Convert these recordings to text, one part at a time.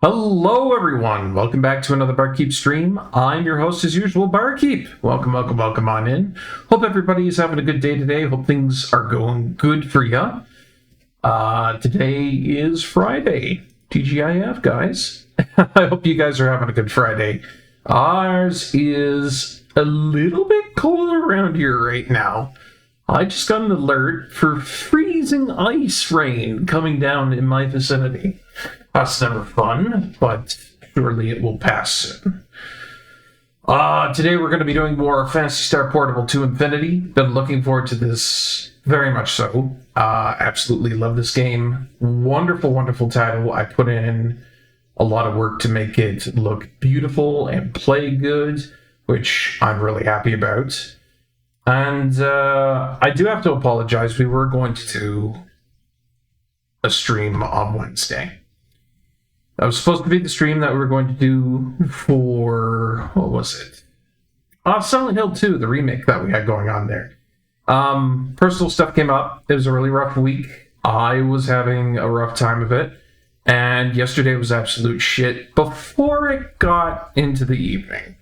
Hello, everyone. Welcome back to another Barkeep stream. I'm your host, as usual, Barkeep. Welcome on in. Hope everybody is having a good day today. Hope things are going good for you. Today is Friday. TGIF, guys. I hope you guys are having a good Friday. Ours is a little bit colder around here right now. I just got an alert for freezing ice rain coming down in my vicinity. That's never fun, but surely it will pass soon. Today we're going to be doing more Phantasy Star Portable to Infinity. Been looking forward to this very much so. Absolutely love this game. Wonderful, wonderful title. I put in a lot of work to make it look beautiful and play good, which I'm really happy about. And I do have to apologize. We were going to do a stream on Wednesday. That was supposed to be the stream that we were going to do for, what was it? Silent Hill 2, the remake that we had going on there. Personal stuff came up. It was a really rough week. I was having a rough time of it. And yesterday was absolute shit before it got into the evening.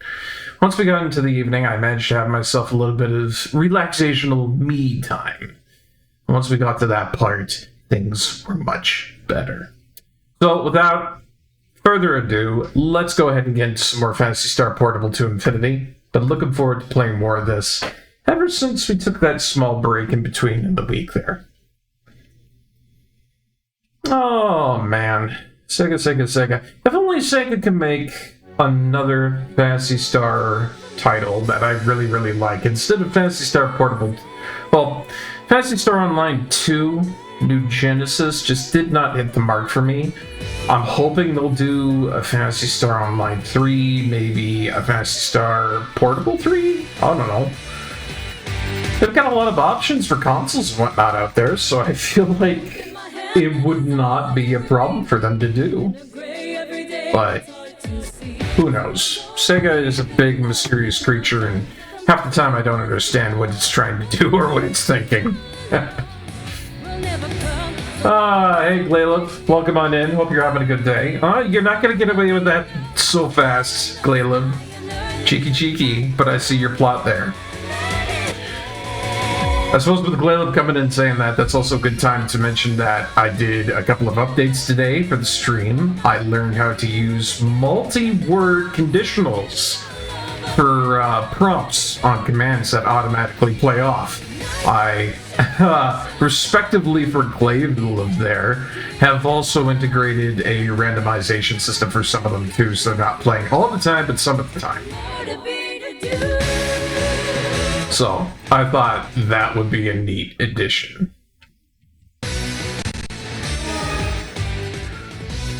Once we got into the evening, I managed to have myself a little bit of relaxational me time. Once we got to that part, things were much better. So without further ado, let's go ahead and get into some more Phantasy Star Portable to Infinity. Been looking forward to playing more of this ever since we took that small break in between in the week there. Oh man, Sega. If only Sega can make another Phantasy Star title that I really, really like instead of Phantasy Star Portable. Well, Phantasy Star Online 2 New Genesis just did not hit the mark for me. I'm hoping they'll do a Phantasy Star Online 3, maybe a Phantasy Star Portable 3? I don't know. They've got a lot of options for consoles and whatnot out there, so I feel like it would not be a problem for them to do. But who knows? Sega is a big, mysterious creature, and half the time I don't understand what it's trying to do or what it's thinking. Hey Glaylib, welcome on in. Hope you're having a good day. You're not going to get away with that so fast, Glaylib. Cheeky, but I see your plot there. I suppose with Glaylib coming in saying that, that's also a good time to mention that I did a couple of updates today for the stream. I learned how to use multi-word conditionals for prompts on commands that automatically play off. I, respectively for Glaylib there, have also integrated a randomization system for some of them too, so they're not playing all the time, but some of the time. So, I thought that would be a neat addition.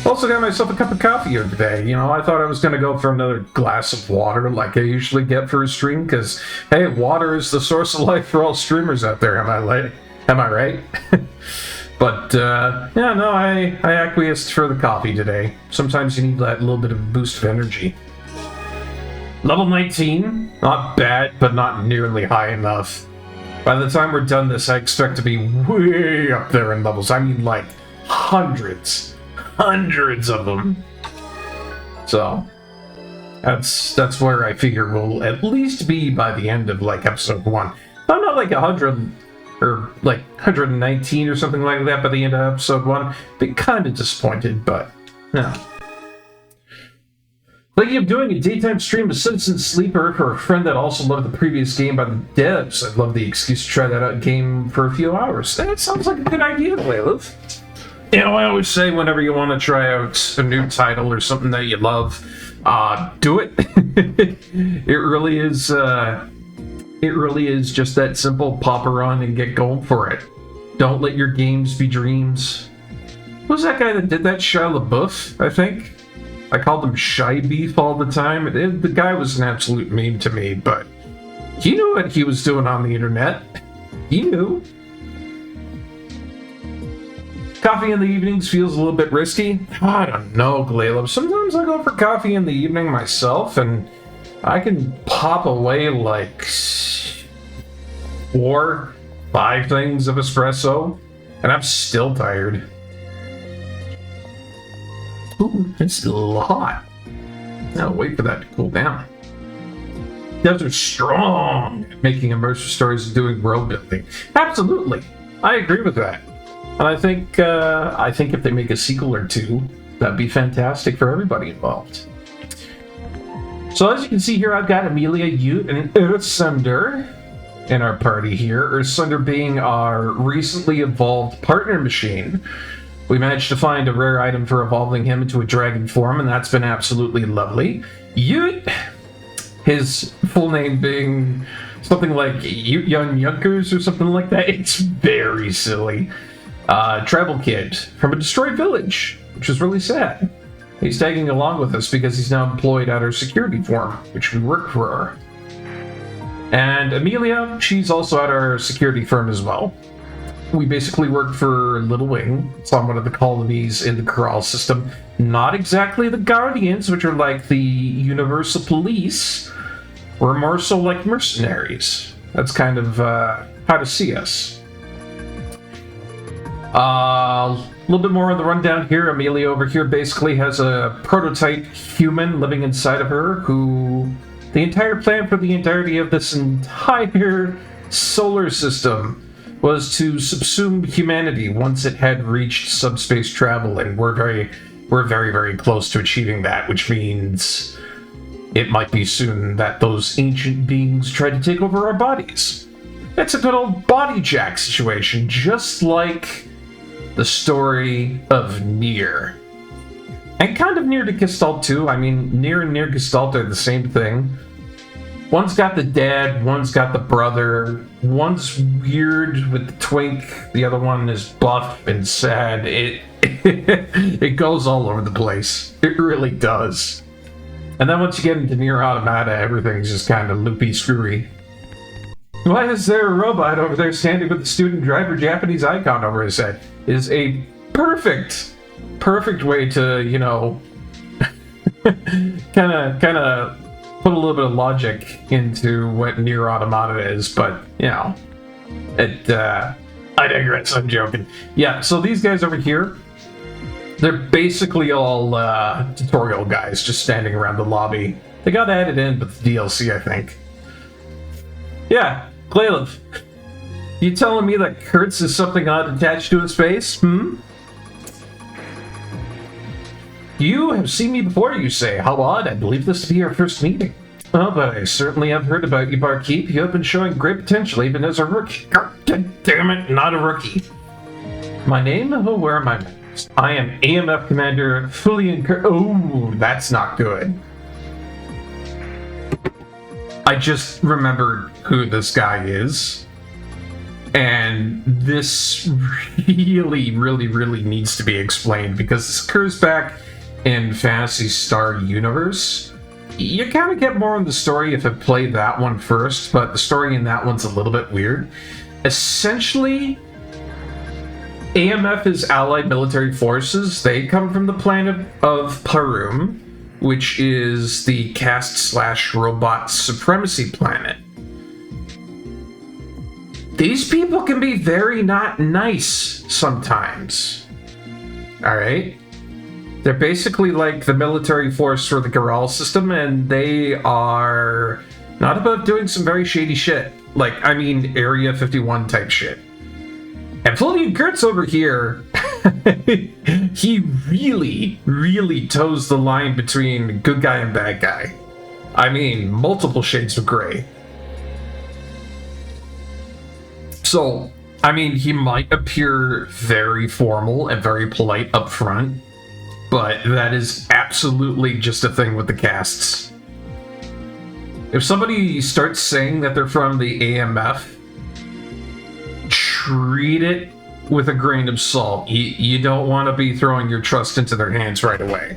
Also got myself a cup of coffee here today. You know, I thought I was going to go for another glass of water like I usually get for a stream, because, hey, water is the source of life for all streamers out there, am I right? But, yeah, no, I acquiesced for the coffee today. Sometimes you need that little bit of a boost of energy. Level 19, not bad, but not nearly high enough. By the time we're done this, I expect to be way up there in levels. I mean, like, hundreds of them. So, that's where I figure we'll at least be by the end of, like, episode 1. I'm not like 100, or like 119 or something like that by the end of episode 1. Be kind of disappointed, but, no. Thinking of doing a daytime stream of Citizen Sleeper for a friend that also loved the previous game by the devs. I'd love the excuse to try that out game for a few hours. That sounds like a good idea, Glaylib. You know, I always say whenever you want to try out a new title or something that you love, do it. It really is just that simple. Pop a run and get going for it. Don't let your games be dreams. Who was that guy that did that? Shia LaBeouf, I think? I called him Shy Beef all the time. The guy was an absolute meme to me, but he knew what he was doing on the internet. He knew. Coffee in the evenings feels a little bit risky. I don't know, Glaylib. Sometimes I go for coffee in the evening myself, and I can pop away like 4, 5 things of espresso, and I'm still tired. Ooh, it's a little hot. Now wait for that to cool down. Those are strong at making immersive stories and doing world building. Absolutely, I agree with that. And I think if they make a sequel or two, that'd be fantastic for everybody involved. So as you can see here, I've got Amelia, Ute, and Earthsunder in our party here. Earthsunder being our recently evolved partner machine. We managed to find a rare item for evolving him into a dragon form, and that's been absolutely lovely. Ute, his full name being something like Ute Young Yunkers or something like that. It's very silly. Tribal kid from a destroyed village, which is really sad. He's tagging along with us because he's now employed at our security form, which we work for. And Amelia, she's also at our security firm as well. We basically work for Little Wing. It's on one of the colonies in the Corral system. Not exactly the Guardians, which are like the Universal Police. We're more so like mercenaries. That's kind of how to see us. A little bit more on the rundown here. Amelia over here basically has a prototype human living inside of her who... The entire plan for the entirety of this entire solar system was to subsume humanity once it had reached subspace travel, and we're very, very close to achieving that, which means it might be soon that those ancient beings try to take over our bodies. It's a good old body jack situation, just like the story of Nier. And kind of Nier to Gestalt too. I mean, Nier and Nier Gestalt are the same thing. One's got the dad, one's got the brother, one's weird with the twink, the other one is buff and sad. It goes all over the place. It really does. And then once you get into Nier Automata, everything's just kind of loopy screwy. Why is there a robot over there standing with the student driver Japanese icon over his head? Is a perfect way to, you know, kind of put a little bit of logic into what Nier Automata is, but, you know, I digress, I'm joking. Yeah, so these guys over here, they're basically all tutorial guys just standing around the lobby. They got added in with the DLC, I think. Yeah, Glailev, you telling me that Kurtz is something odd attached to his face, You have seen me before, you say. How odd, I believe this to be our first meeting. Oh, but I certainly have heard about you, Barkeep. You have been showing great potential even as a rookie. God damn it, not a rookie. My name? Oh, where are my names? I am AMF Commander Fulian Kurt. Oh, that's not good. I just remembered who this guy is. And this really needs to be explained because this occurs back in Phantasy Star Universe. You kind of get more on the story if I play that one first, but the story in that one's a little bit weird. Essentially, AMF is allied military forces. They come from the planet of Parum, which is the caste/robot supremacy planet. These people can be very not nice sometimes. Alright? They're basically like the military force for the Goral system, and they are not above doing some very shady shit. Like, I mean, Area 51 type shit. And Fluffy Kurtz over here, he really toes the line between good guy and bad guy. I mean, multiple shades of gray. So, I mean, he might appear very formal and very polite up front, but that is absolutely just a thing with the castes. If somebody starts saying that they're from the AMF, treat it with a grain of salt. You don't want to be throwing your trust into their hands right away.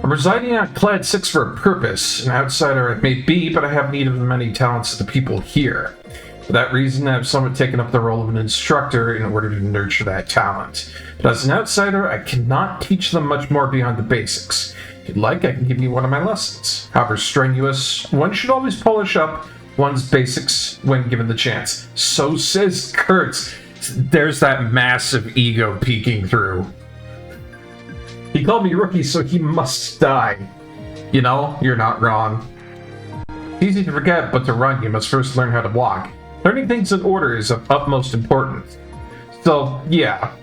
I'm residing on Clad 6 for a purpose. An outsider it may be, but I have need of the many talents of the people here. For that reason, I have somewhat taken up the role of an instructor in order to nurture that talent. But as an outsider, I cannot teach them much more beyond the basics. If you'd like, I can give you one of my lessons. However strenuous, one should always polish up one's basics when given the chance. So says Kurtz. There's that massive ego peeking through. He called me rookie, so he must die. You know, you're not wrong. It's easy to forget, but to run, you must first learn how to walk. Learning things in order is of utmost importance. So, yeah.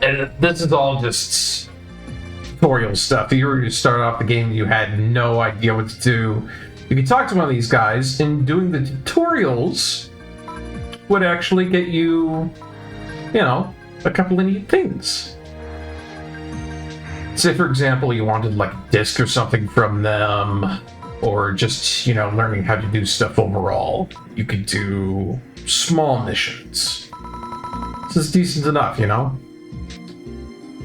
And this is all just tutorial stuff. If you were to start off the game, you had no idea what to do. If you talk to one of these guys, and doing the tutorials would actually get you, you know, a couple of neat things. Say, for example, you wanted like a disc or something from them, or just, you know, learning how to do stuff overall. You could do small missions. This is decent enough, you know?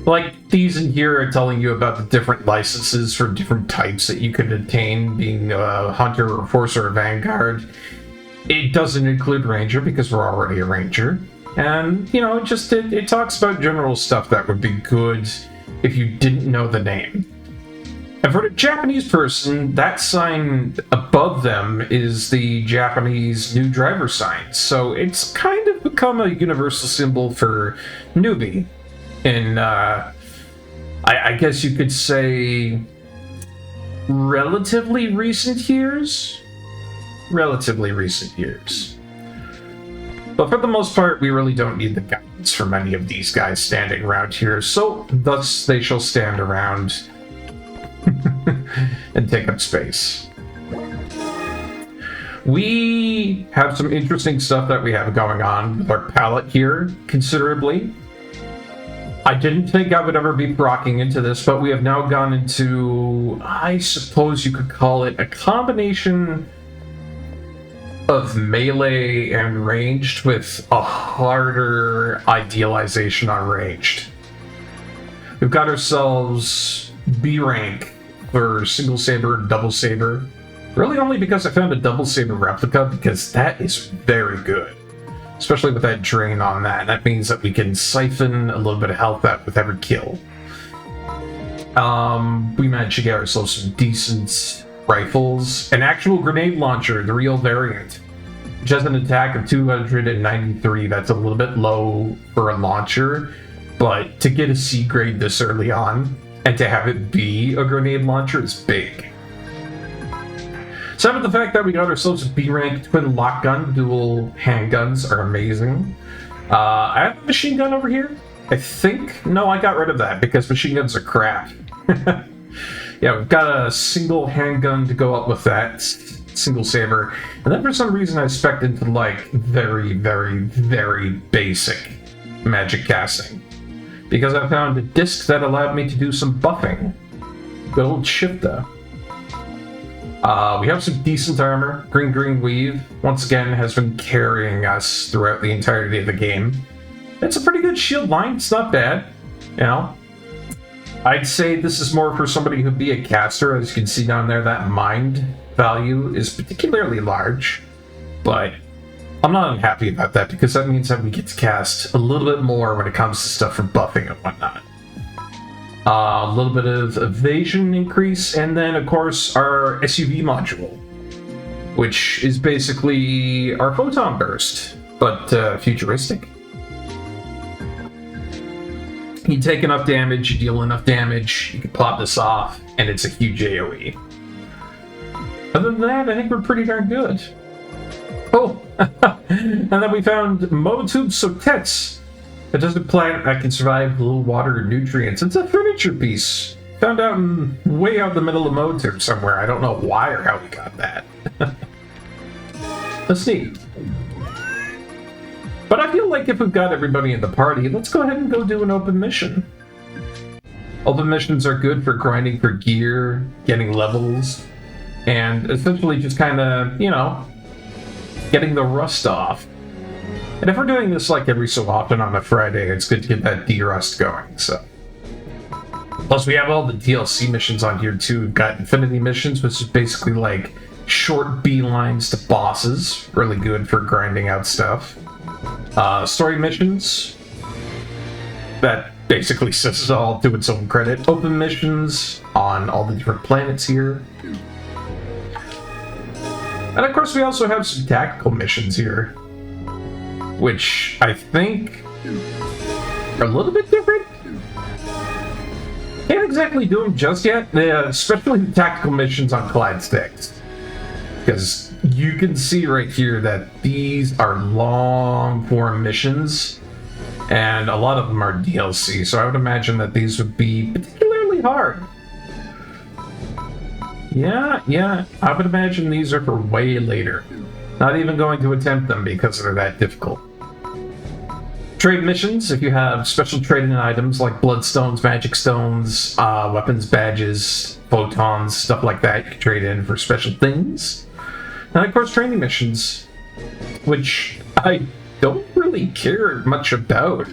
Like, these in here are telling you about the different licenses for different types that you could attain, being a hunter, or forcer, or vanguard. It doesn't include ranger, because we're already a ranger. And, you know, it talks about general stuff that would be good if you didn't know the name. And for the Japanese person, that sign above them is the Japanese new driver sign. So it's kind of become a universal symbol for newbie. In, I guess you could say, relatively recent years? Relatively recent years. But for the most part, we really don't need the guidance from any of these guys standing around here, so thus they shall stand around and take up space. We have some interesting stuff that we have going on with our palette here, considerably. I didn't think I would ever be rocking into this, but we have now gone into, I suppose you could call it, a combination of melee and ranged with a harder idealization on ranged. We've got ourselves B rank for single saber and double saber. Really only because I found a double saber replica, because that is very good. Especially with that drain on that. That means that we can siphon a little bit of health out with every kill. We managed to get ourselves some decent rifles. An actual grenade launcher, the real variant. Which has an attack of 293. That's a little bit low for a launcher. But to get a C grade this early on, and to have it be a grenade launcher is big. Aside from the fact that we got ourselves a B-rank twin lock gun, dual handguns are amazing. I have a machine gun over here, I think. No, I got rid of that because machine guns are crap. Yeah, we've got a single handgun to go up with that, single saber. And then for some reason I spec'd into like very, very, very basic magic casting. Because I found a disc that allowed me to do some buffing. Good old Shifta. We have some decent armor. Green Weave, once again, has been carrying us throughout the entirety of the game. It's a pretty good shield line. It's not bad, you know. I'd say this is more for somebody who'd be a caster. As you can see down there, that mind value is particularly large. But I'm not unhappy about that, because that means that we get to cast a little bit more when it comes to stuff for buffing and whatnot. A little bit of evasion increase, and then, of course, our SUV module, which is basically our photon burst, but futuristic. You take enough damage, you deal enough damage, you can plop this off, and it's a huge AoE. Other than that, I think we're pretty darn good. Oh, and then we found Motube Sotets. A desert plant that can survive little water and nutrients. It's a furniture piece. Found out way out in the middle of Motube somewhere. I don't know why or how we got that. Let's see. But I feel like if we've got everybody in the party, let's go ahead and go do an open mission. Open missions are good for grinding for gear, getting levels, and essentially just kind of, you know, getting the rust off. And if we're doing this like every so often on a Friday, it's good to get that de-rust going, so. Plus we have all the DLC missions on here too. We've got Infinity missions, which is basically like short beelines to bosses. Really good for grinding out stuff. Story missions. That basically says it all to its own credit. Open missions on all the different planets here. And of course we also have some tactical missions here, which I think are a little bit different. Can't exactly do them just yet, especially the tactical missions on Clyde Sticks. Because you can see right here that these are long-form missions, and a lot of them are DLC, so I would imagine that these would be particularly hard. Yeah, I would imagine these are for way later. Not even going to attempt them because they're that difficult. Trade missions, if you have special trading items like bloodstones, magic stones, weapons, badges, photons, stuff like that, you can trade in for special things. And of course, training missions, which I don't really care much about.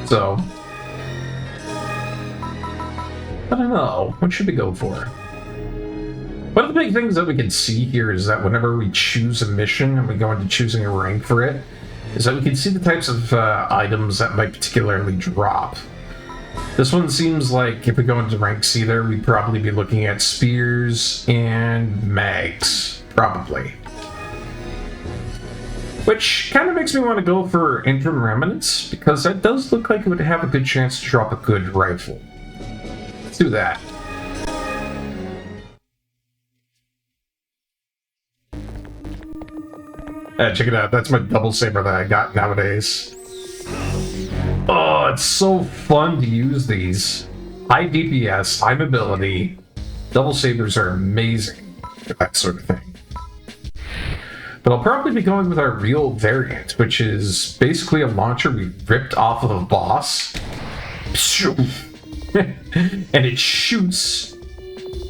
So, I don't know. What should we go for? One of the big things that we can see here is that whenever we choose a mission and we go into choosing a rank for it, is that we can see the types of items that might particularly drop. This one seems like if we go into rank C there, we'd probably be looking at spears and mags, probably. Which kind of makes me want to go for Interim Remnants, because that does look like it would have a good chance to drop a good rifle. Let's do that. Check it out, that's my double saber that I got nowadays. Oh, it's so fun to use these. High DPS, high mobility. Double sabers are amazing for that sort of thing. But I'll probably be going with our real variant, which is basically a launcher we ripped off of a boss. And it shoots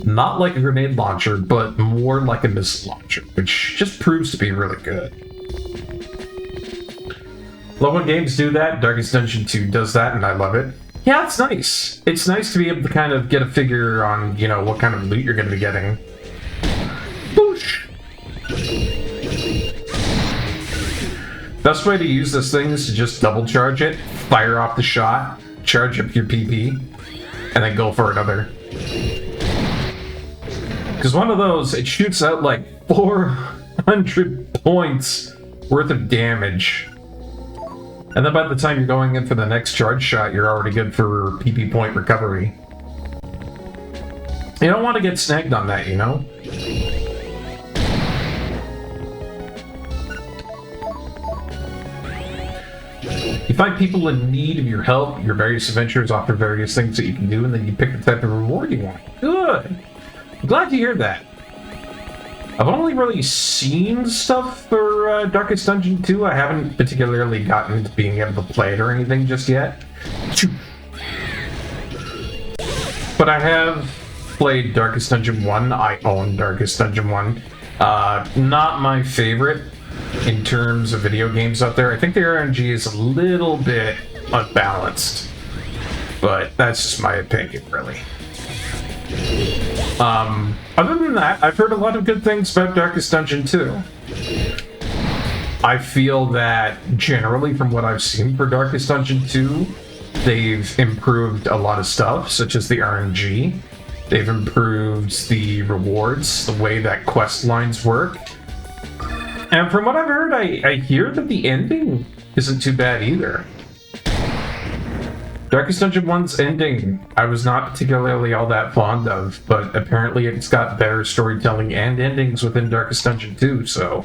not like a grenade launcher, but more like a missile launcher, which just proves to be really good. Love when games do that. Darkest Dungeon 2 does that, and I love it. Yeah, it's nice. It's nice to be able to kind of get a figure on, you know, what kind of loot you're going to be getting. Boosh! Best way to use this thing is to just double charge it, fire off the shot, charge up your PP, and then go for another. Because one of those, it shoots out like 400 points worth of damage. And then by the time you're going in for the next charge shot, you're already good for PP point recovery. You don't want to get snagged on that, you know? You find people in need of your help, your various adventures offer various things that you can do, and then you pick the type of reward you want. Good! I'm glad to hear that. I've only really seen stuff for Darkest Dungeon 2. I haven't particularly gotten into being able to play it or anything just yet. But I have played Darkest Dungeon 1. I own Darkest Dungeon 1. Not my favorite in terms of video games out there. I think the RNG is a little bit unbalanced. But that's just my opinion, really. Other than that, I've heard a lot of good things about Darkest Dungeon 2. I feel that, generally, from what I've seen for Darkest Dungeon 2, they've improved a lot of stuff, such as the RNG. They've improved the rewards, the way that quest lines work. And from what I've heard, I hear that the ending isn't too bad either. Darkest Dungeon 1's ending, I was not particularly all that fond of, but apparently it's got better storytelling and endings within Darkest Dungeon 2, so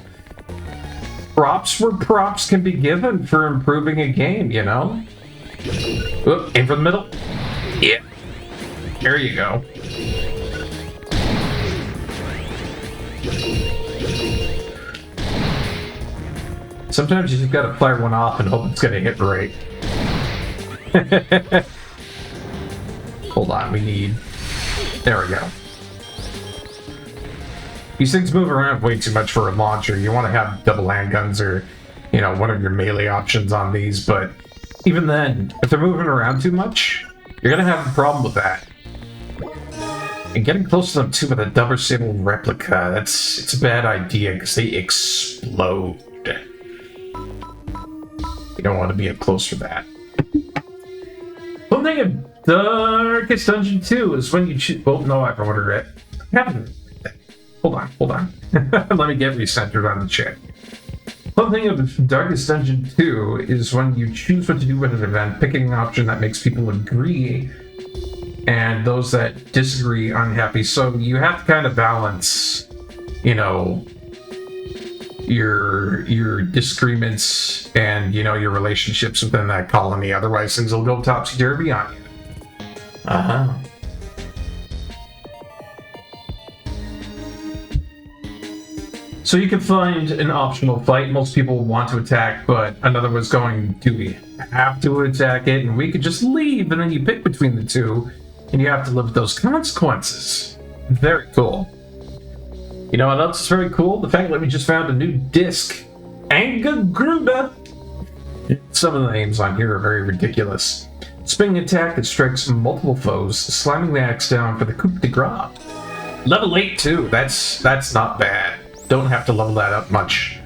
props where props can be given for improving a game, you know? Oop, aim for the middle. Yeah. There you go. Sometimes you just gotta fire one off and hope it's gonna hit right. Hold on, we need... There we go. These things move around way too much for a launcher. You want to have double handguns or, you know, one of your melee options on these, but even then, if they're moving around too much, you're gonna have a problem with that. And getting close to them too with a double sable replica, it's a bad idea because they explode. You don't want to be up close for that. One thing of Darkest Dungeon 2 is when you choose... Oh, no, I've ordered it. Hold on. Let me get recentered on the chat. One thing of Darkest Dungeon 2 is when you choose what to do with an event, picking an option that makes people agree and those that disagree unhappy. So you have to kind of balance, you know, your disagreements and, you know, your relationships within that colony. Otherwise, things will go topsy-turvy on you. Uh-huh. So you can find an optional fight. Most people want to attack, but another was going, do we have to attack it? And we could just leave, and then you pick between the two, and you have to live with those consequences. Very cool. You know what else is very cool? The fact that we just found a new disc. Angagruda. Some of the names on here are very ridiculous. Spinning attack that strikes multiple foes, slamming the axe down for the coup de grace. Level 8 too. That's not bad. Don't have to level that up much.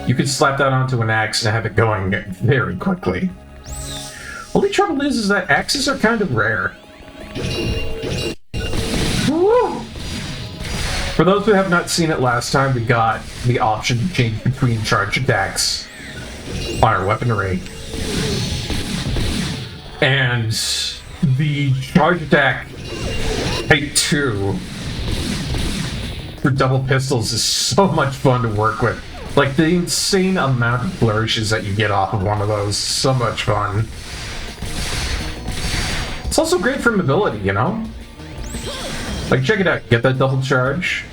You can slap that onto an axe and have it going very quickly. Only trouble is that axes are kind of rare. Woo! For those who have not seen it last time, we got the option to change between charge attacks on our weapon array. And the charge attack type 2 for double pistols is so much fun to work with. Like, the insane amount of flourishes that you get off of one of those, so much fun. It's also great for mobility, you know? Like, check it out. Get that double charge.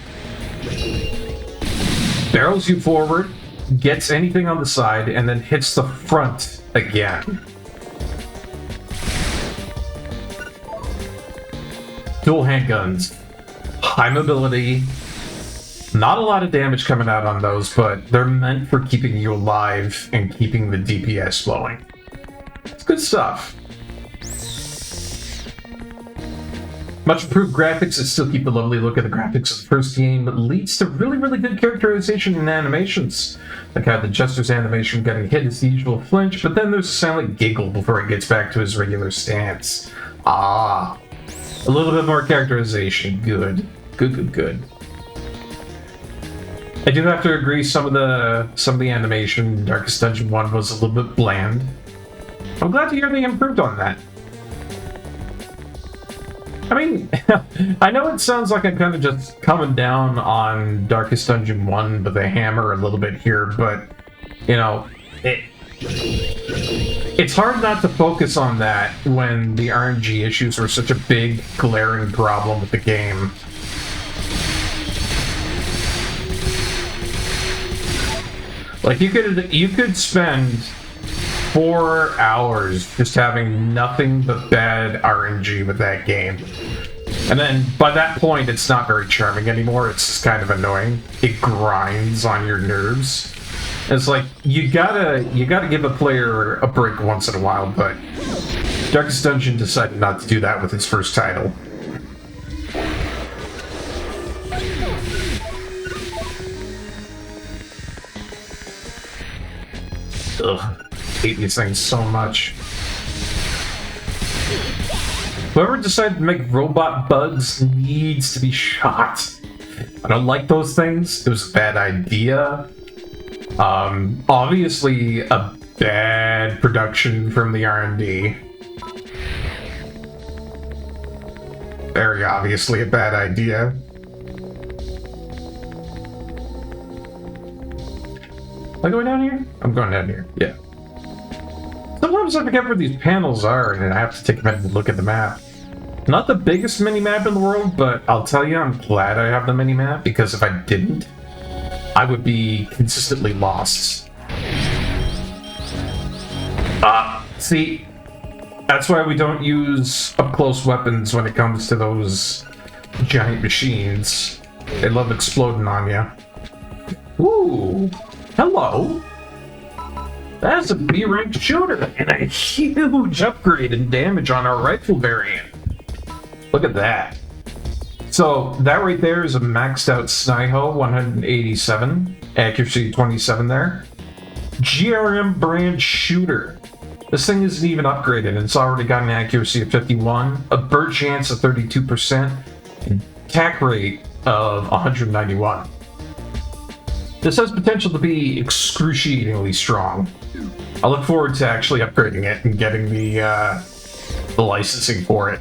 Barrels you forward, gets anything on the side, and then hits the front again. Dual handguns. High mobility. Not a lot of damage coming out on those, but they're meant for keeping you alive and keeping the DPS flowing. It's good stuff. Much improved graphics that still keep the lovely look of the graphics of the first game, but leads to really, really good characterization and animations. Like how the Jester's animation getting hit is the usual flinch, but then there's a silent giggle before he gets back to his regular stance. Ah. A little bit more characterization. Good. Good. I do have to agree, some of the animation in Darkest Dungeon 1 was a little bit bland. I'm glad to hear they improved on that. I mean, I know it sounds like I'm kind of just coming down on Darkest Dungeon 1 with a hammer a little bit here, but, you know, it's hard not to focus on that when the RNG issues were such a big, glaring problem with the game. Like, you could spend 4 hours just having nothing but bad RNG with that game. And then, by that point, it's not very charming anymore, it's just kind of annoying. It grinds on your nerves. It's like, you gotta give a player a break once in a while, but Darkest Dungeon decided not to do that with its first title. Ugh, hate these things so much. Whoever decided to make robot bugs needs to be shot. I don't like those things. It was a bad idea. Obviously a bad production from the R&D. Very obviously a bad idea. Am I going down here? I'm going down here, yeah. Sometimes I forget where these panels are, and I have to take a minute to look at the map. Not the biggest mini-map in the world, but I'll tell you, I'm glad I have the mini-map, because if I didn't, I would be consistently lost. See, that's why we don't use up-close weapons when it comes to those giant machines. They love exploding on you. Ooh, hello. That's a B-ranked shooter and a huge upgrade in damage on our rifle variant. Look at that. So that right there is a maxed out Sniho 187, accuracy 27 there. GRM brand shooter. This thing isn't even upgraded and it's already got an accuracy of 51, a bird chance of 32%, and attack rate of 191. This has potential to be excruciatingly strong. I look forward to actually upgrading it and getting the licensing for it.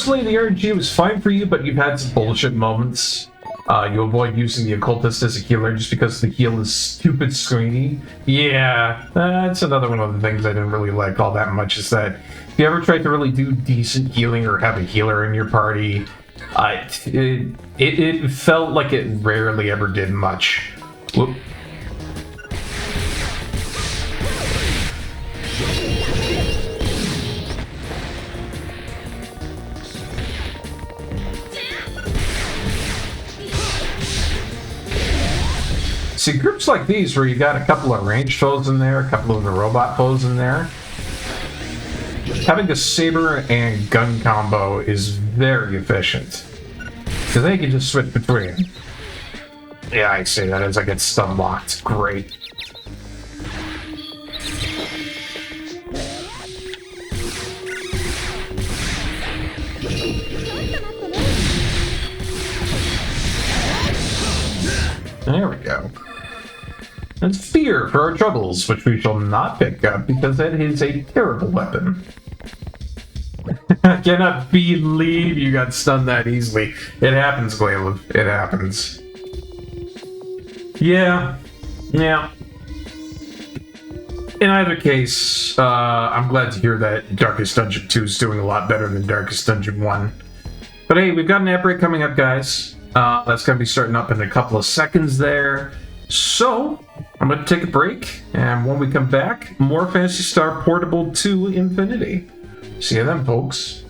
Personally, the RNG was fine for you, but you've had some bullshit moments. You avoid using the occultist as a healer just because the heal is stupid screeny. Yeah, that's another one of the things I didn't really like all that much, is that if you ever tried to really do decent healing or have a healer in your party, it felt like it rarely ever did much. Whoop. See, groups like these where you got a couple of ranged foes in there, a couple of the robot foes in there, having a saber and gun combo is very efficient. Because they can just switch between. Yeah, I say that as I get stun locked. Great. There we go. That's fear for our troubles, which we shall not pick up because that is a terrible weapon. I cannot believe you got stunned that easily. It happens, Glayla. It happens. Yeah. In either case, I'm glad to hear that Darkest Dungeon 2 is doing a lot better than Darkest Dungeon 1. But hey, we've got an outbreak coming up, guys. That's going to be starting up in a couple of seconds there. So, I'm going to take a break, and when we come back, more Phantasy Star Portable 2 Infinity. See you then, folks.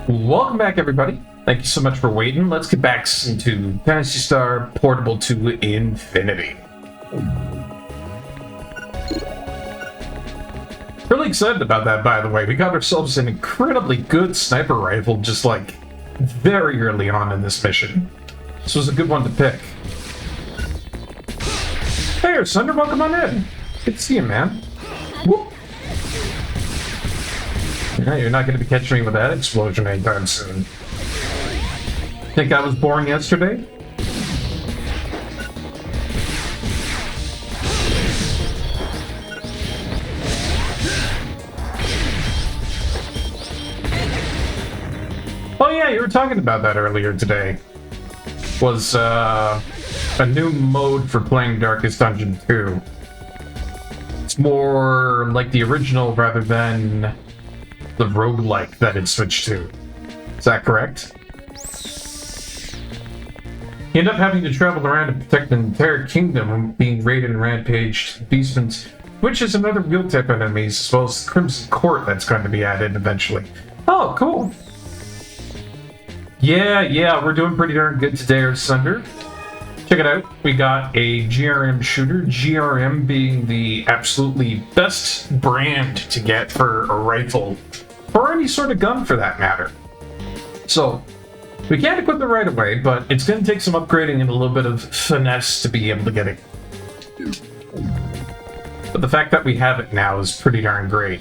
Welcome back, everybody. Thank you so much for waiting. Let's get back into Phantasy Star Portable to Infinity. Really excited about that, by the way. We got ourselves an incredibly good sniper rifle just, like, very early on in this mission. This was a good one to pick. Hey, Sunder, welcome on in. Good to see you, man. Whoop. Yeah, you're not going to be catching me with that explosion anytime soon. Think I was born yesterday? Oh yeah, you were talking about that earlier today. Was a new mode for playing Darkest Dungeon 2. It's more like the original rather than the roguelike that it switched to. Is that correct? You end up having to travel around to protect an entire kingdom being raided and rampaged beastmen, which is another wheel-type enemies, as well as the Crimson Court that's going to be added eventually. Oh, cool. Yeah, we're doing pretty darn good today, Sunder. Check it out. We got a GRM shooter, GRM being the absolutely best brand to get for a rifle, or any sort of gun for that matter. So, we can't equip it right away, but it's going to take some upgrading and a little bit of finesse to be able to get it. But the fact that we have it now is pretty darn great.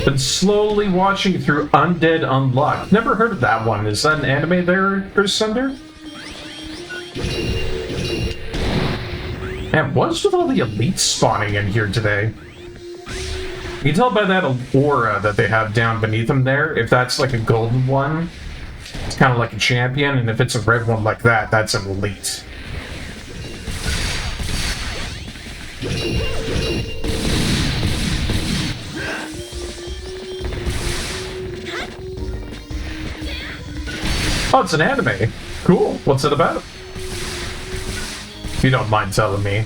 Been slowly watching through Undead Unlocked. Never heard of that one. Is that an anime there, Sunder? Man, what's with all the elites spawning in here today? You can tell by that aura that they have down beneath them there. If that's like a golden one, it's kind of like a champion, and if it's a red one like that, that's an elite. Oh, it's an anime. Cool. What's it about? If you don't mind telling me.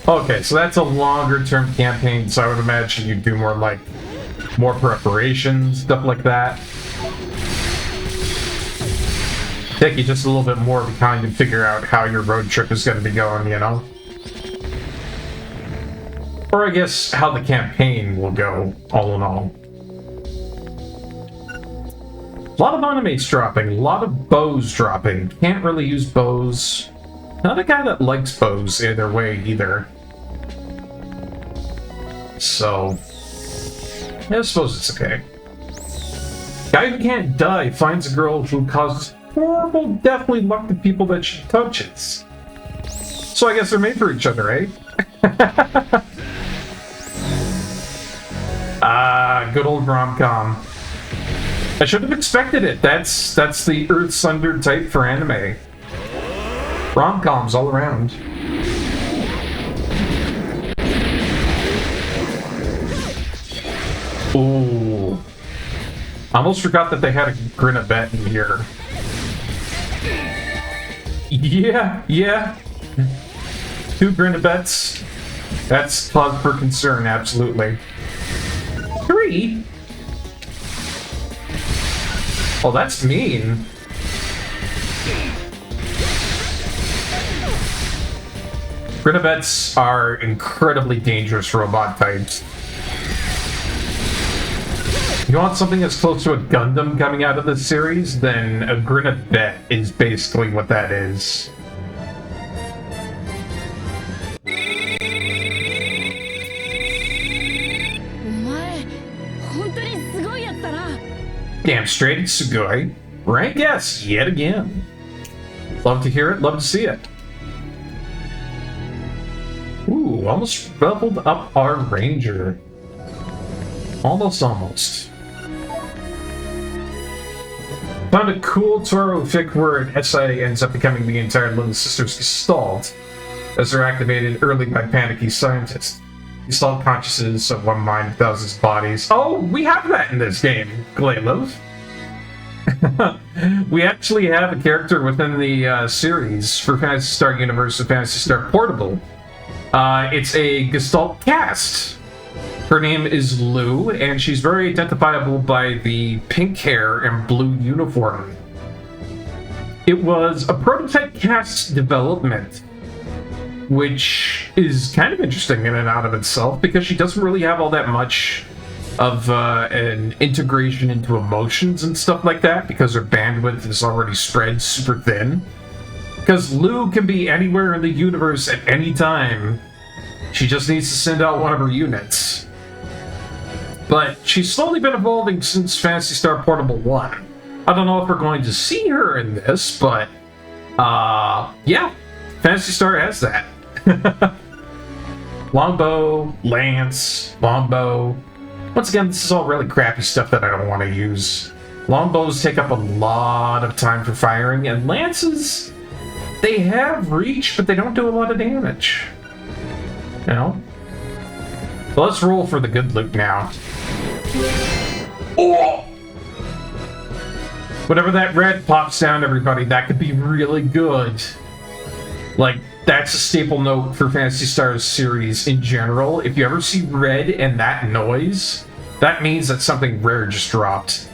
Okay, so that's a longer-term campaign, so I would imagine you'd do more, like, more preparations, stuff like that. Take you just a little bit more of time to figure out how your road trip is going to be going, you know? Or I guess how the campaign will go, all in all. A lot of animes dropping, a lot of bows dropping. Can't really use bows. Not a guy that likes bows either way, either. So, yeah, I suppose it's okay. Guy who can't die finds a girl who causes horrible, deathly luck to people that she touches. So I guess they're made for each other, eh? Good old rom-com. I should have expected it. That's the Earth Sunder type for anime. Rom-coms all around. Ooh. I almost forgot that they had a Grinabet in here. Yeah. 2 Grinabets. That's cause for concern, absolutely. 3? Oh, that's mean. Grinabets are incredibly dangerous robot types. You want something as close to a Gundam coming out of this series, then a Grinabet is basically what that is. Damn straight, it's Sugoi. Rank S, yet again. Love to hear it, love to see it. Ooh, almost leveled up our ranger. Almost. Found a cool Toro fic where an SI ends up becoming the entire Little Sisters Gestalt, as they're activated early by panicky scientists. Gestalt consciousness of one mind, thousands of bodies. Oh, we have that in this game, Glaylove. We actually have a character within the series for Phantasy Star Universe of Phantasy Star Portable. It's a Gestalt cast. Her name is Lou, and she's very identifiable by the pink hair and blue uniform. It was a prototype cast development, which is kind of interesting in and out of itself, because she doesn't really have all that much of an integration into emotions and stuff like that, because her bandwidth is already spread super thin. Because Lou can be anywhere in the universe at any time. She just needs to send out one of her units. But she's slowly been evolving since Phantasy Star Portable 1. I don't know if we're going to see her in this, but yeah, Phantasy Star has that. Longbow, lance, longbow. Once again, this is all really crappy stuff that I don't want to use. Longbows take up a lot of time for firing, and lances, they have reach, but they don't do a lot of damage. You know? So let's roll for the good loot now. Oh! Whenever that red pops down, everybody, that could be really good. Like, that's a staple note for Phantasy Star's series in general. If you ever see red and that noise, that means that something rare just dropped.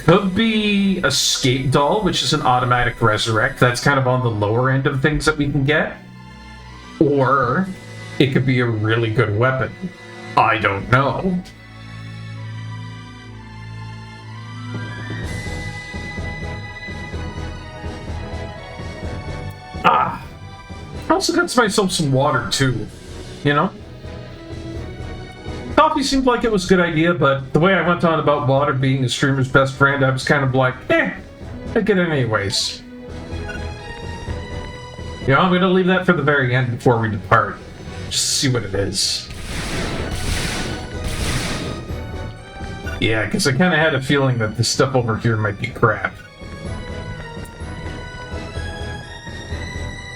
Could be a Escape Doll, which is an automatic resurrect. That's kind of on the lower end of things that we can get. Or it could be a really good weapon. I don't know. I also got myself some water, too. You know? Coffee seemed like it was a good idea, but the way I went on about water being a streamer's best friend, I was kind of like, I'd get it anyways. You know, I'm going to leave that for the very end before we depart. Just to see what it is. Yeah, because I kind of had a feeling that this stuff over here might be crap.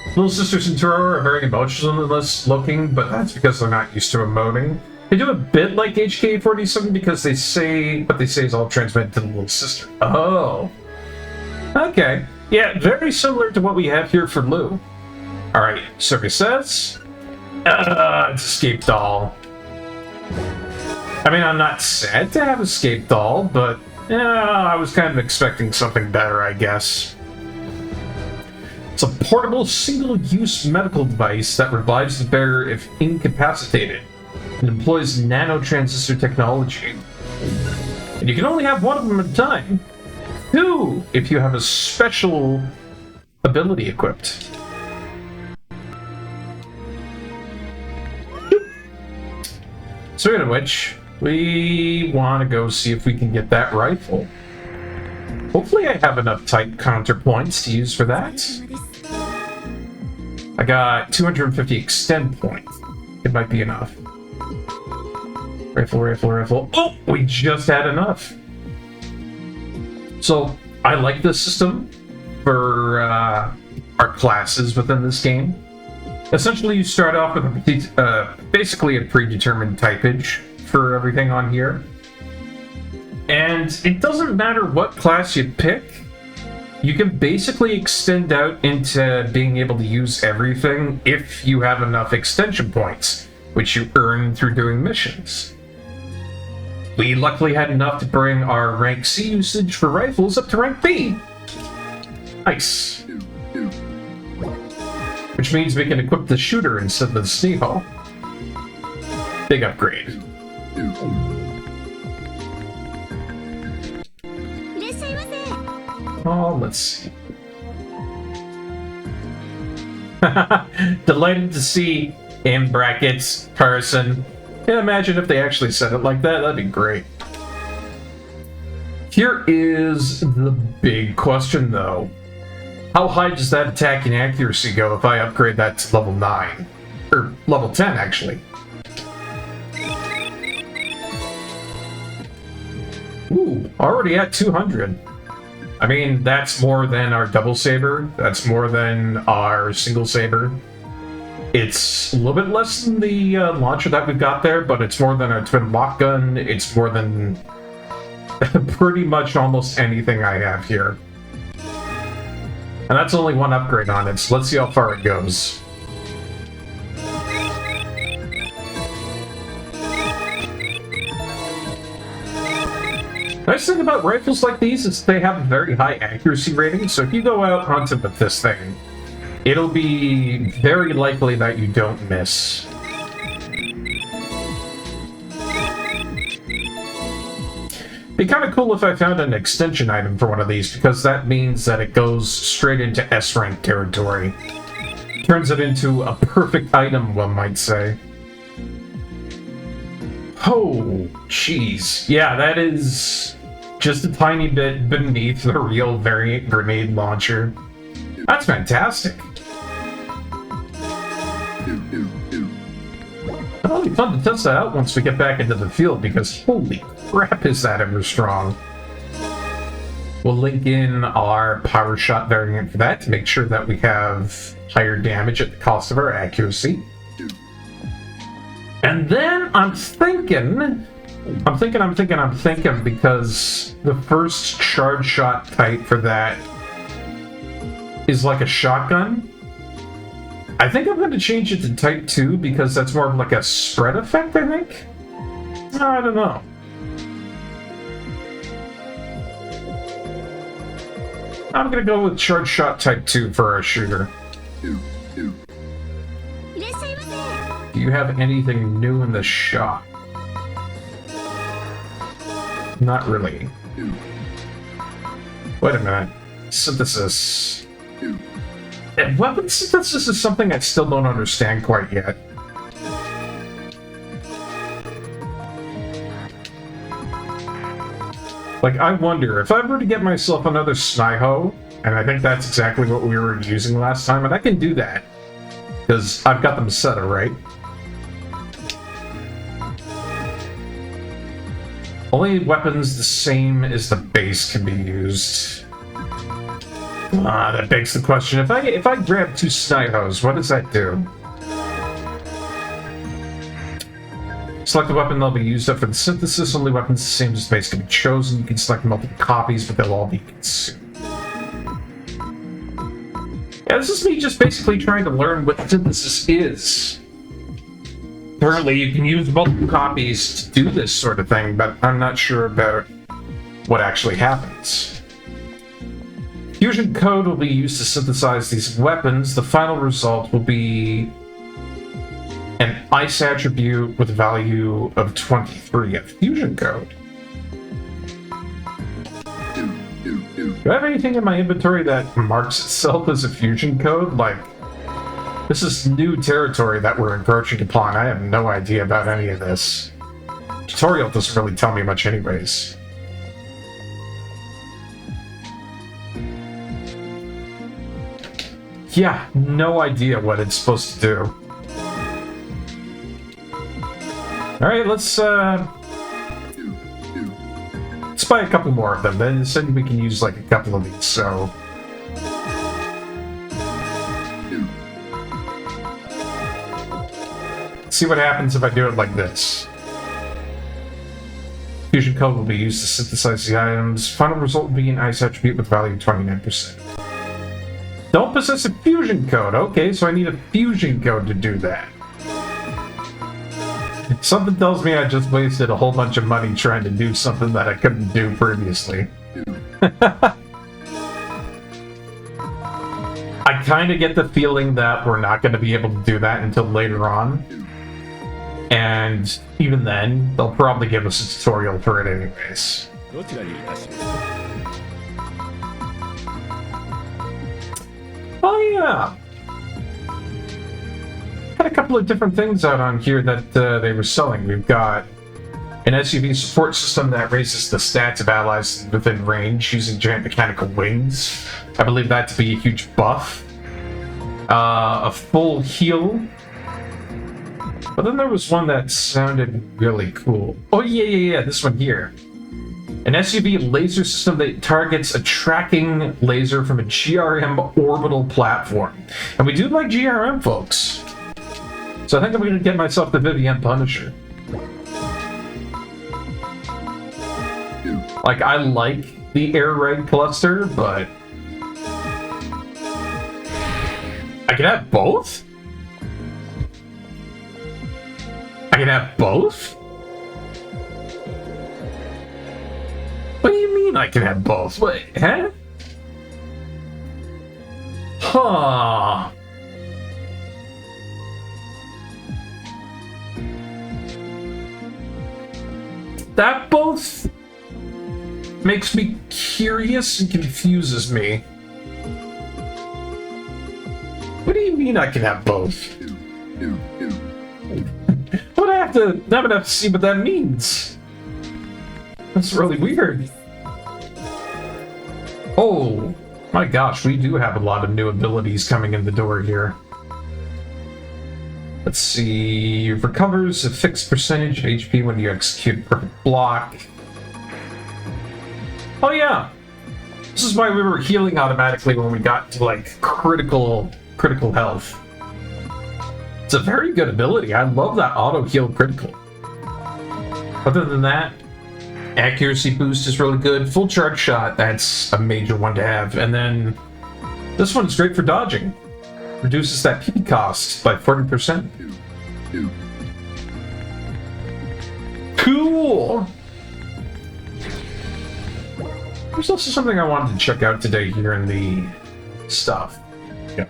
Little Sister Centaur are very emotionless looking, but that's because they're not used to emoting. They do a bit like HK-47 because they say what they say is all transmitted to the Little Sister. Oh. Okay. Yeah, very similar to what we have here for Lou. Alright, Circus says. It's Escape Doll. I mean, I'm not sad to have Escape Doll, but I was kind of expecting something better, I guess. It's a portable, single-use medical device that revives the bearer if incapacitated. It employs nanotransistor technology. And you can only have one of them at a time. 2 if you have a special ability equipped. Speaking of which, we want to go see if we can get that rifle. Hopefully I have enough type counterpoints to use for that. I got 250 extend points. It might be enough. Rifle, rifle, rifle. Oh, we just had enough. So, I like this system for our classes within this game. Essentially, you start off with basically a predetermined typage for everything on here. And it doesn't matter what class you pick, you can basically extend out into being able to use everything if you have enough extension points, which you earn through doing missions. We luckily had enough to bring our rank C usage for rifles up to rank B. Nice. Which means we can equip the shooter instead of the Sneeho. Big upgrade. Oh, let's see. Delighted to see, in brackets, person. Yeah, imagine if they actually said it like that. That'd be great. Here is the big question, though. How high does that attacking accuracy go if I upgrade that to level 9? Or level 10, actually. Ooh, already at 200. I mean, that's more than our double saber. That's more than our single saber. It's a little bit less than the launcher that we've got there, but it's more than our twin lock gun. It's more than pretty much almost anything I have here. And that's only one upgrade on it, so let's see how far it goes. Nice thing about rifles like these is they have a very high accuracy rating, so if you go out hunting with this thing, it'll be very likely that you don't miss. Be kind of cool if I found an extension item for one of these, because that means that it goes straight into S-rank territory. Turns it into a perfect item, one might say. Oh, jeez. Yeah, that is just a tiny bit beneath the real variant grenade launcher. That's fantastic. It'll be fun to test that out once we get back into the field, because holy crap is that ever strong. We'll link in our power shot variant for that to make sure that we have higher damage at the cost of our accuracy. And then I'm thinking, because the first charge shot type for that is like a shotgun. I think I'm going to change it to type 2 because that's more of like a spread effect, I think? I don't know. I'm going to go with charge shot type 2 for our shooter. Do you have anything new in the shop? Not really. Wait a minute. Synthesis. Weapon synthesis is something I still don't understand quite yet. Like, I wonder, if I were to get myself another Sniho, and I think that's exactly what we were using last time, and I can do that, because I've got them set, alright? Only weapons the same as the base can be used. That begs the question. If I grab 2 Snihos, what does that do? Select a weapon that'll be used up for the synthesis. Only weapons the same as the base can be chosen. You can select multiple copies, but they'll all be consumed. Yeah, this is me just basically trying to learn what synthesis is. Apparently, you can use multiple copies to do this sort of thing, but I'm not sure about what actually happens. Fusion code will be used to synthesize these weapons. The final result will be an ice attribute with a value of 23 at fusion code. Do I have anything in my inventory that marks itself as a fusion code? Like, this is new territory that we're encroaching upon. I have no idea about any of this. Tutorial doesn't really tell me much anyways. Yeah, no idea what it's supposed to do. Alright, let's buy a couple more of them. Then said we can use like a couple of these, so... See what happens if I do it like this. Fusion code will be used to synthesize the items. Final result will be an ice attribute with value of 29%. Don't possess a fusion code. Okay, so I need a fusion code to do that. Something tells me I just wasted a whole bunch of money trying to do something that I couldn't do previously. I kind of get the feeling that we're not going to be able to do that until later on. And even then, they'll probably give us a tutorial for it anyways. Oh yeah! Had a couple of different things out on here that they were selling. We've got an SUV support system that raises the stats of allies within range using giant mechanical wings. I believe that to be a huge buff. A full heal. But then there was one that sounded really cool. Oh yeah, this one here. An SUV laser system that targets a tracking laser from a GRM orbital platform. And we do like GRM, folks. So I think I'm going to get myself the Vivienne Punisher. Like, I like the air raid cluster, but I can have both? I can have both? What do you mean I can have both? What, huh? Huh. That both makes me curious and confuses me. What do you mean I can have both? I'm gonna have to see what that means. That's really weird. Oh my gosh, we do have a lot of new abilities coming in the door here. Let's see, recovers a fixed percentage of HP when you execute a perfect block. Oh yeah, this is why we were healing automatically when we got to like critical health. It's a very good ability. I love that auto heal critical. Other than that, accuracy boost is really good. Full charge shot, that's a major one to have. And then this one's great for dodging. Reduces that PP cost by 40%. Cool! There's also something I wanted to check out today here in the stuff. Yep.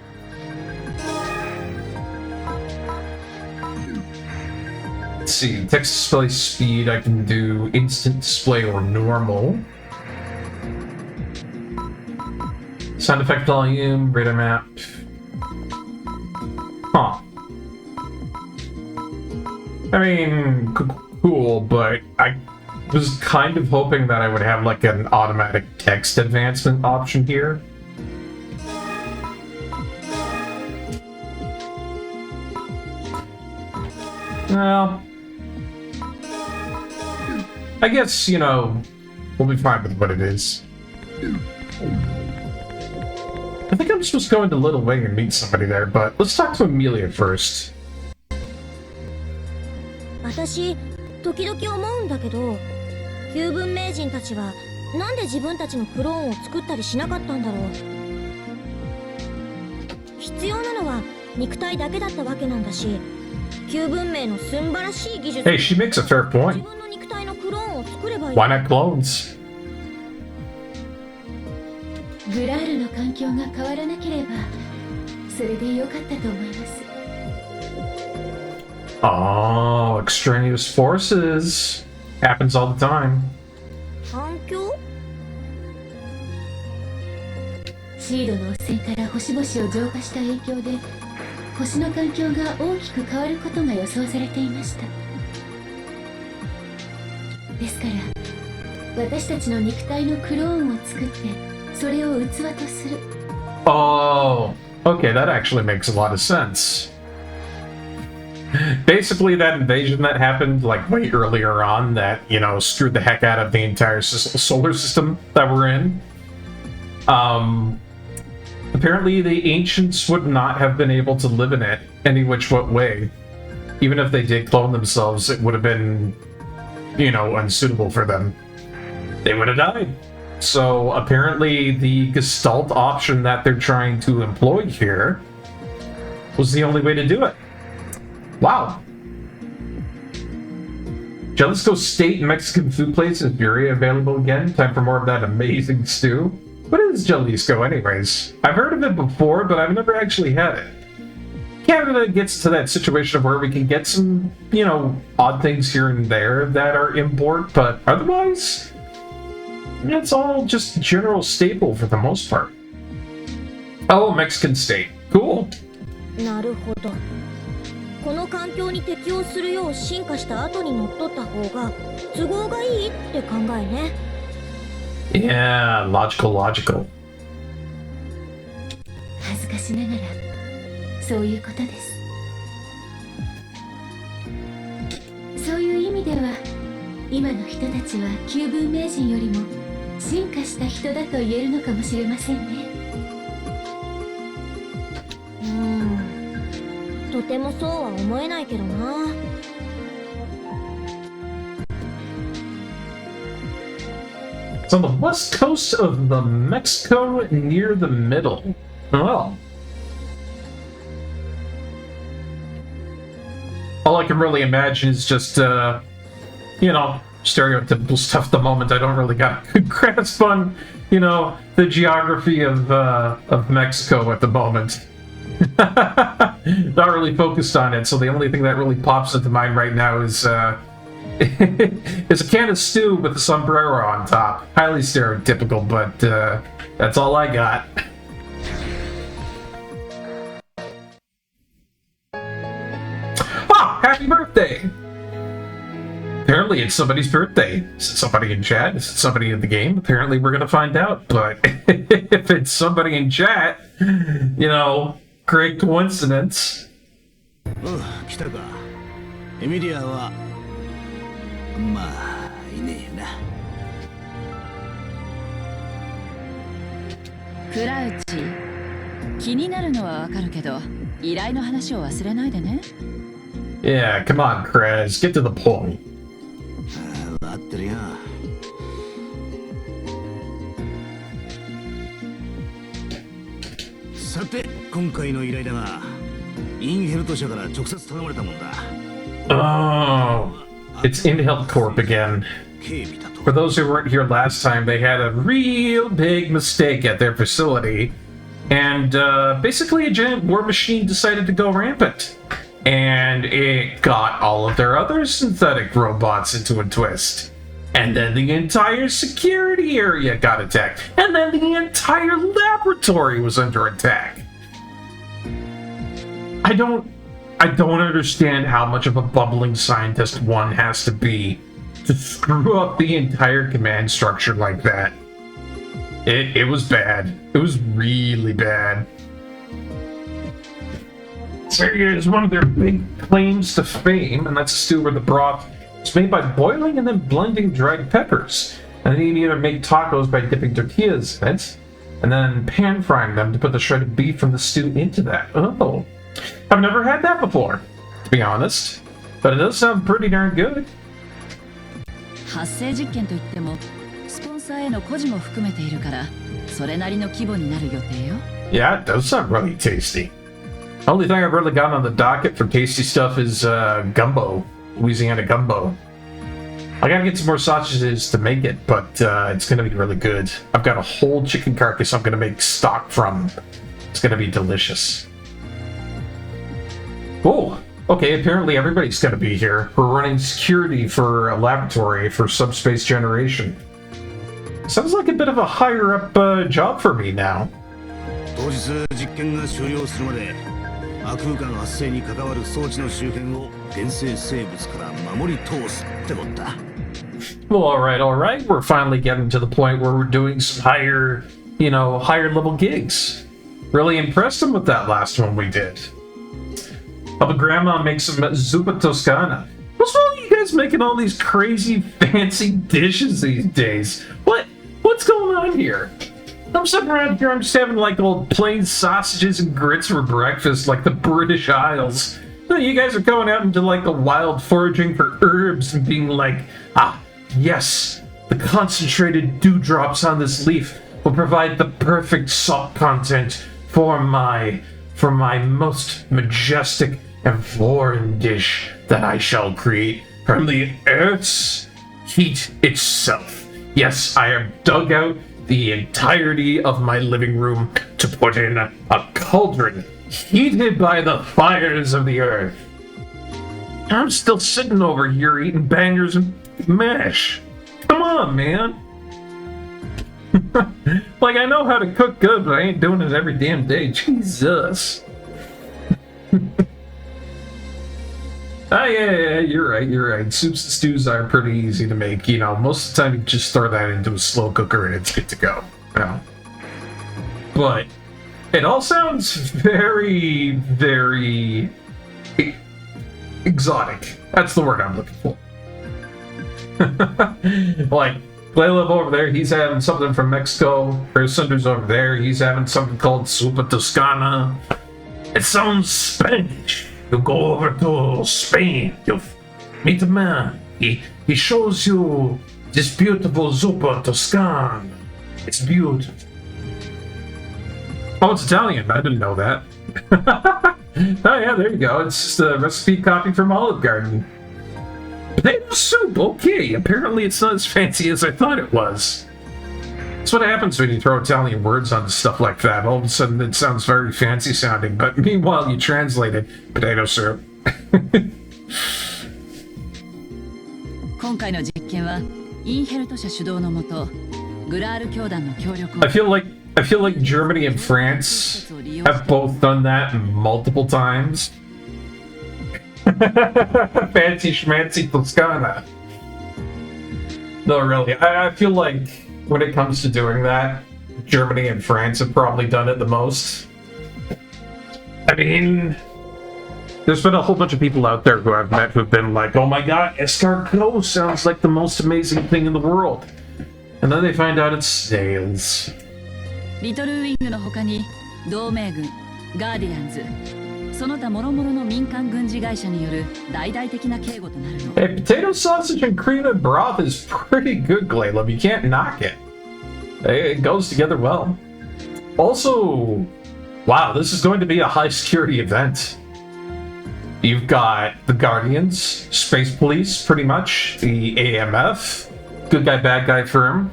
Let's see, text display speed, I can do instant display or normal. Sound effect volume, radar map. Huh. I mean, cool, but I was kind of hoping that I would have like an automatic text advancement option here. Well, I guess, you know, we'll be fine with what it is. I think I'm supposed to go into Little Wing and meet somebody there, but let's talk to Amelia first. 私、時々思うんだけど、旧文明人たちはなんで自分たちのクローンを作ったりしなかったんだろう。必要なのは肉体だけだったわけなんだし、旧文明の素晴らしい技術。Hey, she makes a fair point. 自分の肉体のクローンを作ればいい。Why not clones? グラールの環境が変わらなければそれでよかったと思います。 Oh, extraneous forces happens all the time. 環境？シードの汚染から星々を浄化した影響で星の環境が大きく変わることが予想されていました。ですから私たちの肉体のクローンを作ってそれを器とする。 Oh, okay, that actually makes a lot of sense. Basically, that invasion that happened like way earlier on that, you know, screwed the heck out of the entire solar system that we're in. Apparently the ancients would not have been able to live in it any which what way. Even if they did clone themselves, it would have been, you know, unsuitable for them. They would have died. So apparently the Gestalt option that they're trying to employ here was the only way to do it. Wow. Jalisco State Mexican food place is Buria available again. Time for more of that amazing stew. What is Jalisco anyways? I've heard of it before, but I've never actually had it. Canada gets to that situation of where we can get some, you know, odd things here and there that are import, but otherwise, it's all just general staple for the most part. Oh, Mexican state. Cool. なるほど。この環境に適応するよう進化した後に乗っ取った方が都合がいいって考えね。Yeah, logical. 恥ずかしながらそういうことです。そういう意味では今の人たちは旧文明人よりも進化した人だと言えるのかもしれませんね。とてもそうは思えないけどな。It's on the west coast of the Mexico near the middle. Well. All I can really imagine is just, you know, stereotypical stuff at the moment. I don't really got a good grasp on, you know, the geography of Mexico at the moment. Not really focused on it, so the only thing that really pops into mind right now is it's a can of stew with a sombrero on top. Highly stereotypical, but that's all I got. Ah, happy birthday! Apparently it's somebody's birthday. Is it somebody in chat? Is it somebody in the game? Apparently we're gonna find out, but if it's somebody in chat, you know, great coincidence. Oh, 来たか。エミリアはまあいねえな。クラウチ、気になるのはわかるけど、依頼の話を忘れないでね。Yeah, come on, Krez, get to the point. わかってるよ。さて、今回の依頼だが、インヘルト社から直接頼まれたもんだ。Oh, it's Inhelt Corp again. 警備だと。For those who weren't here last time, they had a real big mistake at their facility, and basically a giant war machine decided to go rampant. And it got all of their other synthetic robots into a twist. And then the entire security area got attacked. And then the entire laboratory was under attack. I don't understand how much of a bubbling scientist one has to be to screw up the entire command structure like that. It was bad. It was really bad. Is one of their big claims to fame, and that's a stew where the broth is made by boiling and then blending dried peppers. And then you can either make tacos by dipping tortillas in it, and then pan frying them to put the shredded beef from the stew into that. Oh, I've never had that before, to be honest, but it does sound pretty darn good. 発生実験といっても、スポンサーへの孤児も含めているから、それなりの規模になる予定よ。Yeah, it does sound really tasty. Only thing I've really gotten on the docket for tasty stuff is gumbo, Louisiana gumbo. I gotta get some more sausages to make it, but it's gonna be really good. I've got a whole chicken carcass I'm gonna make stock from. It's gonna be delicious. Oh, okay, apparently everybody's gonna be here. We're running security for a laboratory for subspace generation. Sounds like a bit of a higher up job for me now. 当日実験が終了するまで、亜空間発生に関わる装置の周辺を原生生物から守り通すってことだ。Well, all right. We're finally getting to the point where we're doing some higher level gigs. Really impressed him with that last one we did. Help a grandma make some zuppa toscana. What's wrong with you guys making all these crazy fancy dishes these days? What's going on here? I'm sitting around here, I'm just having like old plain sausages and grits for breakfast like the British Isles. You guys are going out into like the wild foraging for herbs and being like, ah, yes, the concentrated dewdrops on this leaf will provide the perfect salt content for my most majestic and foreign dish that I shall create from the Earth's heat itself. Yes, I have dug out the entirety of my living room to put in a cauldron heated by the fires of the earth. I'm still sitting over here eating bangers and mash. Come on, man. Like, I know how to cook good, but I ain't doing it every damn day. Jesus. Yeah, you're right. Soups and stews are pretty easy to make. You know, most of the time you just throw that into a slow cooker and it's good to go. You know? But it all sounds very, very exotic. That's the word I'm looking for. Like, Caleb over there, he's having something from Mexico. Sunder's over there, he's having something called Zuppa Toscana. It sounds Spanish. You go over to Spain, you meet a man. He shows you This beautiful zuppa toscana. It's beautiful. Oh, it's Italian. I didn't know that. Oh yeah, there you go. It's just a recipe copied from Olive Garden. Potato soup, okay. Apparently it's not as fancy as I thought it was. That's what happens when you throw Italian words onto stuff like that. All of a sudden it sounds very fancy sounding, but meanwhile you translate it, potato soup. 今回の実験はインヘルト社主導のもとグラール教団の協力を I feel like Germany and France have both done that multiple times. Fancy schmancy Toscana. No, really. I feel like when it comes to doing that, Germany and France have probably done it the most. I mean, there's been a whole bunch of people out there who I've met who've been like, oh my god, escargot sounds like the most amazing thing in the world. And then they find out it's snails. リトルウィングの他に同盟軍、ガーディアンズ、その他諸々の民間軍事会社による大々的な警護となるの。Hey, potato sausage and cream and broth is pretty good, Glaylum. You can't knock it. It goes together well. Also, wow, this is going to be a high security event. You've got the Guardians, Space Police, pretty much, the AMF, good guy, bad guy firm,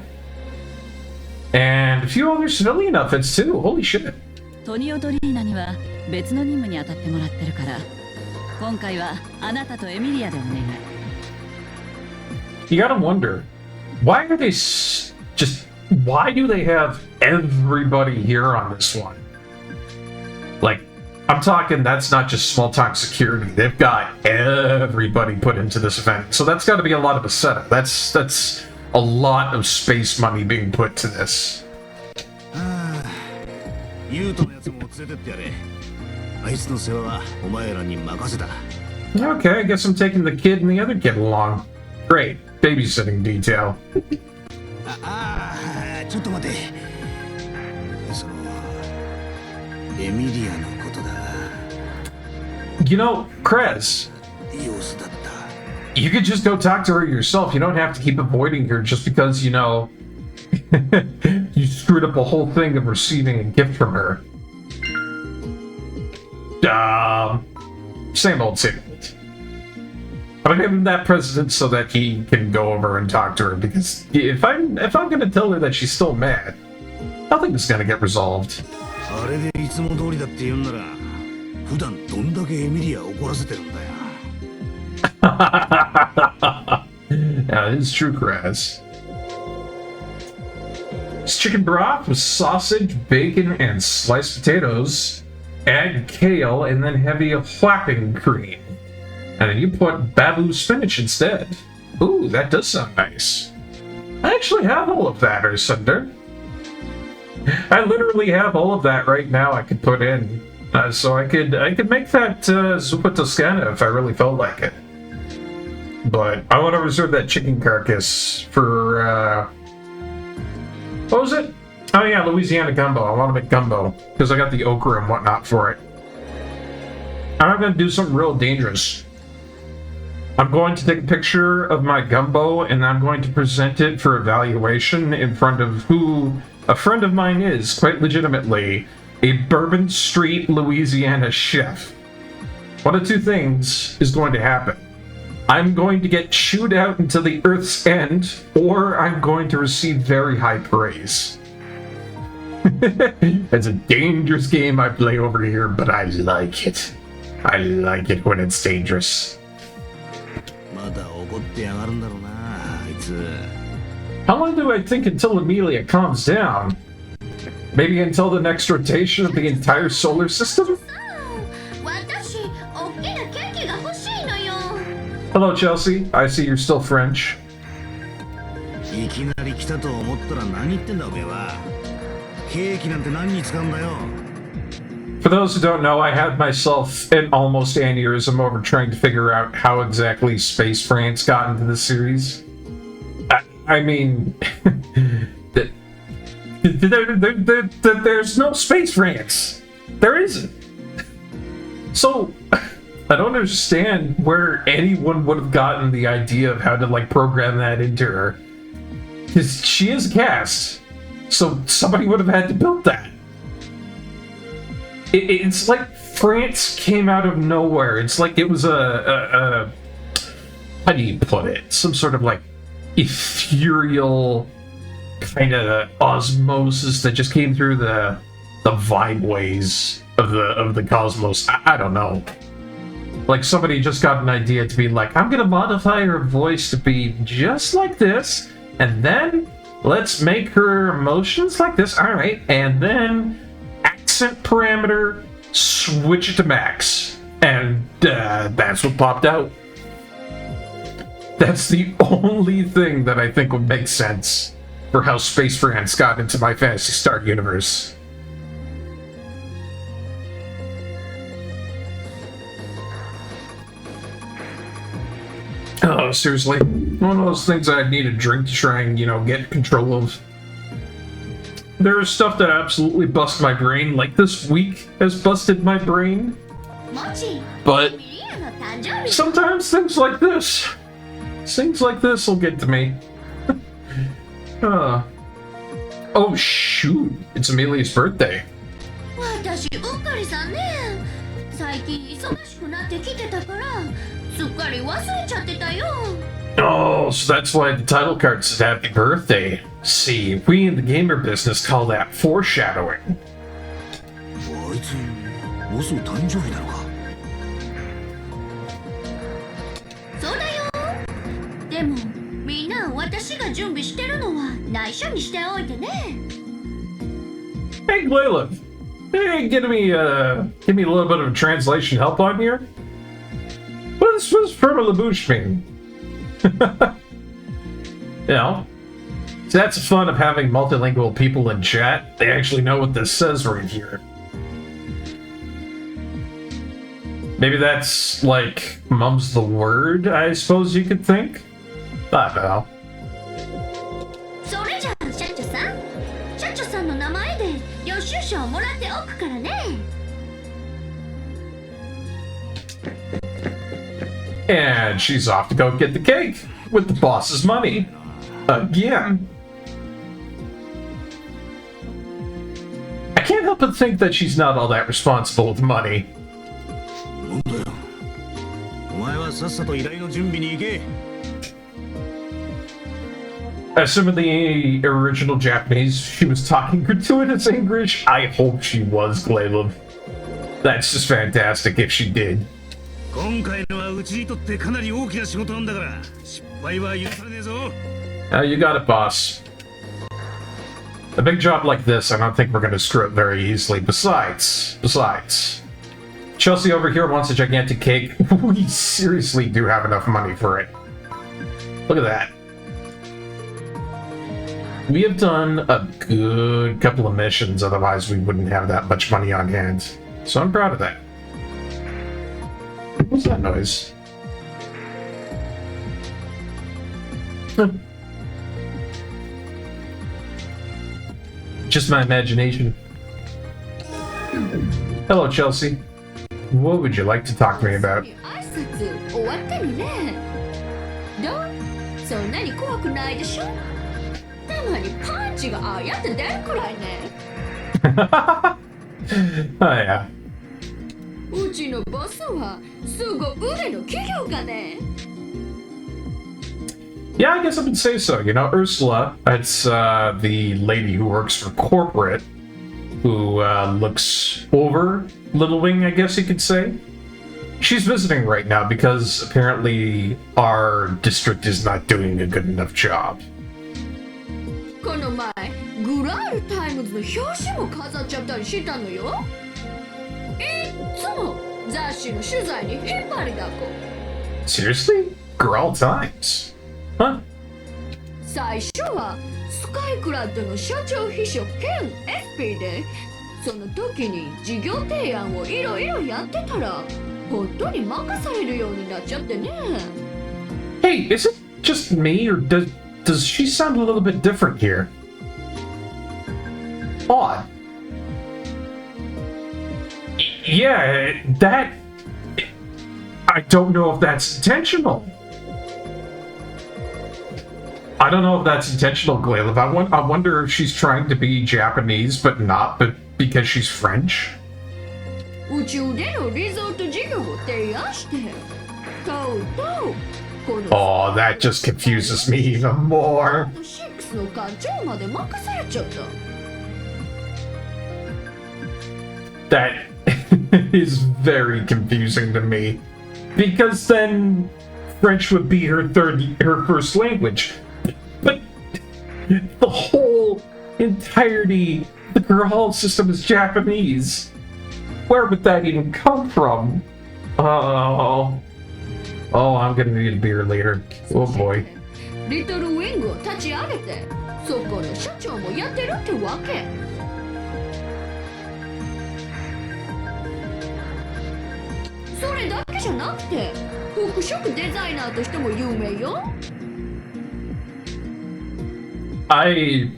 and a few other civilian outfits too. Holy shit. トニオとリーナには別の任務に当たってもらってるから、今回はあなたとエミリアでお願い。You gotta wonder, why are they why do they have everybody here on this one? Like, I'm talking, that's not just small-time security. They've got everybody put into this event. So that's got to be a lot of a setup. That's a lot of space money being put to this. ユートのやつも連れてってやれ。あいつの世話はお前らに任せた。Okay, I guess I'm taking the kid and the other kid along. Great. Babysitting detail. ちょっと待て。そのエミリアのことだが。You know, Krez, 様子だった。 you could just go talk to her yourself. You don't have to keep avoiding her just because, you know, you screwed up a whole thing of receiving a gift from her. Same old, same old. I'm gonna give him that present so that he can go over and talk to her, because if I'm gonna tell her that she's still mad, nothing is gonna get resolved. あれでいつも通りだって言うんなら、普段どんだけエミリアを怒らせてるんだよ。Now, it is true, Kraz. It's chicken broth with sausage, bacon, and sliced potatoes. Add kale and then heavy whopping cream. And then you put babu spinach instead. Ooh, that does sound nice. I actually have all of that, Ursunder. I literally have all of that right now I could put in. So I could make that zuppa toscana if I really felt like it. But I want to reserve that chicken carcass for, what was it? Oh yeah, Louisiana gumbo. I want to make gumbo, because I got the okra and whatnot for it. I'm going to do something real dangerous. I'm going to take a picture of my gumbo, and I'm going to present it for evaluation in front of who a friend of mine is, quite legitimately, a Bourbon Street, Louisiana chef. One of two things is going to happen. I'm going to get chewed out until the Earth's end, or I'm going to receive very high praise. It's a dangerous game I play over here, but I like it. I like it when it's dangerous. まだ怒ってやがるんだろうな、あいつ。How long do I think until Amelia calms down? Maybe until the next rotation of the entire solar system? Hello, Chelsea. I see you're still French. いきなり来たと思ったら何言ってんだおめえは。ケーキなんて何に使うんだよ。For those who don't know, I had myself an almost aneurysm over trying to figure out how exactly Space France got into the series. I mean, there's no Space France. There isn't. So, I don't understand where anyone would have gotten the idea of how to, like, program that into her. Because she is cast. So somebody would have had to build that. It's like France came out of nowhere. It's like it was a how do you put it? Some sort of like ethereal kind of osmosis that just came through the vibe ways of the cosmos. I don't know. Like somebody just got an idea to be like, I'm gonna modify her voice to be just like this, and then let's make her emotions like this. All right, and then accent parameter, switch it to max, and that's what popped out. That's the only thing that I think would make sense for how Space France got into my Phantasy Star universe. Oh, seriously. One of those things I'd need a drink to try and, get control of. There's stuff that absolutely busts my brain, like this week has busted my brain. But sometimes things like this will get to me. Oh, shoot. It's Amelia's birthday. 私うっかりさんね。最近忙しくなってきてたからすっかり忘れちゃってたよ。 Oh, so that's why the title card says happy birthday. See, we in the gamer business call that foreshadowing. あいつもうすぐ誕生日なのか。そうだよ。でもみんな私が準備してるのは内緒にしておいてね。 Hey, Glayla. Hey, give me a little bit of translation help on here. What does Perma Labouche mean? So that's the fun of having multilingual people in chat. They actually know what this says right here. Maybe that's like mum's the word, I suppose you could think. I don't know. それじゃあ社長さん、社長さんの名前で予習書をもらっておくからね。 And she's off to go get the cake with the boss's money. Again. I can't help but think that she's not all that responsible with money. なんだよ。お前はさっさと依頼の準備に行け。 Assuming the original Japanese, she was talking gratuitous English. I hope she was, Glayla. That's just fantastic if she did. 今回のはうちにとってかなり大きな仕事なんだから失敗は許されねえぞ。 You got it, boss. A big job like this, I don't think we're going to screw it very easily. Besides, Chelsea over here wants a gigantic cake. We seriously do have enough money for it. Look at that. We have done a good couple of missions, otherwise we wouldn't have that much money on hand. So I'm proud of that. What's that noise? Huh. Just my imagination. Hello, Chelsea. What would you like to talk to me about? 挨拶終わったのね。どう？そんなに怖くないでしょ？たまにパンチがあやって出るくらいね。Oh, yeah. うちのボスはすご腕の企業家ね。 Yeah, I guess I would say so. Ursula, that's the lady who works for corporate, who looks over Little Wing, I guess you could say. She's visiting right now because apparently our district is not doing a good enough job. この前、グラールタイムズの表紙も飾っちゃったりしたのよ。いっつも雑誌の取材に引っ張りだこ。 Seriously? Girl Times? Huh? 最初はスカイクラッドの社長秘書兼 SP で、その時に事業提案をいろいろやってたら、本当に任されるようになっちゃってね。 Hey, is it just me, or does she sound a little bit different here? Odd. Yeah, that... I don't know if that's intentional. I don't know if that's intentional, Glaive. I wonder if she's trying to be Japanese, but not, but because she's French. 宇宙でのリゾート事業を提案してとうとうこの Oh, that just confuses me even more. 6の課長まで任されちゃった That is very confusing to me. Because then French would be her first language. But the whole entirety, the Girl system is Japanese. Where would that even come from? Oh, I'm gonna need a beer later. Oh boy. リトルウィングを立ち上げてそこの社長もやってるってわけそれだけじゃなくて服飾デザイナーとしても有名よ I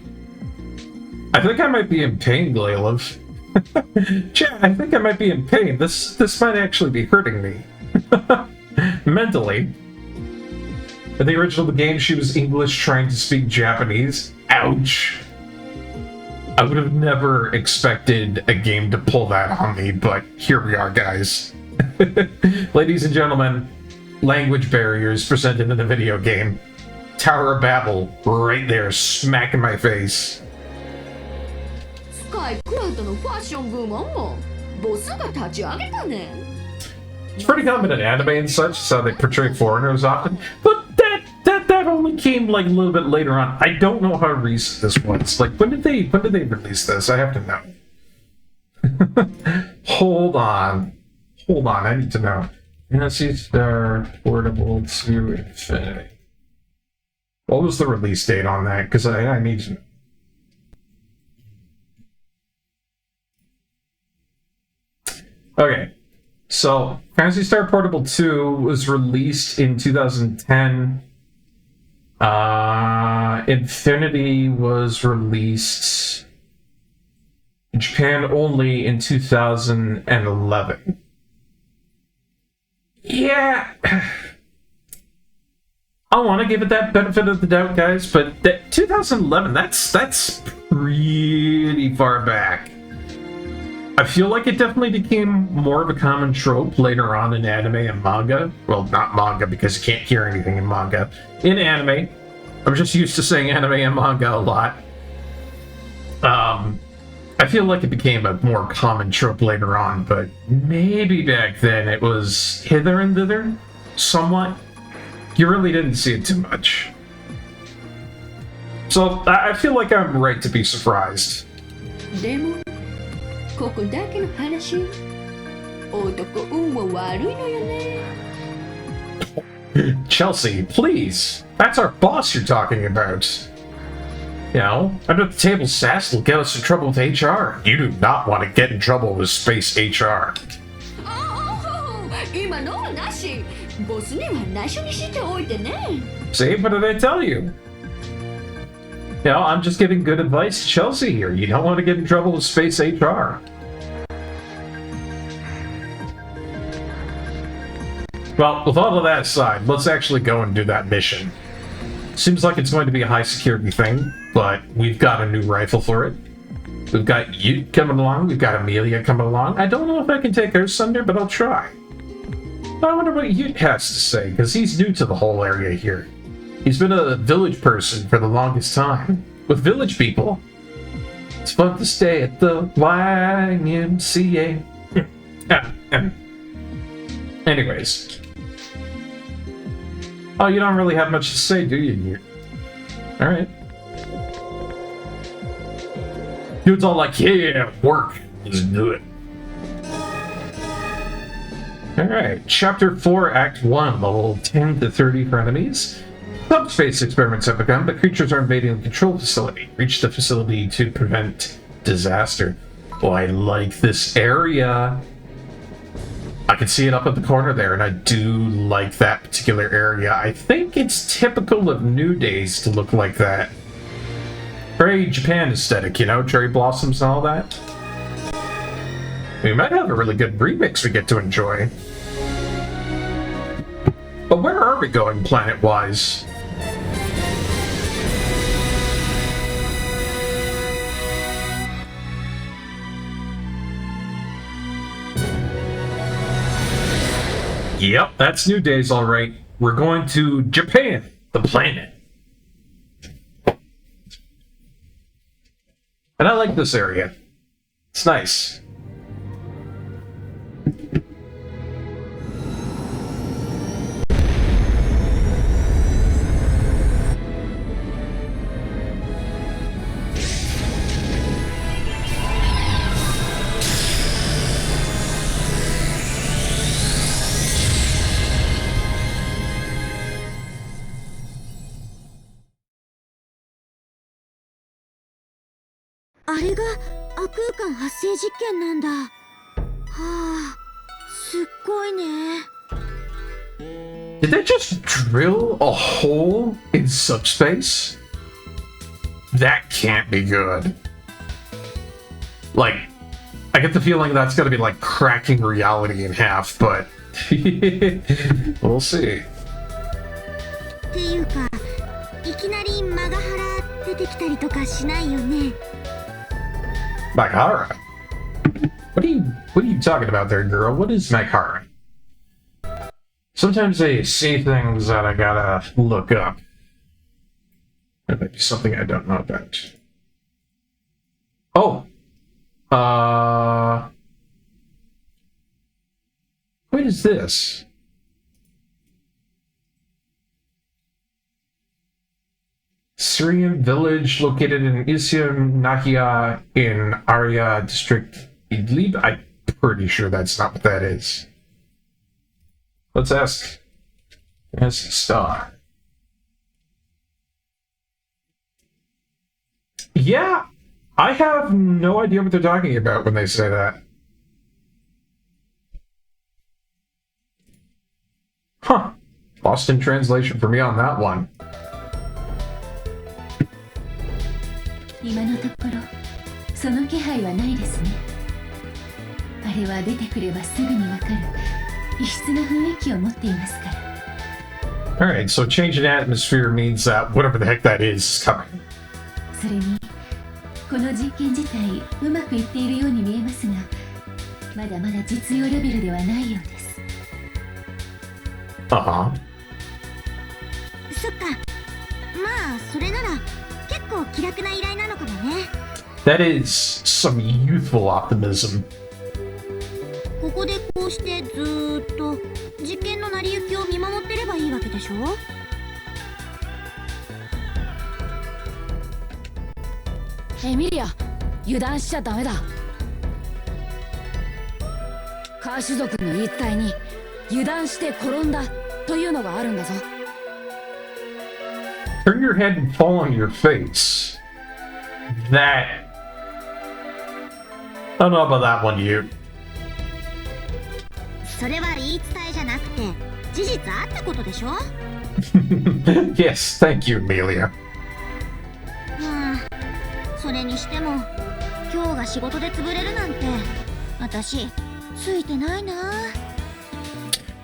think I might be in pain, Glaive. Chat, I think I might be in pain. This might actually be hurting me. Mentally. In the original game, she was English trying to speak Japanese. Ouch. I would have never expected a game to pull that on me, but here we are, guys. Ladies and gentlemen, language barriers presented in a video game. Tower of Babel, right there, smack in my face. スカイクラウドのファッション部門もボスが立ち上げたね It's pretty common in anime and such, so they portray foreigners often. But that only came like a little bit later on. I don't know how recent this was. Like, when did they release this? I have to know. Hold on, I need to know. Phantasy Star Portable to Infinity. What was the release date on that? Because I need to know. Okay, so Phantasy Star Portable 2 was released in 2010. Infinity was released in Japan only in 2011. Yeah, I want to give it that benefit of the doubt, guys, but 2011, that's pretty far back. I feel like it definitely became more of a common trope later on in anime and manga. Well, not manga, because you can't hear anything in manga. In anime. I'm just used to saying anime and manga a lot. I feel like it became a more common trope later on, but maybe back then it was hither and thither, somewhat. You really didn't see it too much. So, I feel like I'm right to be surprised. でもここだけの話男運は悪いのよね Chelsea, please. That's our boss you're talking about. You know, under the table sass will get us in trouble with HR. You do not want to get in trouble with space HR. 今のはなしボスには内緒にしておいてね See, what did I tell you? You know, I'm just giving good advice to Chelsea here. You don't want to get in trouble with space HR. Well, with all of that aside, let's actually go and do that mission. Seems like it's going to be a high security thing, but we've got a new rifle for it. We've got you coming along, we've got Amelia coming along. I don't know if I can take her Sunder, but I'll try. I wonder what Yute has to say, because he's new to the whole area here. He's been a village person for the longest time. With village people, it's fun to stay at the YMCA. Anyways. Oh, you don't really have much to say, do you, Yute? Alright. Dude's all like, yeah, work. Let's do it. Alright, Chapter 4, Act 1, level 10 to 30 for enemies. Subspace experiments have begun, but creatures are invading the control facility. Reach the facility to prevent disaster. Oh, I like this area. I can see it up at the corner there, and I do like that particular area. I think it's typical of New Days to look like that. Very Japan aesthetic, you know, cherry blossoms and all that. We might have a really good remix we get to enjoy. But where are we going planet-wise? Yep, that's New Days, all right. We're going to Japan, the planet. And I like this area. It's nice.あれが亜空間発生実験なんだ。はあ、すっごいね。Did they just drill a hole in subspace? That can't be good. Like, I get the feeling that's gonna be like cracking reality in half, but we'll see. っていうか、いきなりマガハラ出てきたりとかしないよね。Maghara? What are you talking about there, girl? What is Maghara? Sometimes they say things that I gotta look up. That might be something I don't know about. Oh! What is this? Syrian village located in Isyam Nahia in Arya district Idlib? I'm pretty sure that's not what that is. Let's ask Phantasy Star. Yeah, I have no idea what they're talking about when they say that. Huh. Lost in translation for me on that one. 今のところその気配はないですね。あれは出てくればすぐにわかる異質な雰囲気を持っていますから。Alright, so change in atmosphere means that whatever the heck that is coming. それにこの実験自体うまくいっているように見えますが、まだまだ実用レベルではないようです。Uh-huh. そっか。まあそれなら結構気楽な依頼なのかもね。That is some youthful optimism. ここでこうしてずーっと実験の成り行きを見守ってればいいわけでしょ。エミリア、油断しちゃダメだ。カー種族の言い伝えに油断して転んだというのがあるんだぞ。Turn your head and fall on your face. That... I don't know about that one, you. それは言い伝えじゃなくて事実あったことでしょ。Yes, thank you, Amelia. それにしても今日が仕事で潰れるなんて私ついてないな。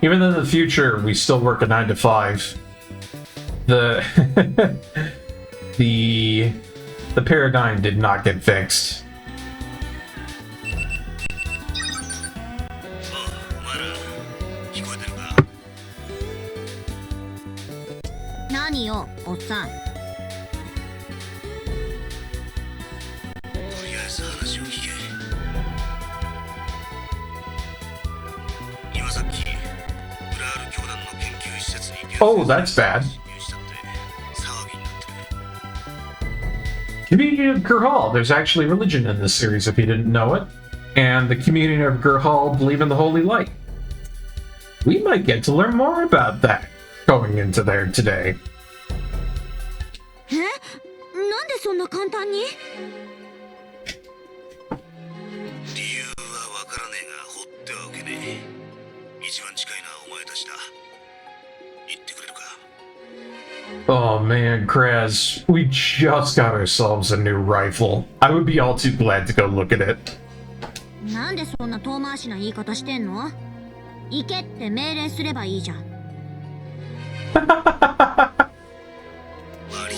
Even in the future, we still work a 9 to 5. The the paradigm did not get fixed. お前ら聞こえてるか？何よおっさん。とりあえず話を聞け。今さっきブラール教団の研究施設に Oh, that's bad. Community of Gurhal. There's actually religion in this series if you didn't know it. And the community of Gurhal believe in the holy light. We might get to learn more about that going into there today. え？なんでそんな簡単に？理由はわからねえが放ってはおけねえ。一番近いのはお前たちだ。言ってくれるか？ Oh man, Kraz, we just got ourselves a new rifle. I would be all too glad to go look at it. なんでそんな遠回しな言い方してんの？行けって命令すればいいじゃん。割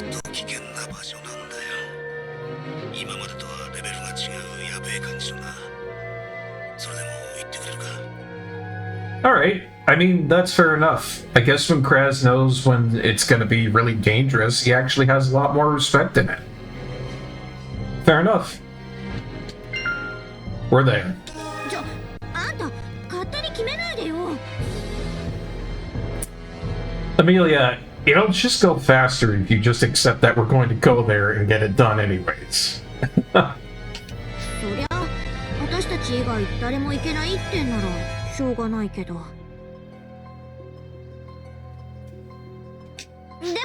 と危険な場所なんだよ。今までとはレベルが違うやべえ感じのな。それでも言ってくれるか？ Alright, I mean, that's fair enough. I guess when Kraz knows when it's going to be really dangerous, he actually has a lot more respect in it. Fair enough. We're there. あんた勝手に決めないでよ。 Amelia, it'll just go faster if you just accept that we're going to go there and get it done anyways. そりゃ私たち以外誰も行けないってんならしょうがないけど。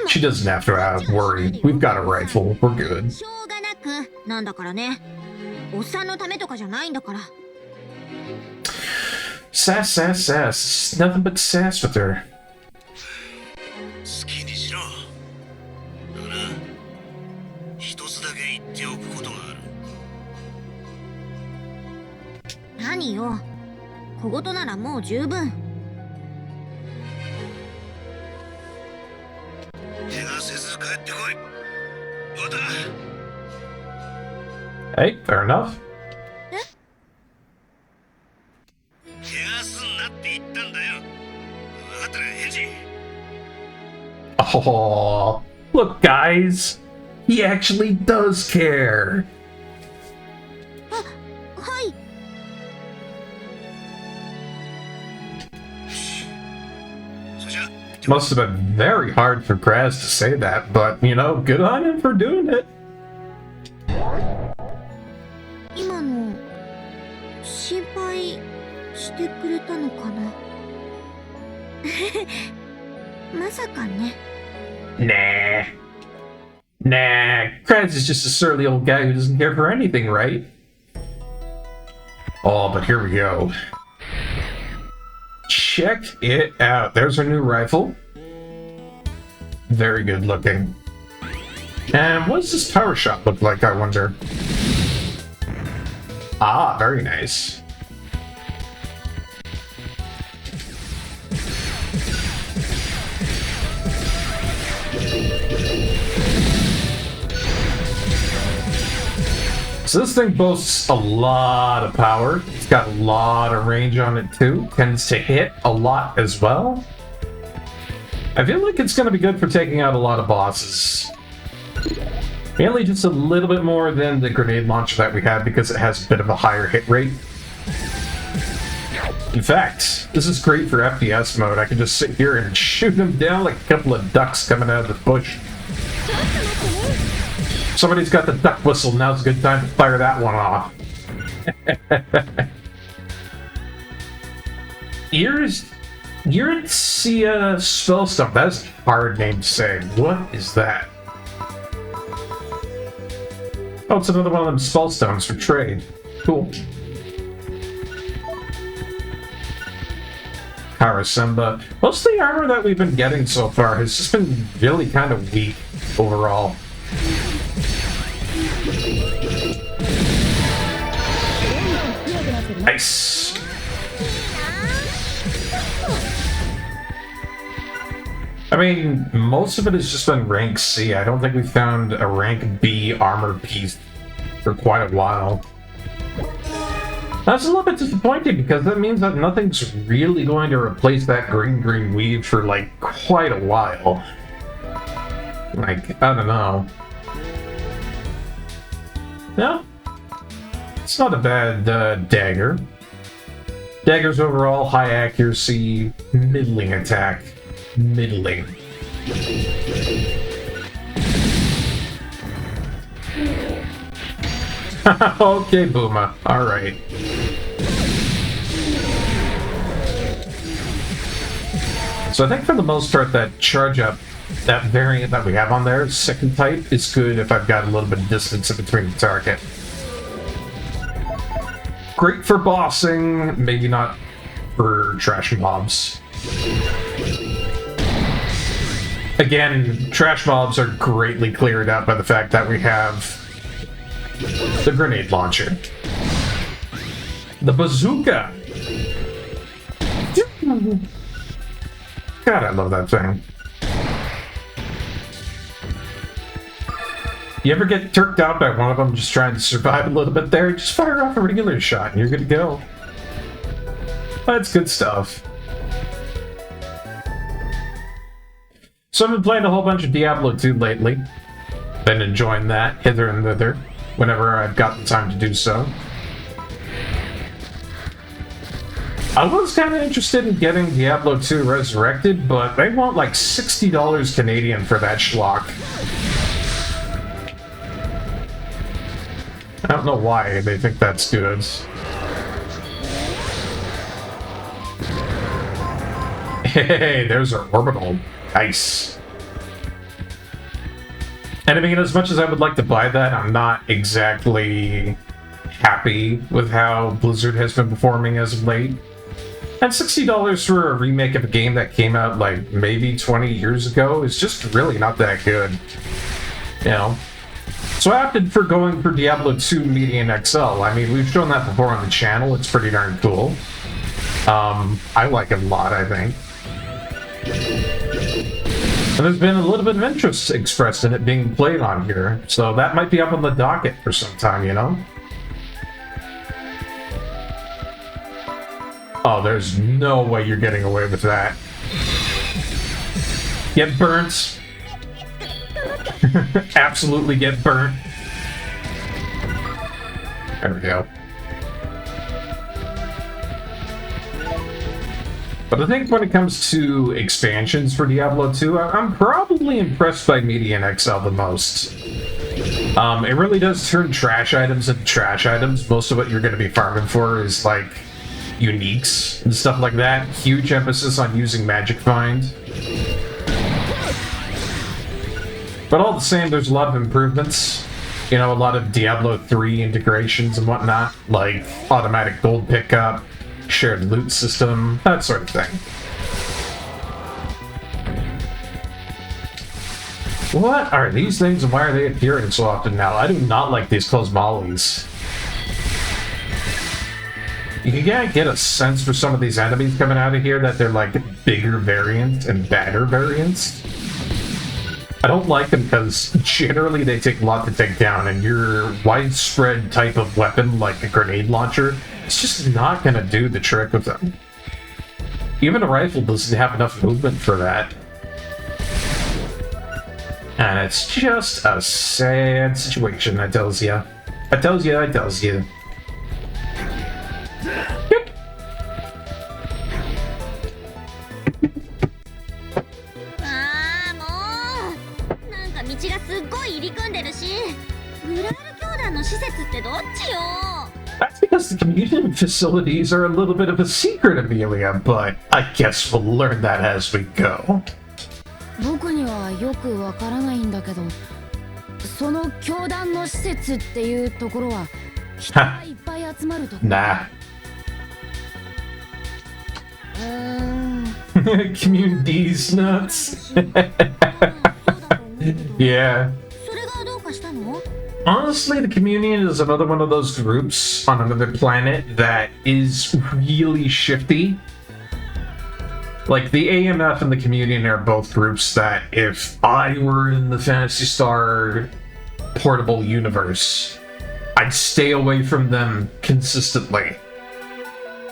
She doesn't have to worry. We've got a rifle. We're good. しょうがなくなんだからね。おっさんのためとかじゃないんだから。 Sass, sass, sass. Nothing but sass with her. 好きにしろ。だがな、一つだけ言っておくことがある。何よ。小言ならもう十分。怪我せず帰ってこい。また。 Hey, fair enough. 怪我すんなって言ったんだよ。分かったら返事。 Oh, look, guys. He actually does care. はい。 それじゃ。 Must have been very hard for Kraz to say that, but, you know, good on him for doing it. 今の心配してくれたのかな。まさかね。 Nah. Nah. Kraz is just a surly old guy who doesn't care for anything, right? Oh, but here we go. Check it out. There's our new rifle. Very good looking. And what does this power shot look like, I wonder? Ah, very nice. So this thing boasts a lot of power. It's got a lot of range on it too. Tends to hit a lot as well. I feel like it's going to be good for taking out a lot of bosses. Mainly just a little bit more than the grenade launcher that we had because it has a bit of a higher hit rate. In fact, this is great for FPS mode. I can just sit here and shoot them down like a couple of ducks coming out of the bush. Somebody's got the duck whistle, now's a good time to fire that one off. Eurytia Spellstone. That's a hard name to say. What is that? Oh, it's another one of them spellstones for trade. Cool. Karasemba. Most of the armor that we've been getting so far has just been really kind of weak overall. Nice. I mean, most of it has just been rank C. I don't think we found a rank B armor piece for quite a while. That's a little bit disappointing because that means that nothing's really going to replace that green weave for like quite a while. Like, I don't know. Yeah, it's not a bad dagger. Daggers overall, high accuracy, middling attack. Middling. Okay, Booma. Alright. So I think for the most part that charge up, that variant that we have on there, second type, is good if I've got a little bit of distance in between the target. Great for bossing, maybe not for trash mobs. Again, trash mobs are greatly cleared out by the fact that we have the grenade launcher. The bazooka! God, I love that thing. You ever get turked out by one of them just trying to survive a little bit there? Just fire off a regular shot and you're good to go. That's good stuff. So I've been playing a whole bunch of Diablo 2 lately. Been enjoying that hither and thither whenever I've got the time to do so. I was kind of interested in getting Diablo 2 Resurrected, but they want like $60 Canadian for that schlock. I don't know why they think that's good. Hey, there's our orbital. Nice. And I mean, as much as I would like to buy that, I'm not exactly happy with how Blizzard has been performing as of late. And $60 for a remake of a game that came out like maybe 20 years ago is just really not that good. You know? So I opted for going for Diablo 2 Median XL. I mean, we've shown that before on the channel. It's pretty darn cool. I like it a lot, I think. And there's been a little bit of interest expressed in it being played on here. So that might be up on the docket for some time, you know? Oh, there's no way you're getting away with that. Get burnt. Absolutely get burnt. There we go. But I think when it comes to expansions for Diablo 2, I'm probably impressed by Median XL the most. It really does turn trash items into trash items. Most of what you're going to be farming for is like uniques and stuff like that. Huge emphasis on using Magic Find. But all the same, there's a lot of improvements. You know, a lot of Diablo 3 integrations and whatnot, like automatic gold pickup, shared loot system, that sort of thing. What are these things and why are they appearing so often now? I do not like these Cosmollies. You can get a sense for some of these enemies coming out of here that they're like bigger variants and badder variants. I don't like them because generally they take a lot to take down, and your widespread type of weapon like a grenade launcher, it's just not going to do the trick with them. Even a rifle doesn't have enough movement for that. And it's just a sad situation, I tells ya. I tells ya, I tells ya. Yep. ああもうなんか道がすっごい入り組んでるしグラール教団の施設ってどっちよ That's because the community facilities are a little bit of a secret, Amelia, but I guess we'll learn that as we go. 僕にはよくわからないんだけどその教団の施設っていうところは人がいっぱい集まるところ Nah. Community's nuts. Yeah. それがどうかしたの Honestly, the Communion is another one of those groups on another planet that is really shifty. Like, the AMF and the Communion are both groups that if I were in the Phantasy Star Portable universe, I'd stay away from them consistently.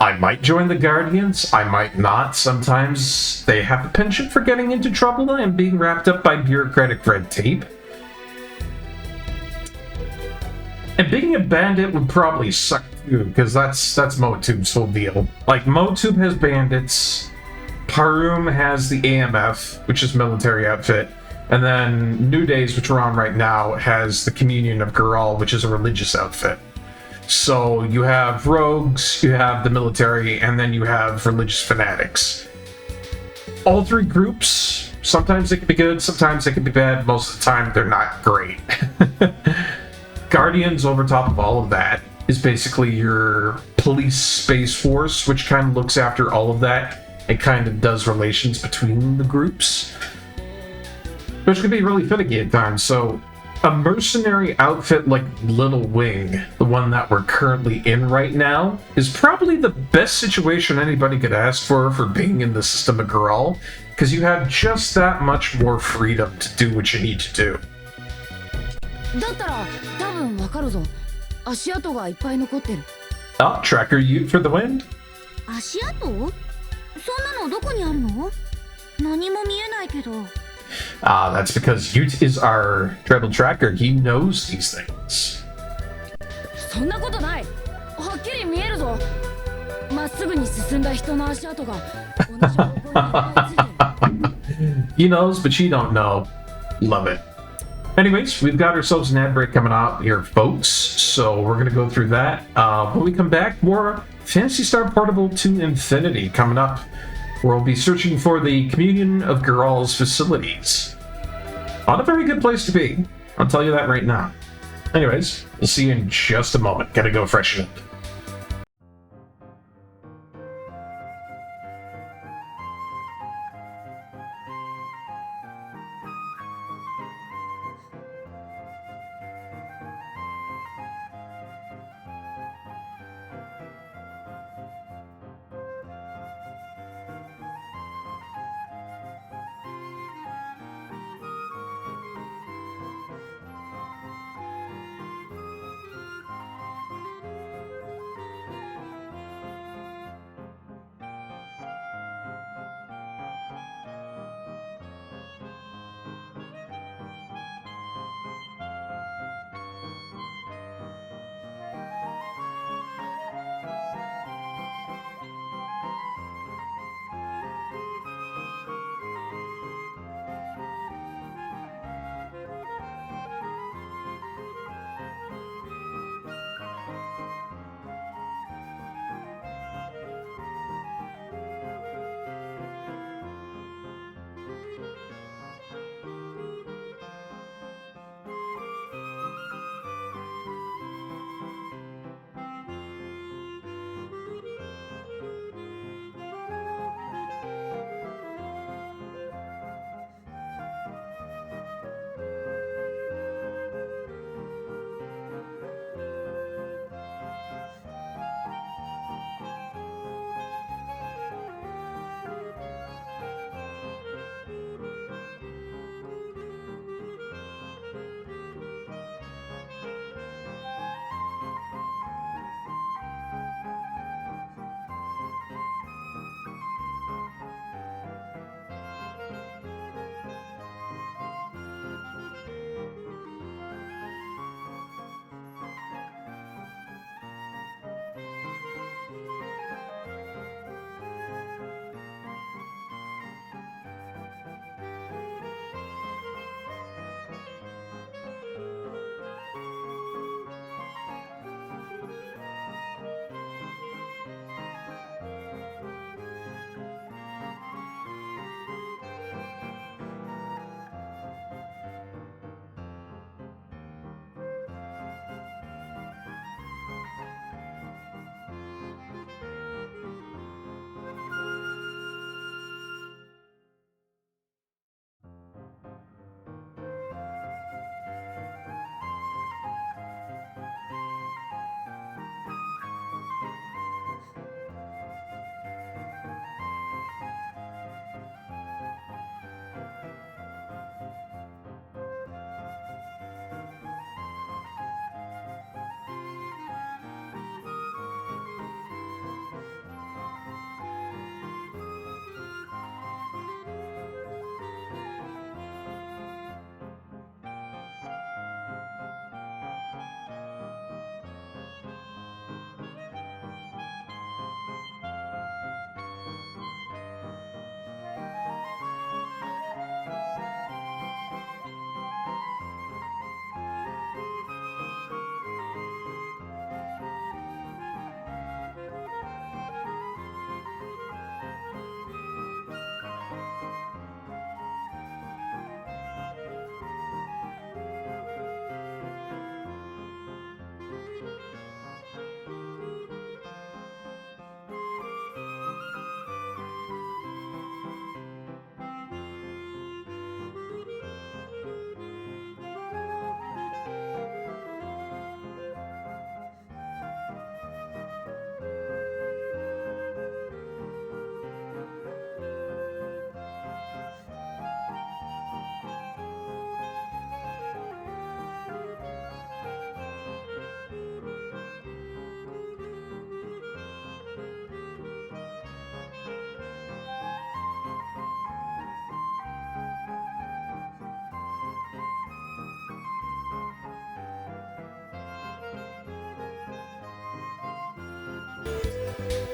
I might join the Guardians, I might not. Sometimes they have a penchant for getting into trouble and being wrapped up by bureaucratic red tape. And being a bandit would probably suck too, because that's MoTube's whole deal. Like, MoTube has bandits, Parum has the AMF, which is military outfit, and then New Days, which we're on right now, has the Communion of Gural, which is a religious outfit. So you have rogues, you have the military, and then you have religious fanatics. All three groups, sometimes they can be good, sometimes they can be bad, most of the time they're not great. Guardians, over top of all of that, is basically your police space force, which kind of looks after all of that. It kind of does relations between the groups, which can be really finicky at times. So a mercenary outfit like Little Wing, the one that we're currently in right now, is probably the best situation anybody could ask for being in the system of Gural, because you have just that much more freedom to do what you need to do. だったら多分わかるぞ足跡がいっぱい残ってる Oh, Tracker Ute for the win. 足跡そんなのどこにあるの何も見えないけど That's because Ute is our tribal tracker. He knows these things. そんなことない。はっきり見えるぞ。まっすぐに進んだ人の足跡が同じ方向にいっぱいついてる。 He knows, but you don't know. Love it. Anyways, we've got ourselves an ad break coming out here, folks. So we're going to go through that. When we come back, more Phantasy Star Portable to Infinity coming up. Where we'll be searching for the Communion of Girls facilities. Not a very good place to be. I'll tell you that right now. Anyways, we'll see you in just a moment. Gotta go freshen up.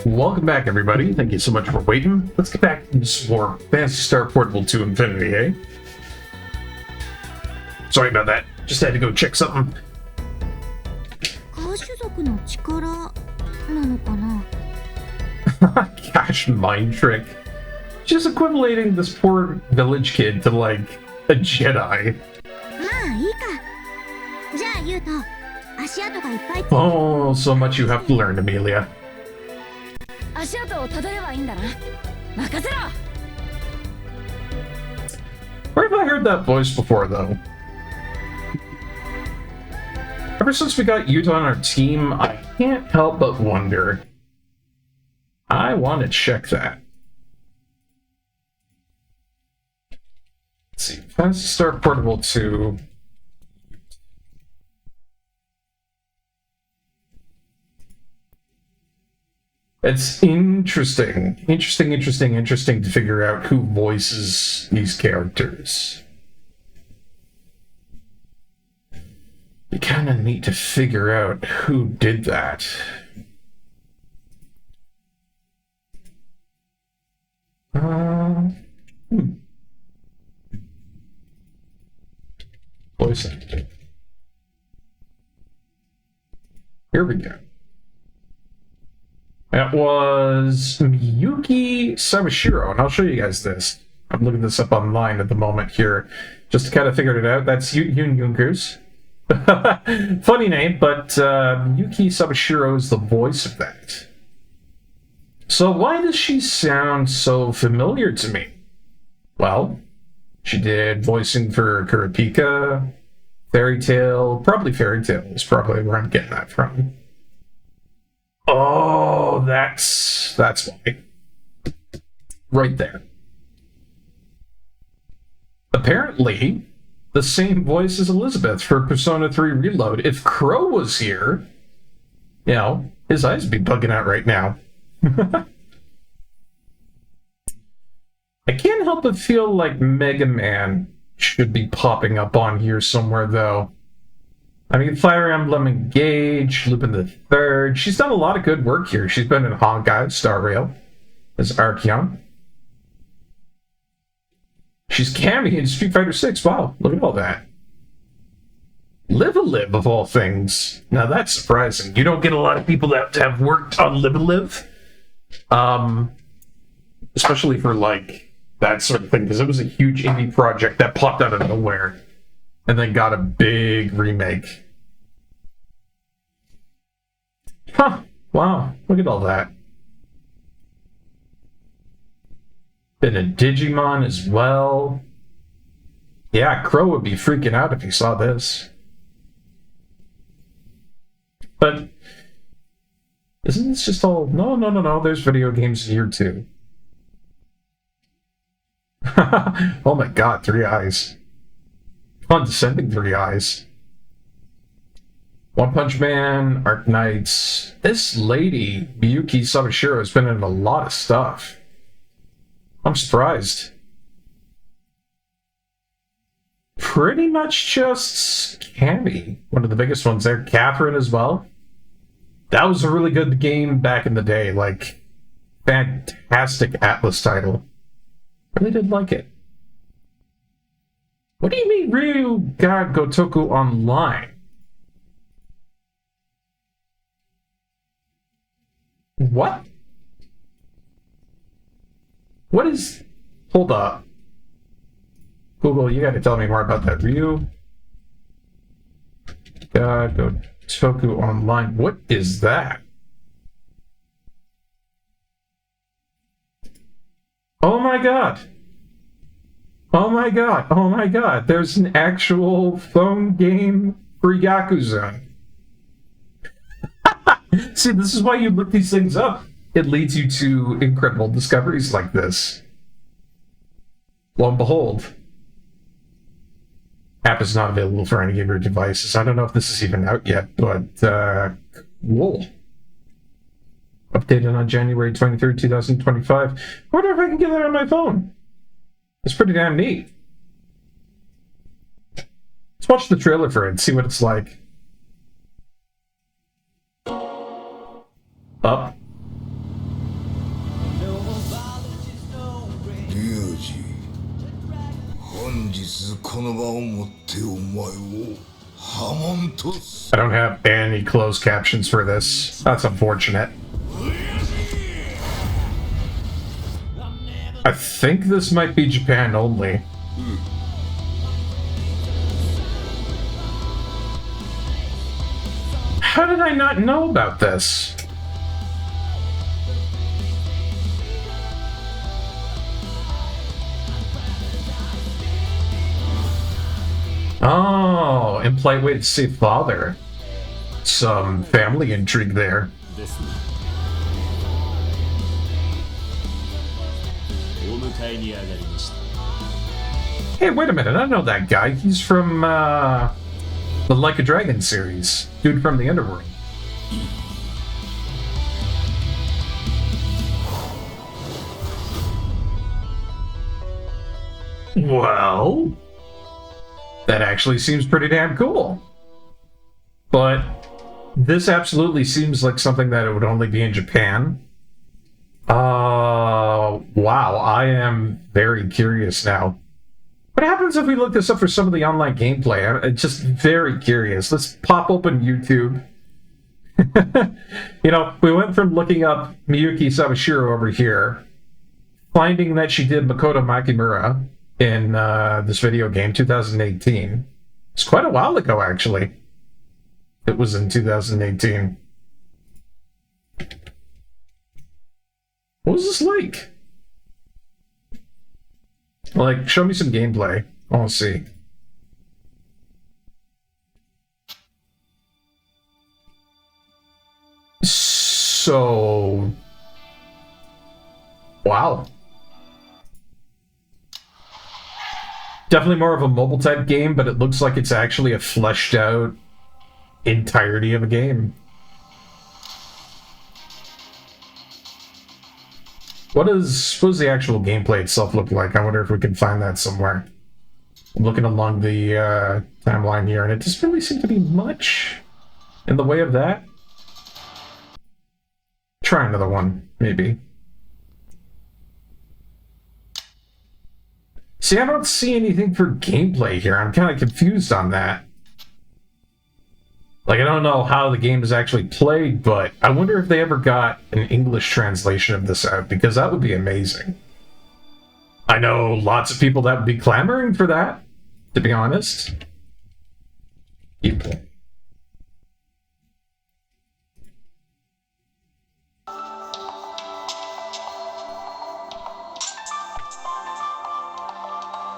Welcome back, everybody. Thank you so much for waiting. Let's get back into some more Phantasy Star Portable to Infinity, eh? Sorry about that. Just had to go check something. 歌手族の力なのかな Gosh, mind trick. Just equivalating this poor village kid to, like, a Jedi. まあいいかじゃあユウト足跡がいっぱいついて Oh, so much you have to learn, Amelia. 足跡をたどればいいんだな任せろ Where have I heard that voice before, though? Ever since we got Yuta on our team, I can't help but wonder. I want to check that. Let's see. Phantasy Star Portable 2. It's interesting to figure out who voices these characters. You kind of need to figure out who did that. Voice actor. Here we go. That was Miyuki Sawashiro, and I'll show you guys this. I'm looking this up online at the moment here, just to kind of figure it out. That's Yun Yunkers. Funny name, but Miyuki Sawashiro is the voice of that. So why does she sound so familiar to me? Well, she did voicing for Kurapika, Fairy Tail, probably Fairy Tail is probably where I'm getting that from. Oh, that's why. Right there. Apparently, the same voice as Elizabeth for Persona 3 Reload. If Crow was here, you know, his eyes would be bugging out right now. I can't help but feel like Mega Man should be popping up on here somewhere, though. I mean, Fire Emblem Engage, Lupin the Third. She's done a lot of good work here. She's been in Honkai Star Rail as Archeon. She's Cammy in Street Fighter 6. Wow, look at all that. Live-a-Live, of all things. Now, that's surprising. You don't get a lot of people that have worked on Live-a-Live. Especially for, like, that sort of thing, because it was a huge indie project that popped out of nowhere and then got a big remake. Huh. Wow. Look at all that. Been a Digimon as well. Yeah, Crow would be freaking out if he saw this. But isn't this just all... No. There's video games here, too. Oh my god, 3 eyes. Condescending 3 eyes. One Punch Man, Arc Knights. This lady, Miyuki Sawashiro, has been in a lot of stuff. I'm surprised. Pretty much just Cammy. One of the biggest ones there. Catherine as well. That was a really good game back in the day. Like, fantastic Atlas title. Really did like it. What do you mean Ryu got Gotoku Online? What? What is... Hold up. Google, you gotta tell me more about that. Ryu got Gotoku Online. What is that? Oh my god! Oh my god! Oh my god! There's an actual phone game for Yakuza. See, this is why you look these things up. It leads you to incredible discoveries like this. Lo and behold. App is not available for any of your devices. I don't know if this is even out yet, but, cool. Updated on January 23rd, 2025. I wonder if I can get that on my phone. It's pretty damn neat. Let's watch the trailer for it and see what it's like. Up. 日この場をもってお前を破門とす。 I don't have any closed captions for this. That's unfortunate. I think this might be Japan only. How did I not know about this? Oh, implied way to say father. Some family intrigue there. Hey, wait a minute, I know that guy. He's from, the Like a Dragon series. Dude from the Underworld. Well, that actually seems pretty damn cool. But this absolutely seems like something that it would only be in Japan. Wow, I am very curious now. What happens if we look this up for some of the online gameplay? I'm just very curious. Let's pop open YouTube. You know, we went from looking up Miyuki Sawashiro over here, finding that she did Makoto Makimura in this video game, 2018. It's quite a while ago, actually. It was in 2018. What was this like? Like, show me some gameplay. I want to see. So... wow. Definitely more of a mobile type game, but it looks like it's actually a fleshed out entirety of a game. What does the actual gameplay itself look like? I wonder if we can find that somewhere. I'm looking along the timeline here, and it doesn't really seem to be much in the way of that. Try another one, maybe. See, I don't see anything for gameplay here. I'm kind of confused on that. Like, I don't know how the game is actually played, but I wonder if they ever got an English translation of this out, because that would be amazing. I know lots of people that would be clamoring for that, to be honest. People.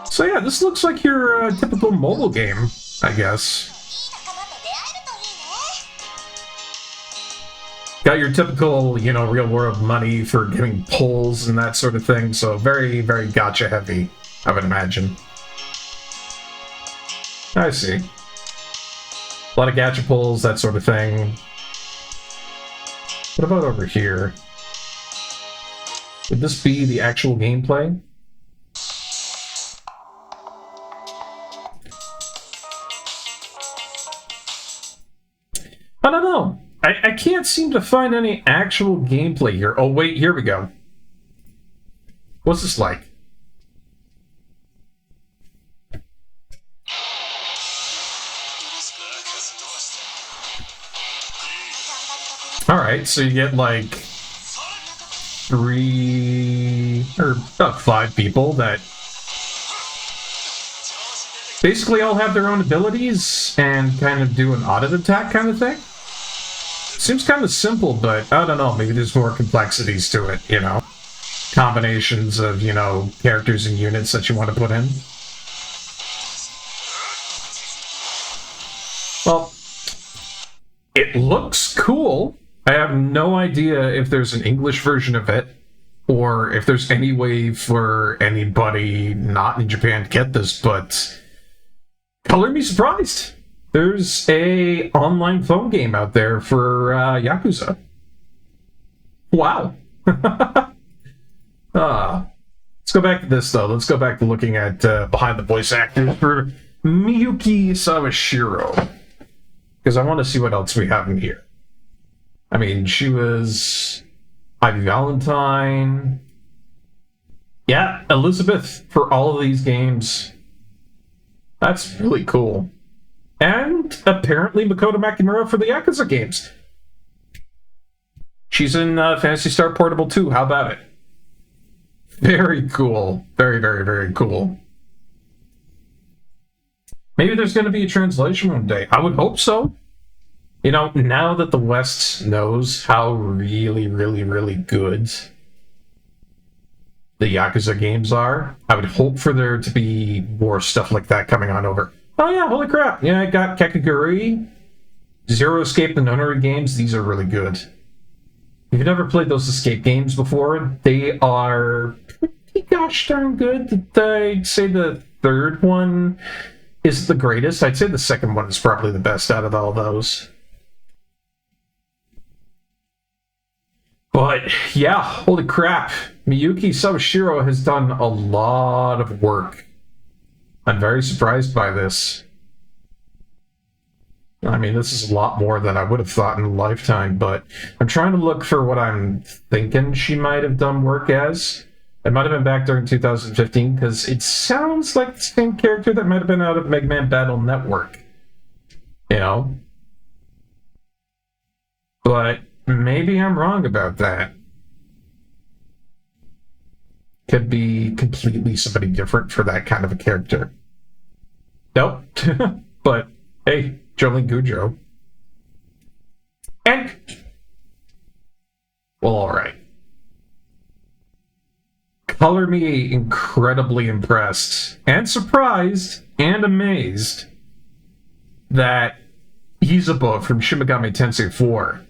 So yeah, this looks like your typical mobile game, I guess. Got your typical, you know, real world money for getting pulls and that sort of thing, so very, very gacha heavy, I would imagine. I see. A lot of gacha pulls, that sort of thing. What about over here? Would this be the actual gameplay? I don't know. I can't seem to find any actual gameplay here. Oh, wait, here we go. What's this like? Alright, so you get like 3 or about 5 people that basically all have their own abilities and kind of do an audit attack kind of thing. Seems kind of simple, but I don't know, maybe there's more complexities to it, you know? Combinations of, you know, characters and units that you want to put in. Well, it looks cool. I have no idea if there's an English version of it, or if there's any way for anybody not in Japan to get this, but color me surprised. There's a online phone game out there for Yakuza. Wow. Let's go back to this, though. Let's go back to looking at behind the voice actors for Miyuki Sawashiro. Because I want to see what else we have in here. I mean, she was Ivy Valentine. Yeah, Elizabeth for all of these games. That's really cool. And apparently Makoto Makimura for the Yakuza games. She's in Phantasy Star Portable too. How about it? Very cool. Very, very, very cool. Maybe there's going to be a translation one day. I would hope so. You know, now that the West knows how really, really, really good the Yakuza games are, I would hope for there to be more stuff like that coming on over. Oh yeah, holy crap. Yeah, I got Kakaguri, Zero Escape, the Nonary games. These are really good. If you've never played those escape games before, they are pretty gosh darn good. I'd say the third one is the greatest. I'd say the second one is probably the best out of all those. But yeah, holy crap. Miyuki Sawashiro has done a lot of work. I'm very surprised by this. I mean, this is a lot more than I would have thought in a lifetime, but I'm trying to look for what I'm thinking she might have done work as. It might have been back during 2015, because it sounds like the same character that might have been out of Mega Man Battle Network. You know? But maybe I'm wrong about that. Could be completely somebody different for that kind of a character. Nope. But, hey, Jolene Cujo. And... well, alright. Color me incredibly impressed and surprised and amazed that Izubo from Shin Megami Tensei 4,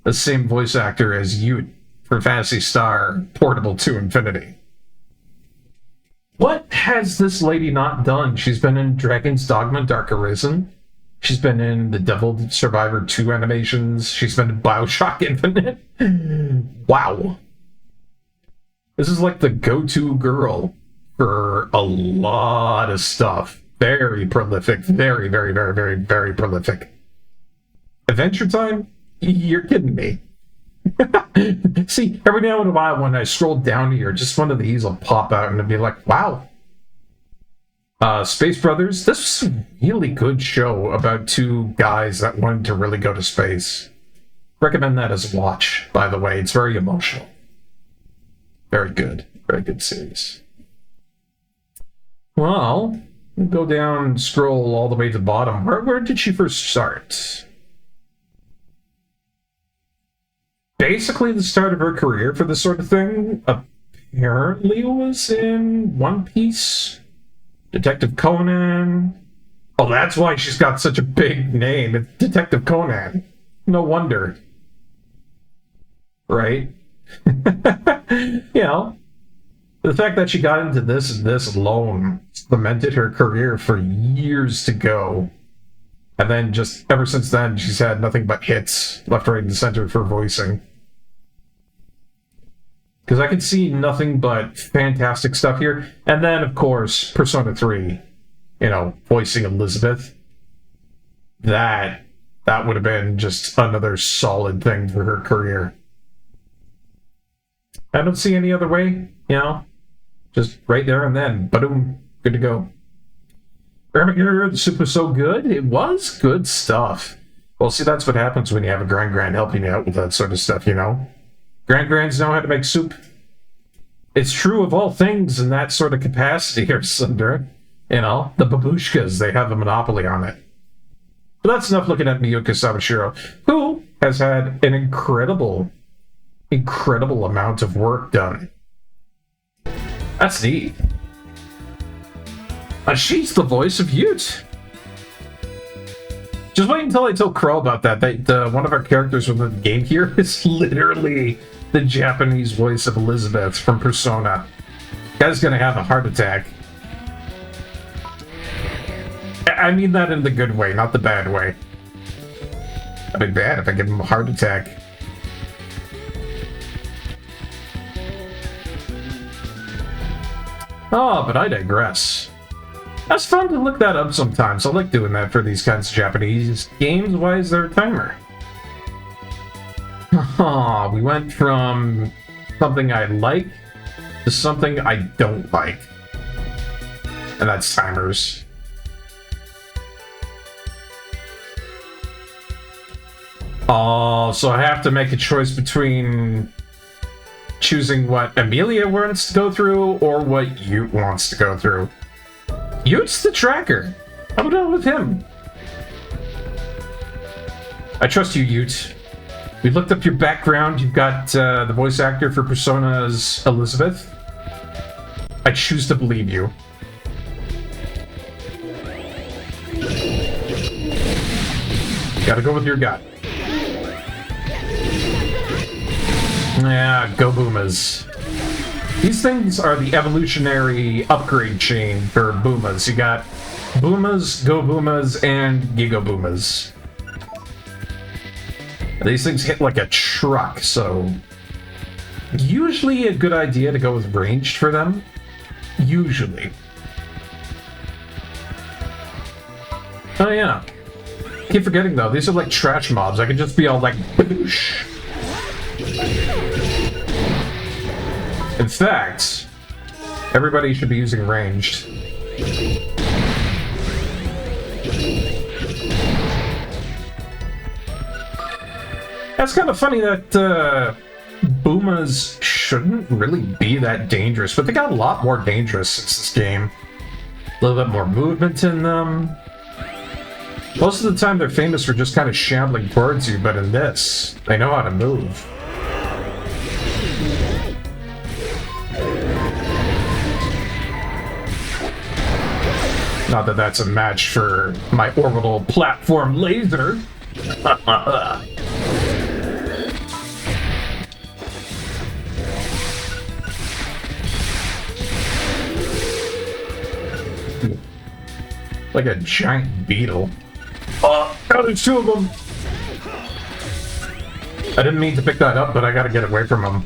the same voice actor as Yut from Phantasy Star Portable 2 Infinity. What has this lady not done? She's been in Dragon's Dogma Dark Arisen. She's been in the Devil Survivor 2 animations. She's been in Bioshock Infinite. Wow. This is like the go-to girl for a lot of stuff. Very prolific. Very, very, very, very, very prolific. Adventure Time? You're kidding me. See, every now and a while when I scroll down here, just one of these will pop out and it'll be like, wow. Space Brothers, this was a really good show about two guys that wanted to really go to space. Recommend that as a watch, by the way. It's very emotional. Very good. Very good series. Well, we'll go down and scroll all the way to the bottom. Where did she first start? Basically, the start of her career for this sort of thing apparently was in One Piece, Detective Conan. Oh, that's why she's got such a big name. It's Detective Conan. No wonder. Right? You know, the fact that she got into this and this alone cemented her career for years to go. And then just ever since then, she's had nothing but hits left, right, and center for voicing. Because I can see nothing but fantastic stuff here. And then, of course, Persona 3, you know, voicing Elizabeth. That would have been just another solid thing for her career. I don't see any other way, you know? Just right there and then. Boom. Good to go. Ermiger, the soup was so good. It was good stuff. Well, see, that's what happens when you have a Grand helping you out with that sort of stuff, you know? Grands know how to make soup. It's true of all things in that sort of capacity here, Sunder. You know, the babushkas, they have a monopoly on it. But that's enough looking at Miyuki Sawashiro, who has had an incredible amount of work done. That's neat. She's the voice of Ute. Just wait until I tell Crow about that. One of our characters within the game here is literally the Japanese voice of Elizabeth from Persona. Guy's gonna have a heart attack. I mean that in the good way, not the bad way. That'd be bad if I give him a heart attack. Oh, but I digress. That's fun to look that up sometimes. I like doing that for these kinds of Japanese games. Why is there a timer? Oh, we went from something I like to something I don't like. And that's timers. Oh, so I have to make a choice between choosing what Amelia wants to go through or what Ute wants to go through. Ute's the tracker. I'm done with him. I trust you, Ute. We looked up your background. You've got the voice actor for Persona's Elizabeth. I choose to believe you. Gotta go with your gut. Yeah, go Boomas. These things are the evolutionary upgrade chain for Boomas. You got Boomas, Go Boomas, and Giga Boomas. These things hit like a truck, so usually a good idea to go with ranged for them. Usually. Oh yeah. Keep forgetting though, these are like trash mobs. I can just be all like badoosh. In fact, everybody should be using ranged. That's kind of funny that Boomas shouldn't really be that dangerous, but they got a lot more dangerous since this game. A little bit more movement in them. Most of the time they're famous for just kind of shambling towards you, but in this, they know how to move. Not that that's a match for my orbital platform laser. Like a giant beetle. Oh, there's two of them! I didn't mean to pick that up, but I gotta get away from them.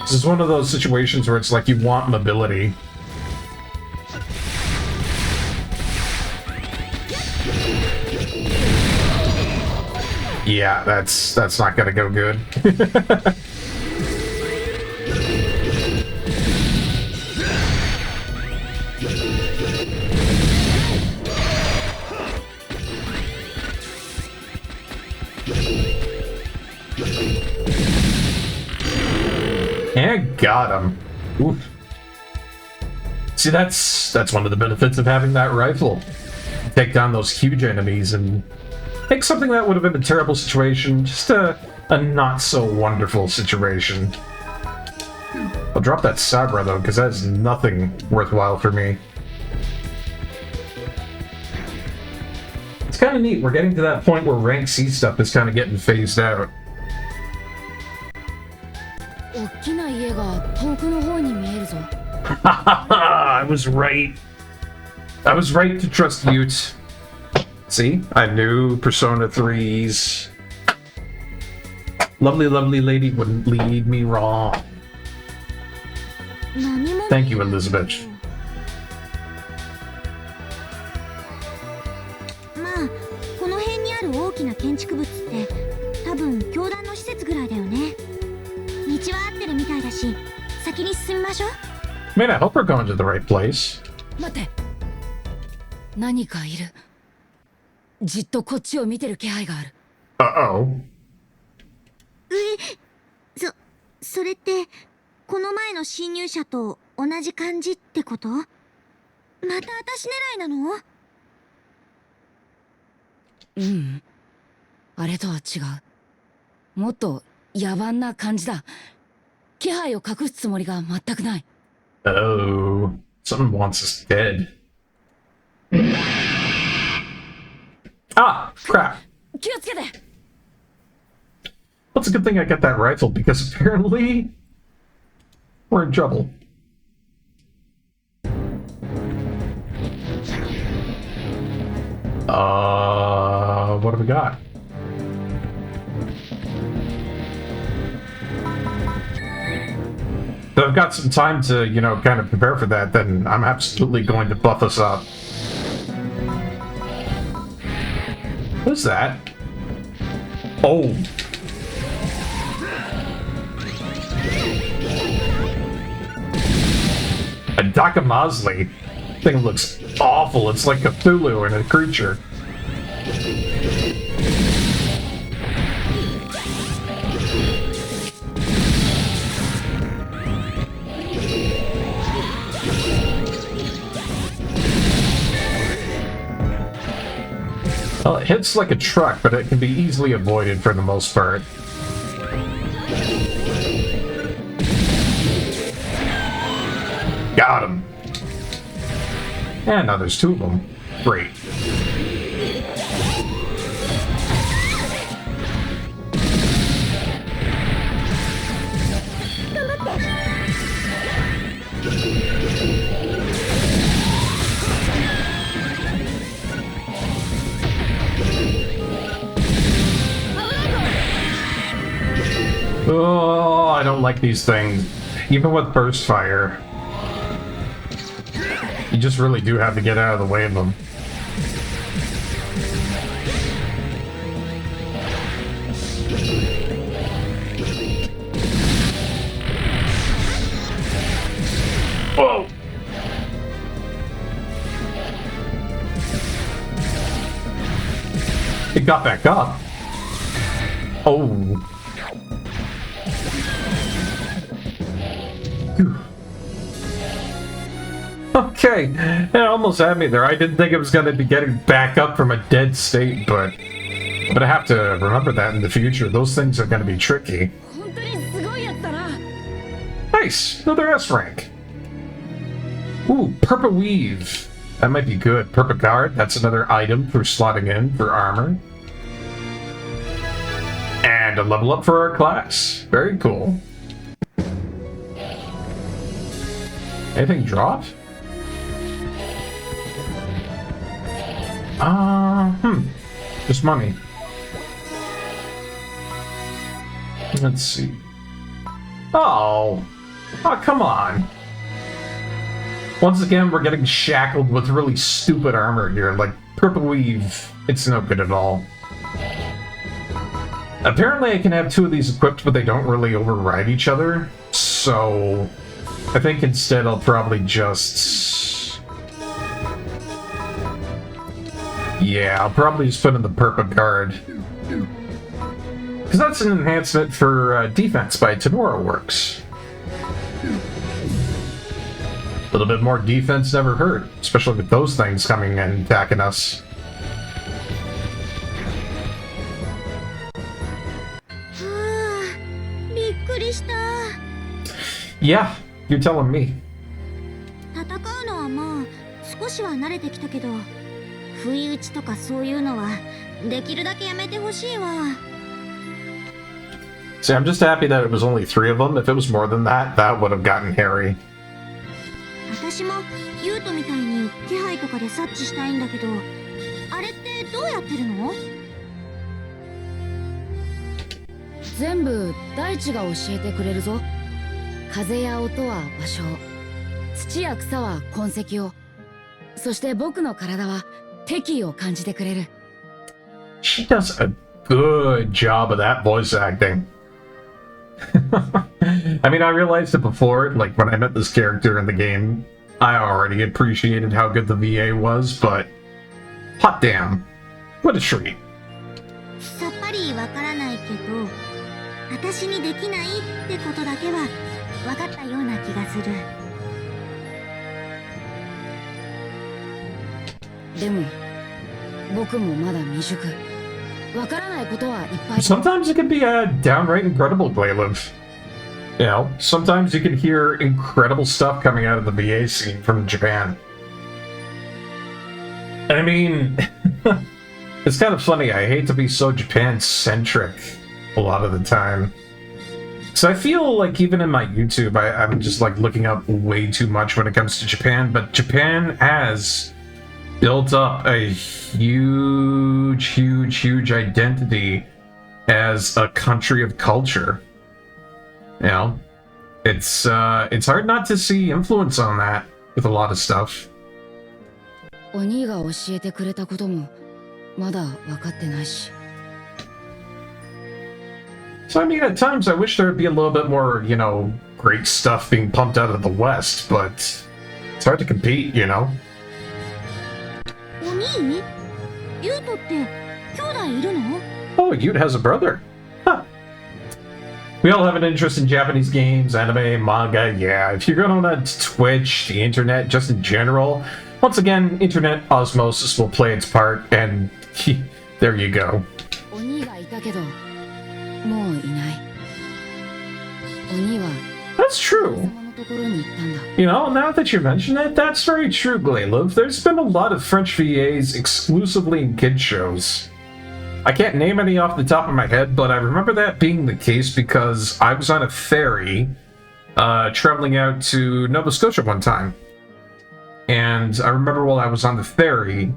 This is one of those situations where it's like you want mobility. Yeah, that's not gonna go good. And got him. Oof. See, that's one of the benefits of having that rifle. Take down those huge enemies and take something that would have been a terrible situation, just a not so wonderful situation. I'll drop that Sabra though, because that is nothing worthwhile for me. It's kind of neat. We're getting to that point where rank C stuff is kind of getting phased out. I was right. I was right to trust Ute. See? I knew Persona 3's lovely, lovely lady wouldn't lead me wrong. Thank you, Elizabeth. まあこの辺にある大きな建築物って多分教団の施設ぐらいだよね。道は合ってるみたいだし先に進みましょう。 Man, I hope we're going to the right place. 待て。何かいる。じっとこっちを見てる気配がある。Uh-oh. それってこの前の侵入者と同じ感じってこと？また私狙いなの？うん。あれとは違う。もっと野蛮な感じだ。気配を隠すつもりが全くない。Oh, someone wants us dead. Ah, crap. 気をつけて。 Well, it's a good thing I got that rifle, because apparently we're in trouble. What do we got? If I've got some time to, you know, kind of prepare for that, then I'm absolutely going to buff us up. What's that? Oh. A Dakamazli. Thing looks awful. It's like Cthulhu and a creature. Well, it hits like a truck, but it can be easily avoided for the most part. Got him. And now there's two of them. Great. Oh, I don't like these things. Even with burst fire. You just really do have to get out of the way of them. Whoa! It got back up. Oh. Whew. Okay, it almost had me there. I didn't think it was going to be getting back up from a dead state, but I'm going to have to remember that in the future. Those things are going to be tricky. Nice! Another S rank. Ooh, Purple Weave. That might be good. Purple Guard, that's another item for slotting in for armor. And a level up for our class. Very cool. Anything drop? Just money. Let's see. Oh, come on. Once again, we're getting shackled with really stupid armor here, like Purple Weave. It's no good at all. Apparently I can have two of these equipped, but they don't really override each other. So I think instead I'll probably just... yeah, I'll probably just put in the Purple Guard. Because that's an enhancement for defense by Tenora Works. A little bit more defense never hurt, especially with those things coming and attacking us. Yeah, you're telling me. See, I'm just happy that it was only 3 of them. If it was more than that, that would have gotten hairy. She does a good job of that voice acting. I mean, I realized it before, like when I met this character in the game, I already appreciated how good the VA was, but hot damn, what a treat. Sometimes it can be a downright incredible Glaive. You know, sometimes you can hear incredible stuff coming out of the VA scene from Japan. And I mean, it's kind of funny, I hate to be so Japan-centric a lot of the time. So I feel like even in my YouTube, I'm just like looking up way too much when it comes to Japan, but Japan has built up a huge identity as a country of culture. You know, it's hard not to see influence on that with a lot of stuff. So I mean, at times I wish there would be a little bit more, you know, great stuff being pumped out of the West, but it's hard to compete, you know? って兄弟いるの？ Oh, Yute has a brother. Huh. We all have an interest in Japanese games, anime, manga. Yeah, if you're going on Twitch, the internet, just in general, once again, internet osmosis will play its part, and there you go. お兄がいたけど、もういない。お兄は That's true. 様のところに行ったんだ。You know, now that you mention it, that's very true, Glaylove. There's been a lot of French VAs exclusively in kid shows. I can't name any off the top of my head, but I remember that being the case because I was on a ferry traveling out to Nova Scotia one time. And I remember while I was on the ferry,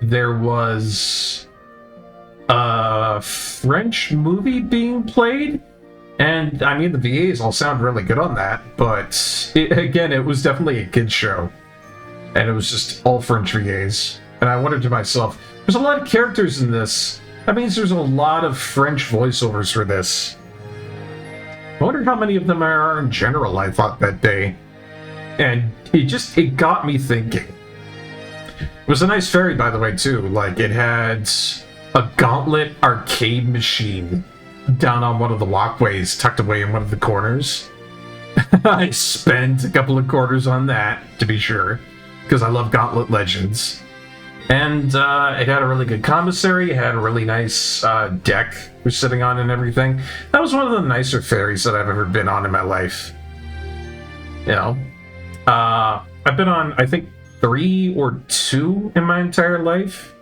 there was a French movie being played. And, I mean, the VAs all sound really good on that, but again, it was definitely a kid's show. And it was just all French VAs. And I wondered to myself, there's a lot of characters in this. That means there's a lot of French voiceovers for this. I wonder how many of them are in general, I thought that day. And it got me thinking. It was a nice ferry, by the way, too. Like, it had a Gauntlet arcade machine down on one of the walkways, tucked away in one of the corners. I spent a couple of quarters on that, to be sure, because I love Gauntlet Legends. And it had a really good commissary, it had a really nice deck we're sitting on and everything. That was one of the nicer ferries that I've ever been on in my life. You know? I've been on, I think, 3 or 2 in my entire life.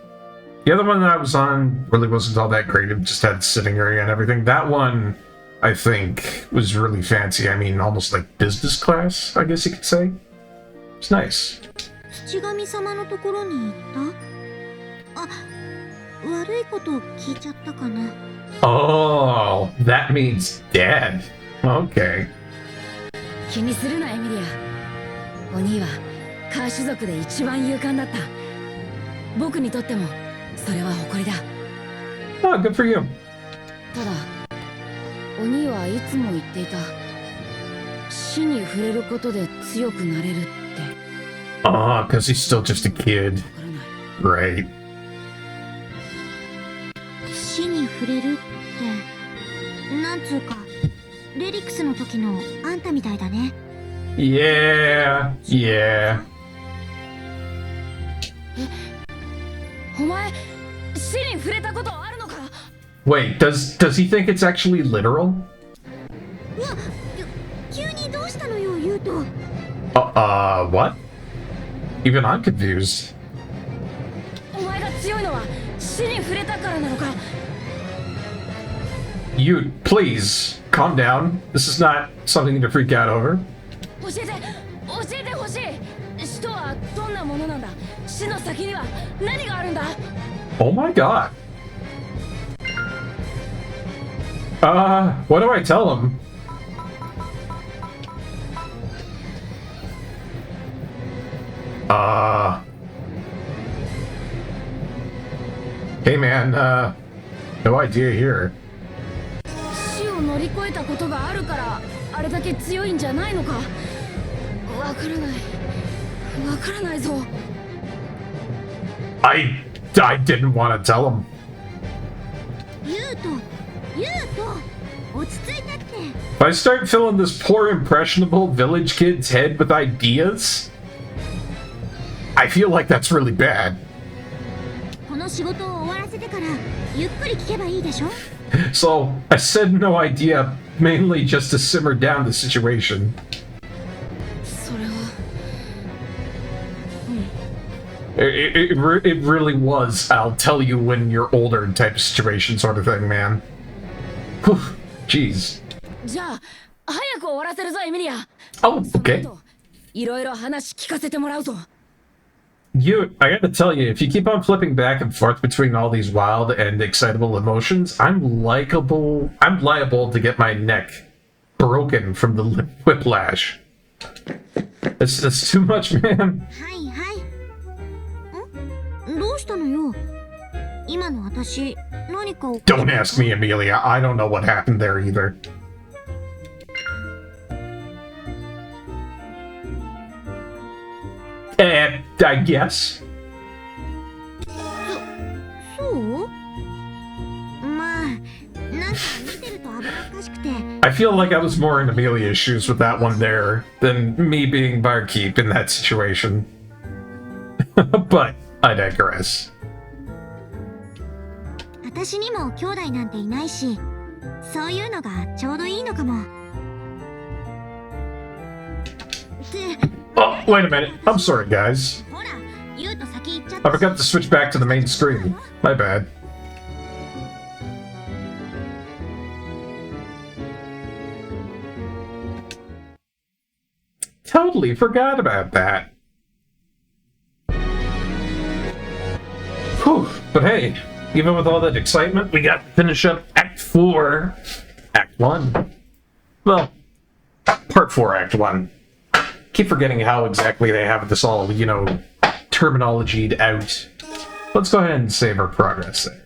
The other one that I was on really wasn't all that great. It just had sitting area and everything. That one, I think, was really fancy. I mean, almost like business class, I guess you could say. It's nice. 土神様のところに行った？あ、悪いこと聞いちゃったかな。Oh, that means dead. Okay. 気にするな、エミリア。お兄はカー種族で一番勇敢だった。僕にとってもそれは誇りだ。Oh, good for you. ただ、お兄はいつも言っていた。死に触れることで強くなれるって。Ah, because he's still just a kid. Right. 死に触れるってなんつうかレリックスの時のあんたみたいだね。 Yeah, yeah. お前死に触れたことあるのか？ Wait, does he think it's actually literal? いや、急にどうしたのよ、ユウト。What? Even I'm confused. お前が強いのは死に触れたからなのか？ You, please, calm down. This is not something to freak out over. 教えてほしい。死とはどんなものなんだ？死の先には何があるんだ？ Oh my god. What do I tell him? Hey man, no idea here. 死を乗り越えたことがあるからあれだけ強いんじゃないのか？わからないぞ。 I didn't want to tell him. ユウト、落ち着いてって。 If I start filling this poor impressionable village kid's head with ideas, I feel like that's really bad. この仕事を終わらせてからゆっくり聞けばいいでしょ？ So, I said no idea, mainly just to simmer down the situation. それは。It really was, I'll tell you when you're older type of situation sort of thing, man. Whew, jeez. じゃあ早く終わらせるぞ、エミリア。 Oh, okay. いろいろ話聞かせてもらうぞ。 I gotta tell you, if you keep on flipping back and forth between all these wild and excitable emotions, I'm liable to get my neck broken from the whiplash. That's too much, man. はいはい。どうしたのよ？今の私何かを。 Don't ask me, Amelia. I don't know what happened there either. I guess. そう？ I feel like I was more in Amelia's shoes with that one there than me being Barkeep in that situation. But I digress. 私にも兄弟なんていないし、そういうのがちょうどいいのかも。Oh, wait a minute. I'm sorry, guys. ほら、ユウと先行っちゃっ I た。 forgot to switch back to the main screen. My bad. Totally forgot about that. Whew. But hey, even with all that excitement, we got to finish up Act 4. Act 1. Well, Part 4, Act 1. Keep forgetting how exactly they have this all, you know, terminologied out. Let's go ahead and save our progress there.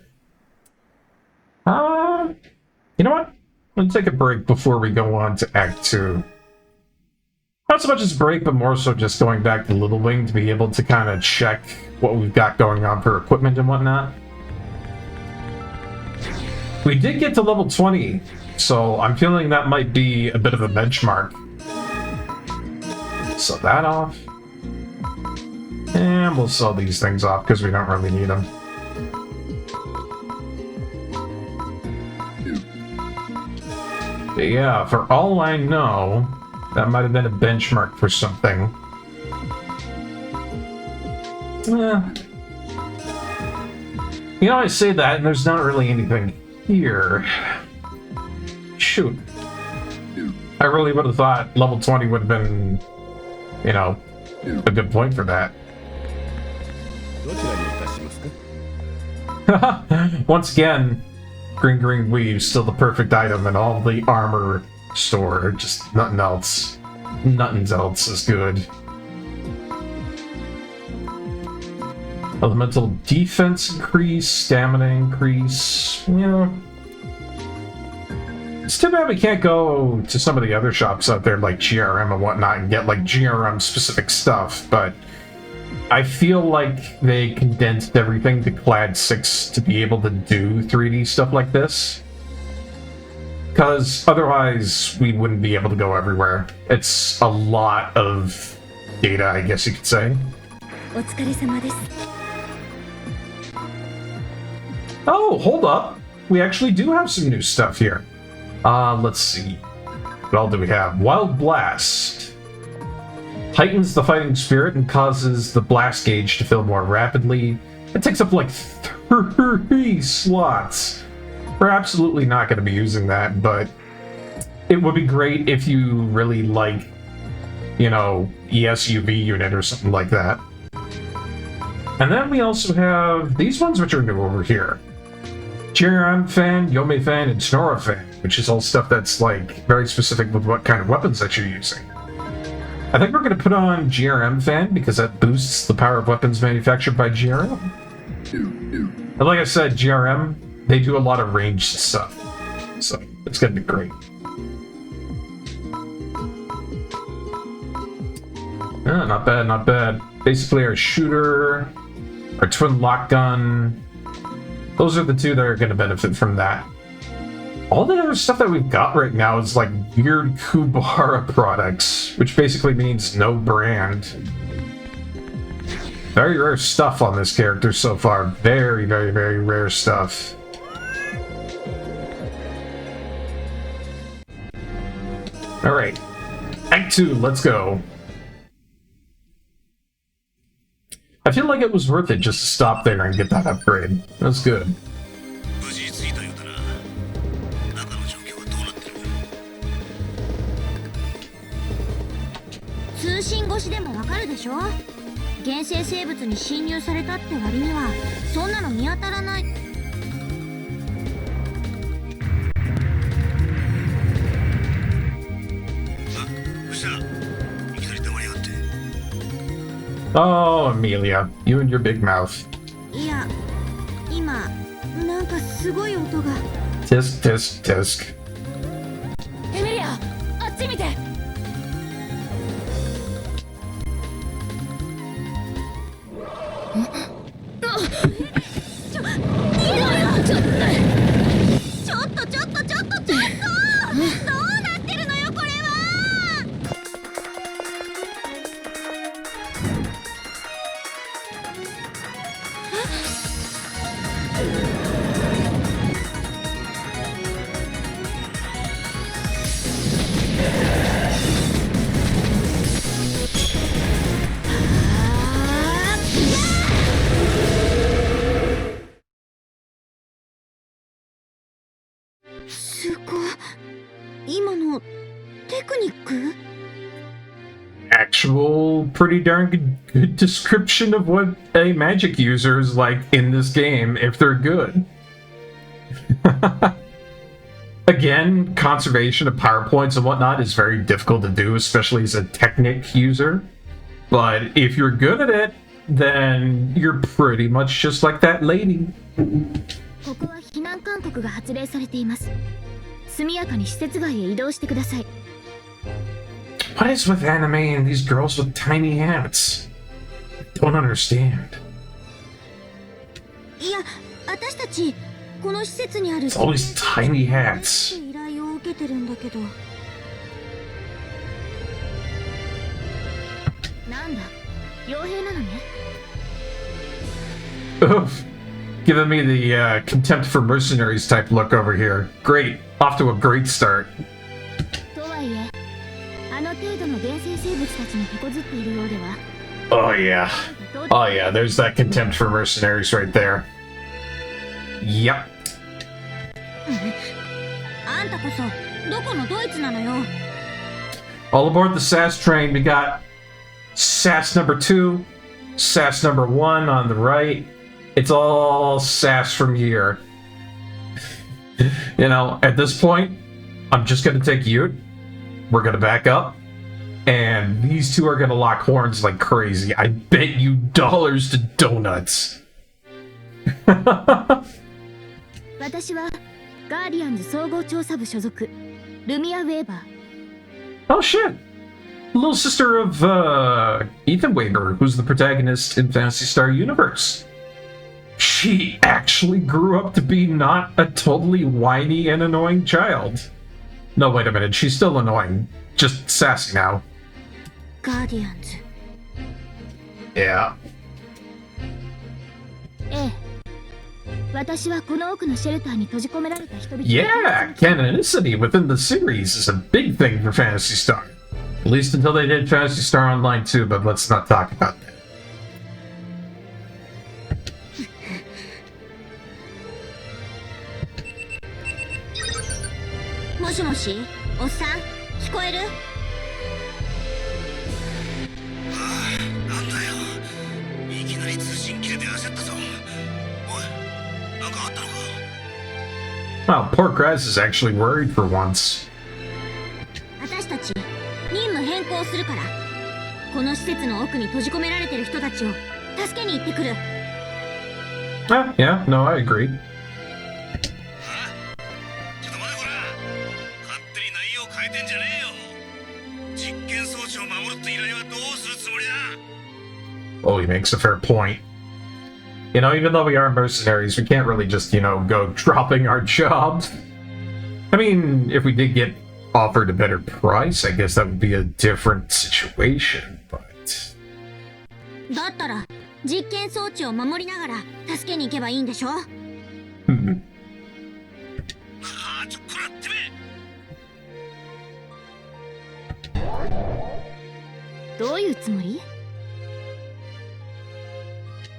You know what? Let's take a break before we go on to Act 2. Not so much as a break, but more so just going back to Little Wing to be able to kind of check what we've got going on for equipment and whatnot. We did get to level 20, so I'm feeling that might be a bit of a benchmark. Sell that off. And we'll sell these things off because we don't really need them. But yeah, for all I know, that might have been a benchmark for something. You know, I say that, and there's not really anything here. Shoot. I really would have thought level 20 would have been, you know, a good point for that. Once again, Green Weave, still the perfect item in all the armor store. Just nothing else. Nothing else is good. Elemental defense increase, stamina increase. Yeah. It's too bad we can't go to some of the other shops out there like GRM and whatnot and get like GRM specific stuff, but I feel like they condensed everything to Clad 6 to be able to do 3D stuff like this. Because otherwise we wouldn't be able to go everywhere. It's a lot of data, I guess you could say. お疲れ様です。 Oh, hold up. We actually do have some new stuff here. Let's see. What all do we have? Wild Blast. Heightens the fighting spirit and causes the blast gauge to fill more rapidly. It takes up like 3 slots. We're absolutely not going to be using that, but it would be great if you really like, you know, ESUV unit or something like that. And then we also have these ones which are new over here. GRM fan, Yome fan, and Snora fan, which is all stuff that's like very specific with what kind of weapons that you're using. I think we're going to put on GRM fan because that boosts the power of weapons manufactured by GRM. And like I said, GRM, they do a lot of ranged stuff, so it's going to be great. Yeah, not bad, not bad. Basically our shooter, our twin lock gun, those are the two that are going to benefit from that. All the other stuff that we've got right now is like weird Kubara products, which basically means no brand. Very rare stuff on this character so far. Very, very, very rare stuff. Alright. Act 2, let's go. I feel like it was worth it just to stop there and get that upgrade. That's good. 無事着いたようだな。中の状況はどうなってる？通信越しでもわかるでしょ。原生生物に侵入されたって割にはそんなの見当たらない。 Oh, Amelia, you and your big mouth. いや、今なんかすごい音が。 Tisk, tisk, tisk. エミリア、あっち見て。ちょっとどうすごい。今のテクニック？ Actual pretty darn good description of what a magic user is like in this game if they're good. Again, conservation of power points and whatnot is very difficult to do, especially as a Technic user. But if you're good at it, then you're pretty much just like that lady. ここは避難勧告が発令されています。速やかに施設外へ移動してください。What is with anime and these girls with tiny hats? I don't understand. いや、私たちこの施設にある It's all these tiny hats. 依頼を受けてるんだけど。なんだ、傭兵なのね。Oof. Giving me the contempt for mercenaries type look over here. Great. Off to a great start. とはいえ、あの程度の原生生物たちに手こずっているようでは。Oh yeah. Oh yeah, there's that contempt for mercenaries right there. Yep. あんたこそどこのドイツなのよ。 All aboard the SAS train, we got SAS number 2, SAS number 1 on the right. It's all SAS from here. You know, at this point, I'm just gonna take Ute. We're gonna back up. And these two are gonna lock horns like crazy. I bet you dollars to donuts. 私はガーディアンズ総合調査部所属、ルミア・ウェーバー。 Oh shit! Little sister of Ethan Weber, who's the protagonist in Phantasy Star Universe. She actually grew up to be not a totally whiny and annoying child. No, wait a minute, she's still annoying. Just sassy now. ガーディアンズ。Yeah. ええ。私はこの奥のシェルターに閉じ込められた人々。 Yeah, canonicity within the series is a big thing for Phantasy Star. At least until they did Phantasy Star Online 2, but let's not talk about that. もしもし、おっさん、聞こえる？なんだよ。いきなり通信切れて焦ったぞ。おい、なんかあったのか？ Wow, poor Kraz is actually worried for once. 私たち任務変更するから、この施設の奥に閉じ込められてる人たちを助けに行ってくる。Ah, yeah, no, I agree. ちょっと待てこら。勝手に内容変えてんじゃねえよ。実験装置を守るって依頼はどうするつもりだ？ Oh, he makes a fair point. You know, even though we are mercenaries, we can't really just, you know, go dropping our jobs. I mean, if we did get offered a better price, I guess that would be a different situation, but... だったら実験装置を守りながら助けに行けばいいんでしょ？ Hmm. ああ、ちょっと待ってめ。どういうつもり？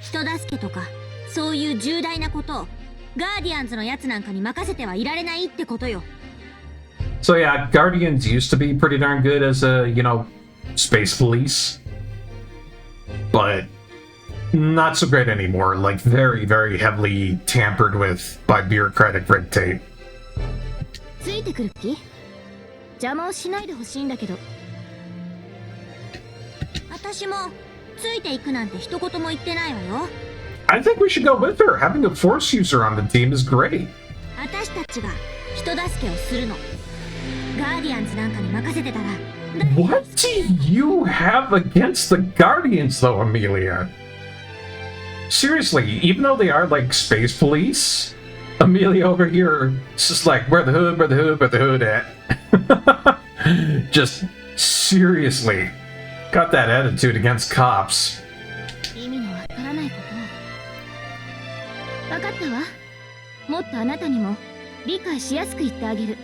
人助けとかそういう重大なことをガーディアンズのやつなんかに任せてはいられないってことよ。 So yeah, Guardians used to be pretty darn good as a, you know, space police. But not so great anymore, like very, very heavily tampered with by bureaucratic red tape. ついてくる気？邪魔をしないでほしいんだけど。私もついていくなんて一言も言ってないわよ。 I think we should go with her. Having a force user on the team is great. 私たちが人助けをするの。ガーディアンズなんかに任せてたら。 What do you have against the Guardians, though, Amelia? Seriously, even though they are like space police, Amelia over here is just like, where the hood, where the hood, where the hood at? Just seriously, got that attitude against cops. 意味のわからないこと。わかったわ。もっとあなたにも理解しやすく言ってあげる。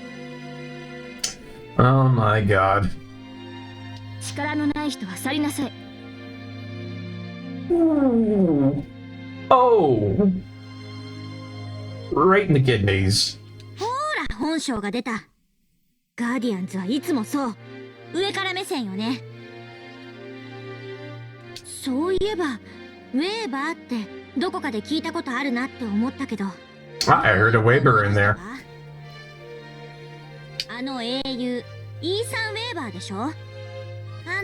Oh my god. 力のない人は去りなさい。 Ooh. Oh. Right in the kidneys. ほらほ本性が出た。ガーディアンズはいつもそう。上から目線よね。そういえば、ウェーバーってどこかで聞いたことあるなって思ったけど。I heard a Weber in there. あの英雄、イーサン・ウェーバーでしょ？あん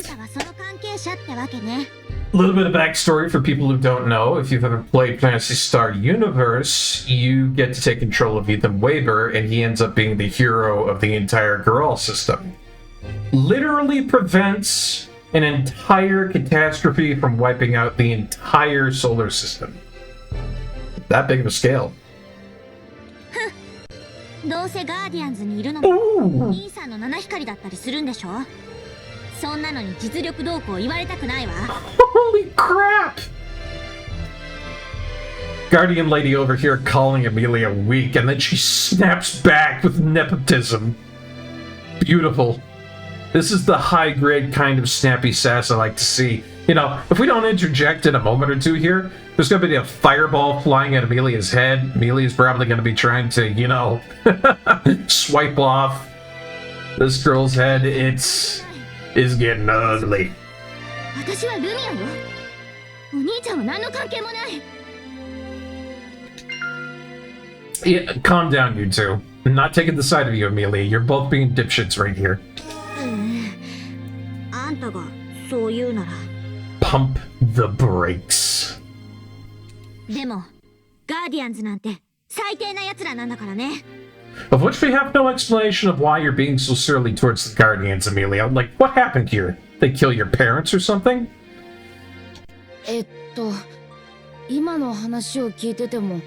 たはその関係者ってわけね。A little bit of backstory for people who don't know. If you've ever played Phantasy Star Universe, you get to take control of Ethan Weber, and he ends up being the hero of the entire Geralt system. Literally prevents an entire catastrophe from wiping out the entire solar system. That big of a scale. どうせガーディアンズにいるのも兄さんの七光だったりするんでしょ？そんなのに実力どうこう言われたくないわ。Holy crap! Guardian lady over here calling Amelia weak, and then she snaps back with nepotism. Beautiful. This is the high-grade kind of snappy sass I like to see. You know, if we don't interject in a moment or two here, there's going to be a fireball flying at Amelia's head. Amelia's probably going to be trying to, you know, swipe off this girl's head. It's getting ugly. 私はルミアよ。お兄ちゃんは何の関係もない。Yeah, calm down, you two. I'm not taking the side of you, Amelia. You're both being dipshits right here. あんたがそう言うなら。Pump the brakes. でも、ガーディアンズなんて最低な奴らなんだからね。Of which we have no explanation of why you're being so surly towards the Guardians, Amelia. Like, what happened here? They kill your parents or something? 今の話を聞いてても。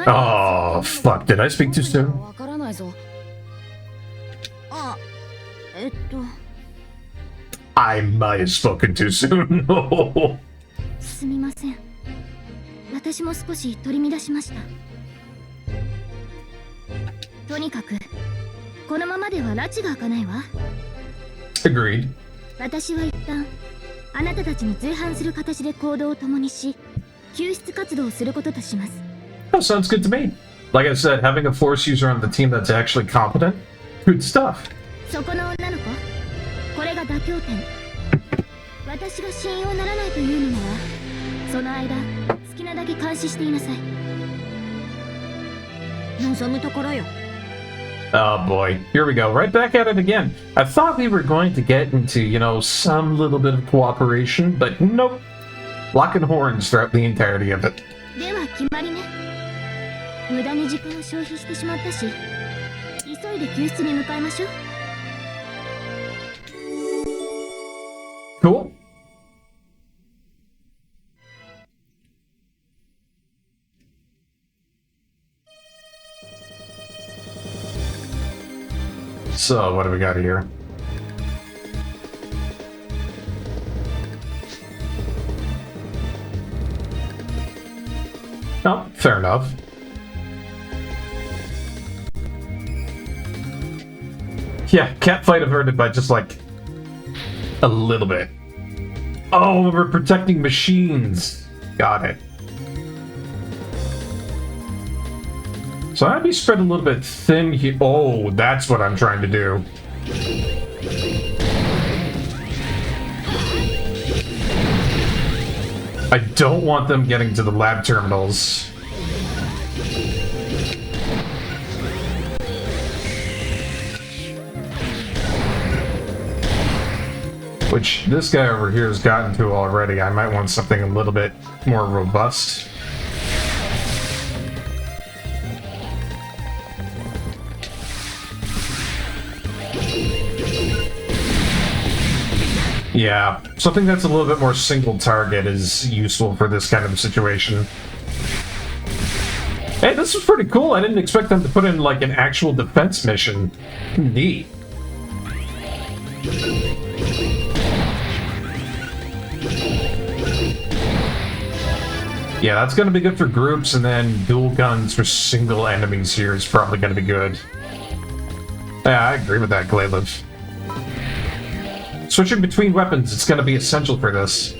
Oh, fuck. Did I speak too soon? わからないぞ。あ、I might have spoken too soon. No. すみません。私も少し取り乱しました。とにかく、このままでは拉致が開かないわ。Agreed. 私は一旦、あなたたちに随伴する形で行動を共にし、救出活動をすることとします。That sounds good to me. Like I said, having a Force user on the team that's actually competent, good stuff. そこの女の子、これが妥協点。私が信用ならないというのなら、その間、好きなだけ監視していなさい。望むところよ。Oh boy, here we go, right back at it again. I thought we were going to get into, you know, some little bit of cooperation, but nope. Locking horns throughout the entirety of it. では決まりね。無駄に時間を消費してしまったし、急いで救出に向かいましょう。Cool. So, what do we got here? Oh, fair enough. Yeah, catfight averted by just like a little bit. Oh, we're protecting machines. Got it. So I'd be spread a little bit thin here. Oh, that's what I'm trying to do. I don't want them getting to the lab terminals. Which this guy over here has gotten to already. I might want something a little bit more robust. Yeah, something that's a little bit more single target is useful for this kind of situation. Hey, this was pretty cool. I didn't expect them to put in like an actual defense mission. Neat. Yeah, that's going to be good for groups, and then dual guns for single enemies here is probably going to be good. Yeah, I agree with that, Glailev. Switching between weapons, it's going to be essential for this.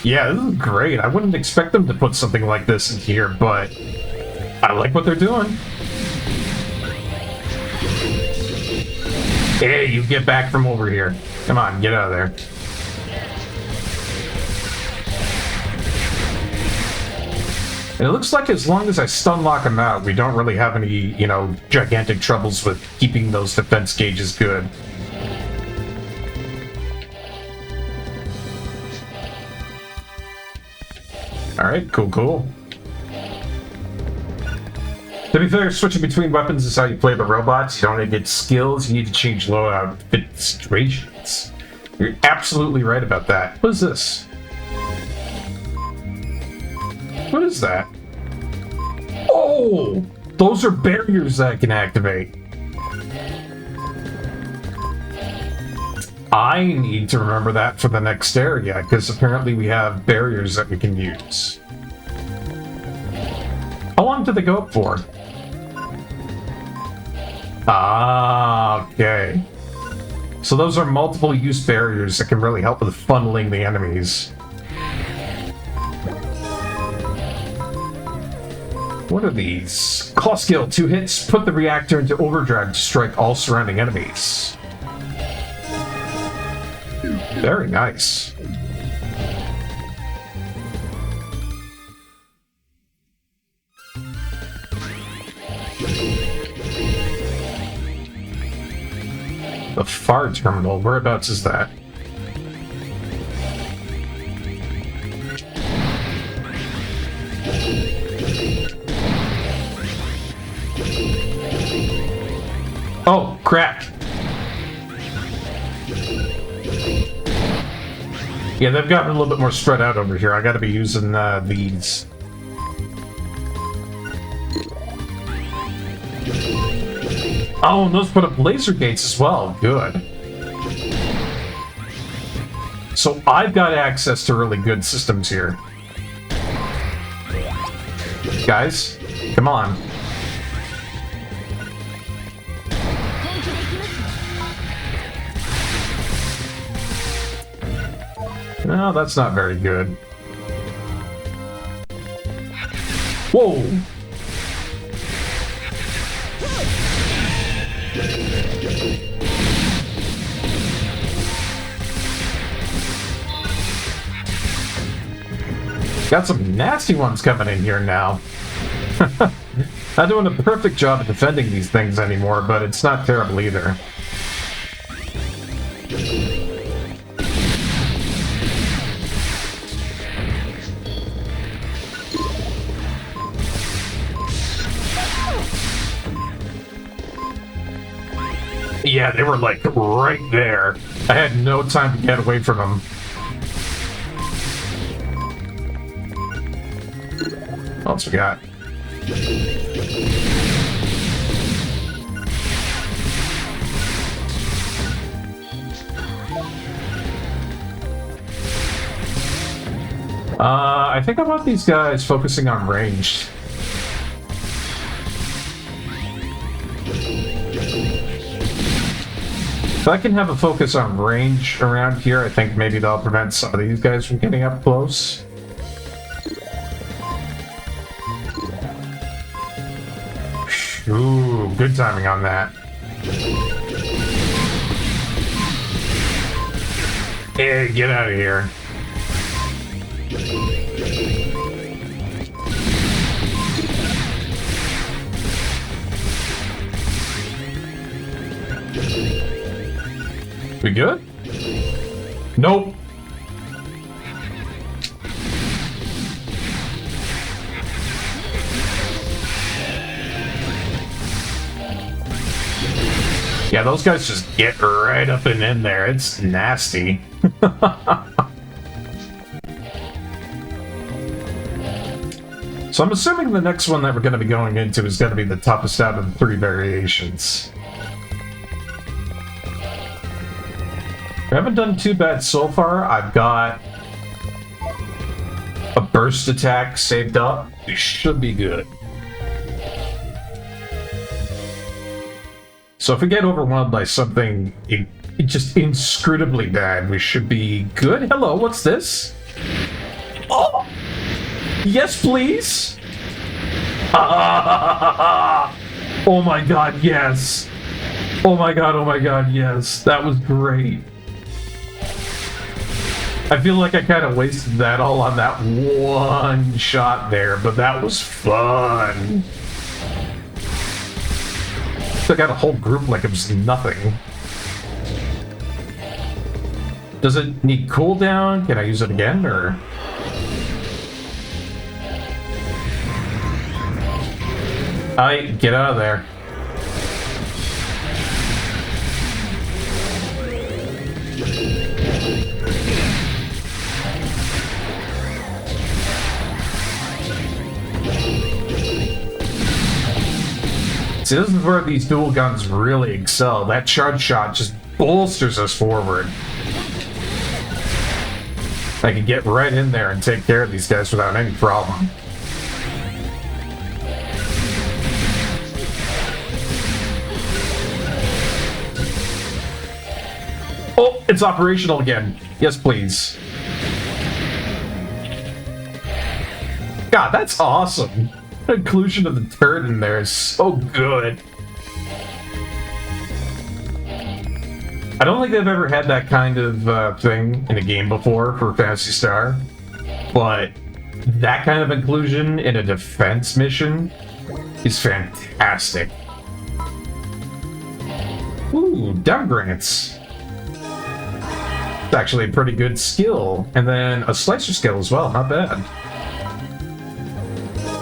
Yeah, this is great. I wouldn't expect them to put something like this in here, but I like what they're doing. Hey, you get back from over here. Come on, get out of there. And it looks like as long as I stun lock them out, we don't really have any, you know, gigantic troubles with keeping those defense gauges good. Alright, cool. To be fair, switching between weapons is how you play the robots. You don't need to get skills, you need to change loadout fit situations. You're absolutely right about that. What is this? What is that? Oh! Those are barriers that I can activate. I need to remember that for the next area, because apparently we have barriers that we can use. How long do they go up for? Ah, okay. So those are multiple use barriers that can really help with funneling the enemies. What are these? Claw skill, 2 hits, put the reactor into overdrive to strike all surrounding enemies. Very nice. The FAR terminal, whereabouts is that? Oh, crap. Yeah, they've gotten a little bit more spread out over here. I gotta be using these. Oh, and those put up laser gates as well. Good. So I've got access to really good systems here. Guys, come on. No, that's not very good. Whoa! Got some nasty ones coming in here now. Not doing a perfect job of defending these things anymore, but it's not terrible either. Yeah, they were like right there. I had no time to get away from them. What else we got? I think I want these guys focusing on ranged. If I can have a focus on range around here, I think maybe that'll prevent some of these guys from getting up close. Ooh, good timing on that. Hey, get out of here. We good? Nope. Yeah, those guys just get right up and in there. It's nasty. So I'm assuming the next one that we're going to be going into is going to be the toughest out of the 3 variations. We haven't done too bad so far. I've got a burst attack saved up. We should be good. So if we get overwhelmed by something just inscrutably bad, we should be good. Hello, what's this? Yes, please. Oh my god, yes. Oh my god, yes. That was great. I feel like I kind of wasted that all on that one shot there, but that was fun. I got a whole group like it was nothing. Does it need cooldown? Can I use it again, or...? Alright, get out of there. See, this is where these dual guns really excel. That charge shot just bolsters us forward. I can get right in there and take care of these guys without any problem. Oh, it's operational again. Yes, please. God, that's awesome. The inclusion of the turret in there is so good. I don't think they've ever had that kind of thing in a game before for Phantasy Star, but that kind of inclusion in a defense mission is fantastic. Ooh, down grants. It's actually a pretty good skill, and then a slicer skill as well, not bad.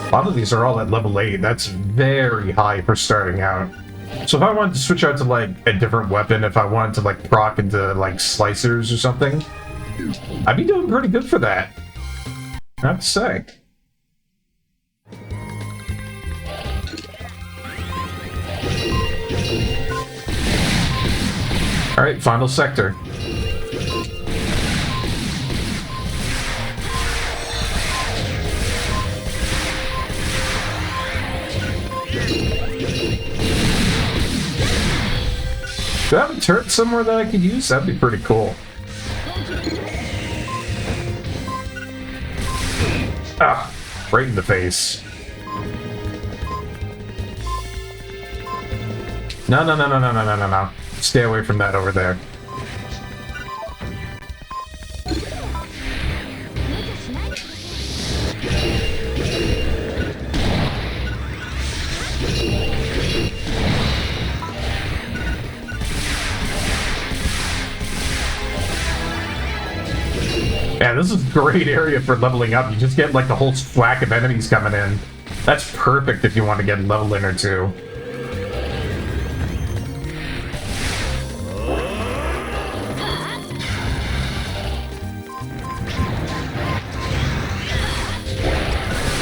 A lot of these are all at level 8. That's very high for starting out. So if I wanted to switch out to, like, a different weapon, if I wanted to, like, proc into, like, slicers or something, I'd be doing pretty good for that. I have to say. Alright, final sector. Do I have a turret somewhere that I could use? That'd be pretty cool. Ah, right in the face. No. Stay away from that over there. Yeah, this is a great area for leveling up. You just get like the whole whack of enemies coming in. That's perfect if you want to get level in or two.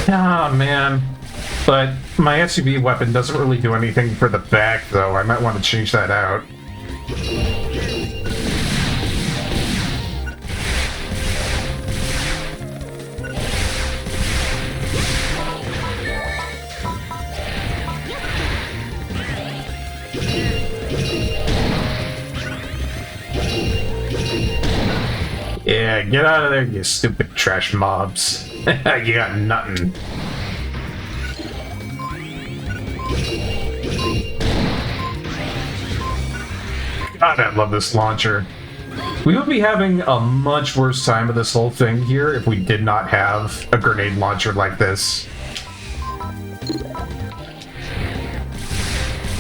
Ah, man. But my SUV weapon doesn't really do anything for the back, though. I might want to change that out. Yeah, get out of there, you stupid trash mobs. You got nothing. God, I love this launcher. We would be having a much worse time with this whole thing here if we did not have a grenade launcher like this.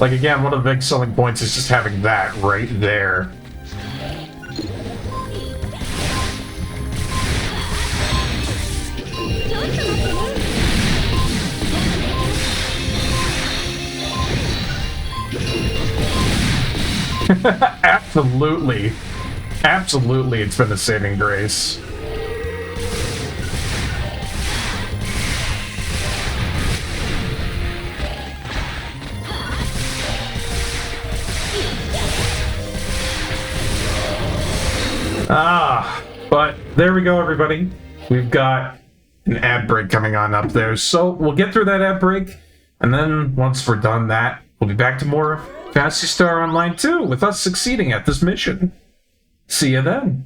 Like, again, one of the big selling points is just having that right there. Absolutely. Absolutely, it's been a saving grace. But there we go, everybody. We've got an ad break coming on up there. So we'll get through that ad break, and then once we're done that, we'll be back to more Phantasy Star Online 2 with us succeeding at this mission. See you then.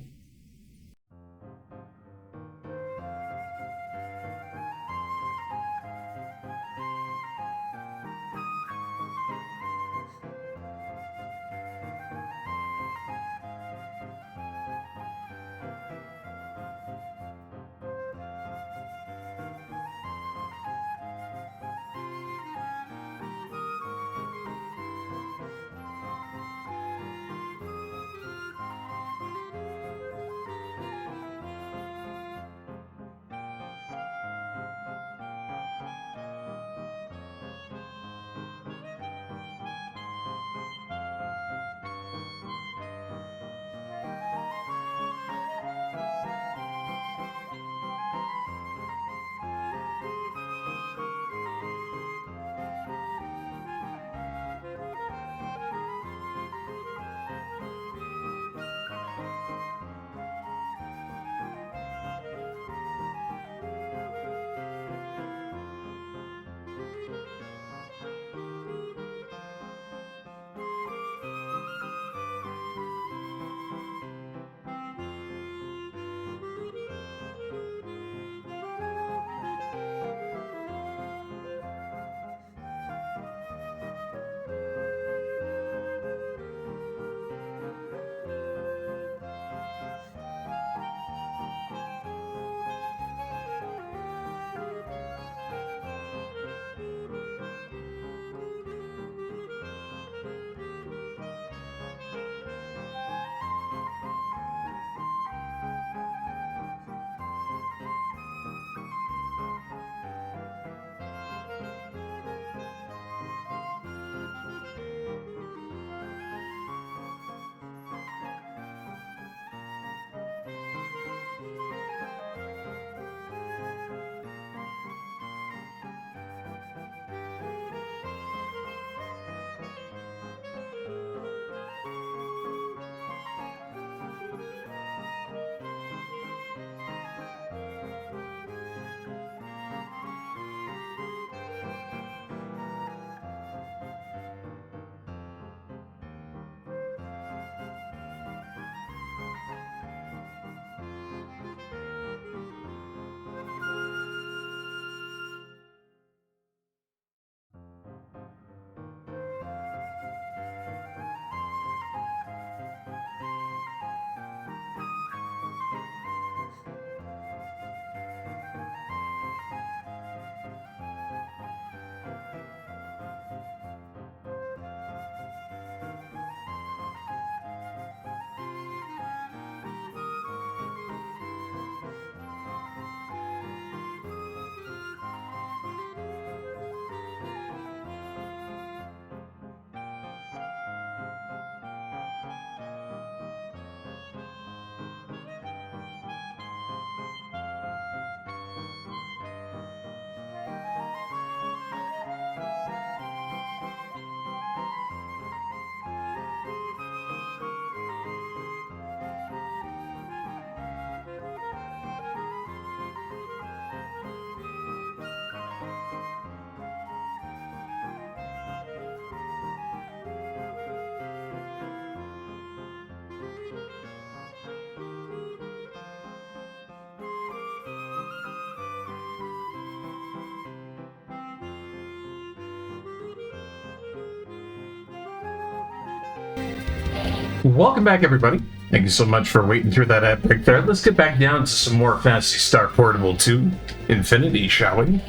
Welcome back, everybody. Thank you so much for waiting through that ad break there. Let's get back down to some more Phantasy Star Portable 2 Infinity, shall we?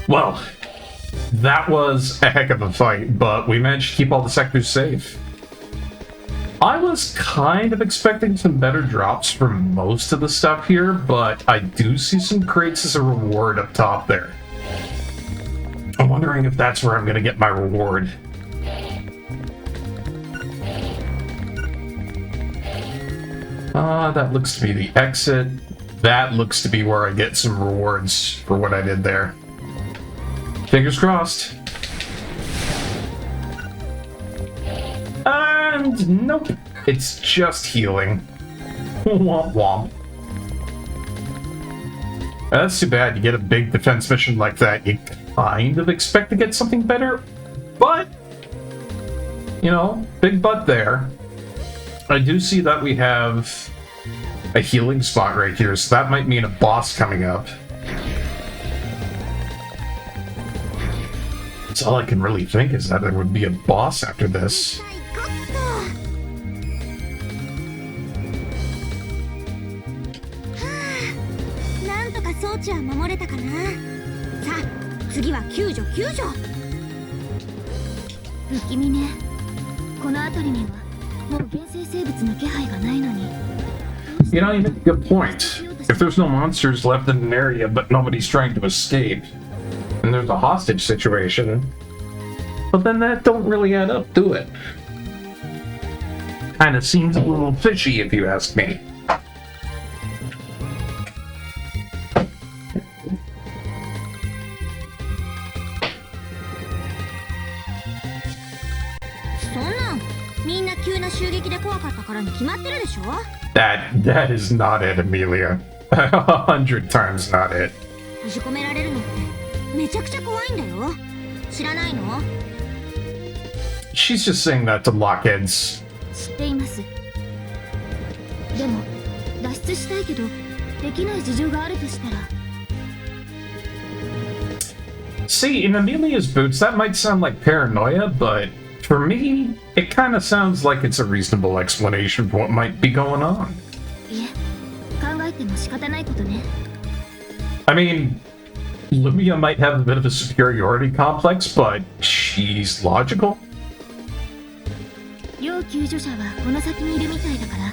Well, that was a heck of a fight, but we managed to keep all the sectors safe. I was kind of expecting some better drops for most of the stuff here, but I do see some crates as a reward up top there. I'm wondering if that's where I'm going to get my reward. That looks to be the exit. That looks to be where I get some rewards for what I did there. Fingers crossed. And nope, it's just healing. Womp womp. That's too bad. You get a big defense mission like that, you kind of expect to get something better, but, you know, big but there. I do see that we have a healing spot right here, so that might mean a boss coming up. That's all I can really think, is that there would be a boss after this. なんとか装置は守れたかな。さあ、次は救助。不気味ね。この辺りにはもう原生生物の気配がないのに。You know, you make a good point. If there's no monsters left in an area, but nobody's trying to escape, and there's a hostage situation, but then that don't really add up, do it? Kinda seems a little fishy, if you ask me. That is not it, Amelia. 100 times not it. 閉じ込められるのってめちゃくちゃ怖いんだよ。知らないの？ She's just saying that to blockheads. 知っています。でも脱出したいけどできない事情があるとしたら。See, in Amelia's boots, that might sound like paranoia, but for me, it kind of sounds like it's a reasonable explanation for what might be going on. いえ、考えても仕方ないことね。I mean, Lumia might have a bit of a superiority complex, but she's logical. 要救助者はこの先にいるみたいだから。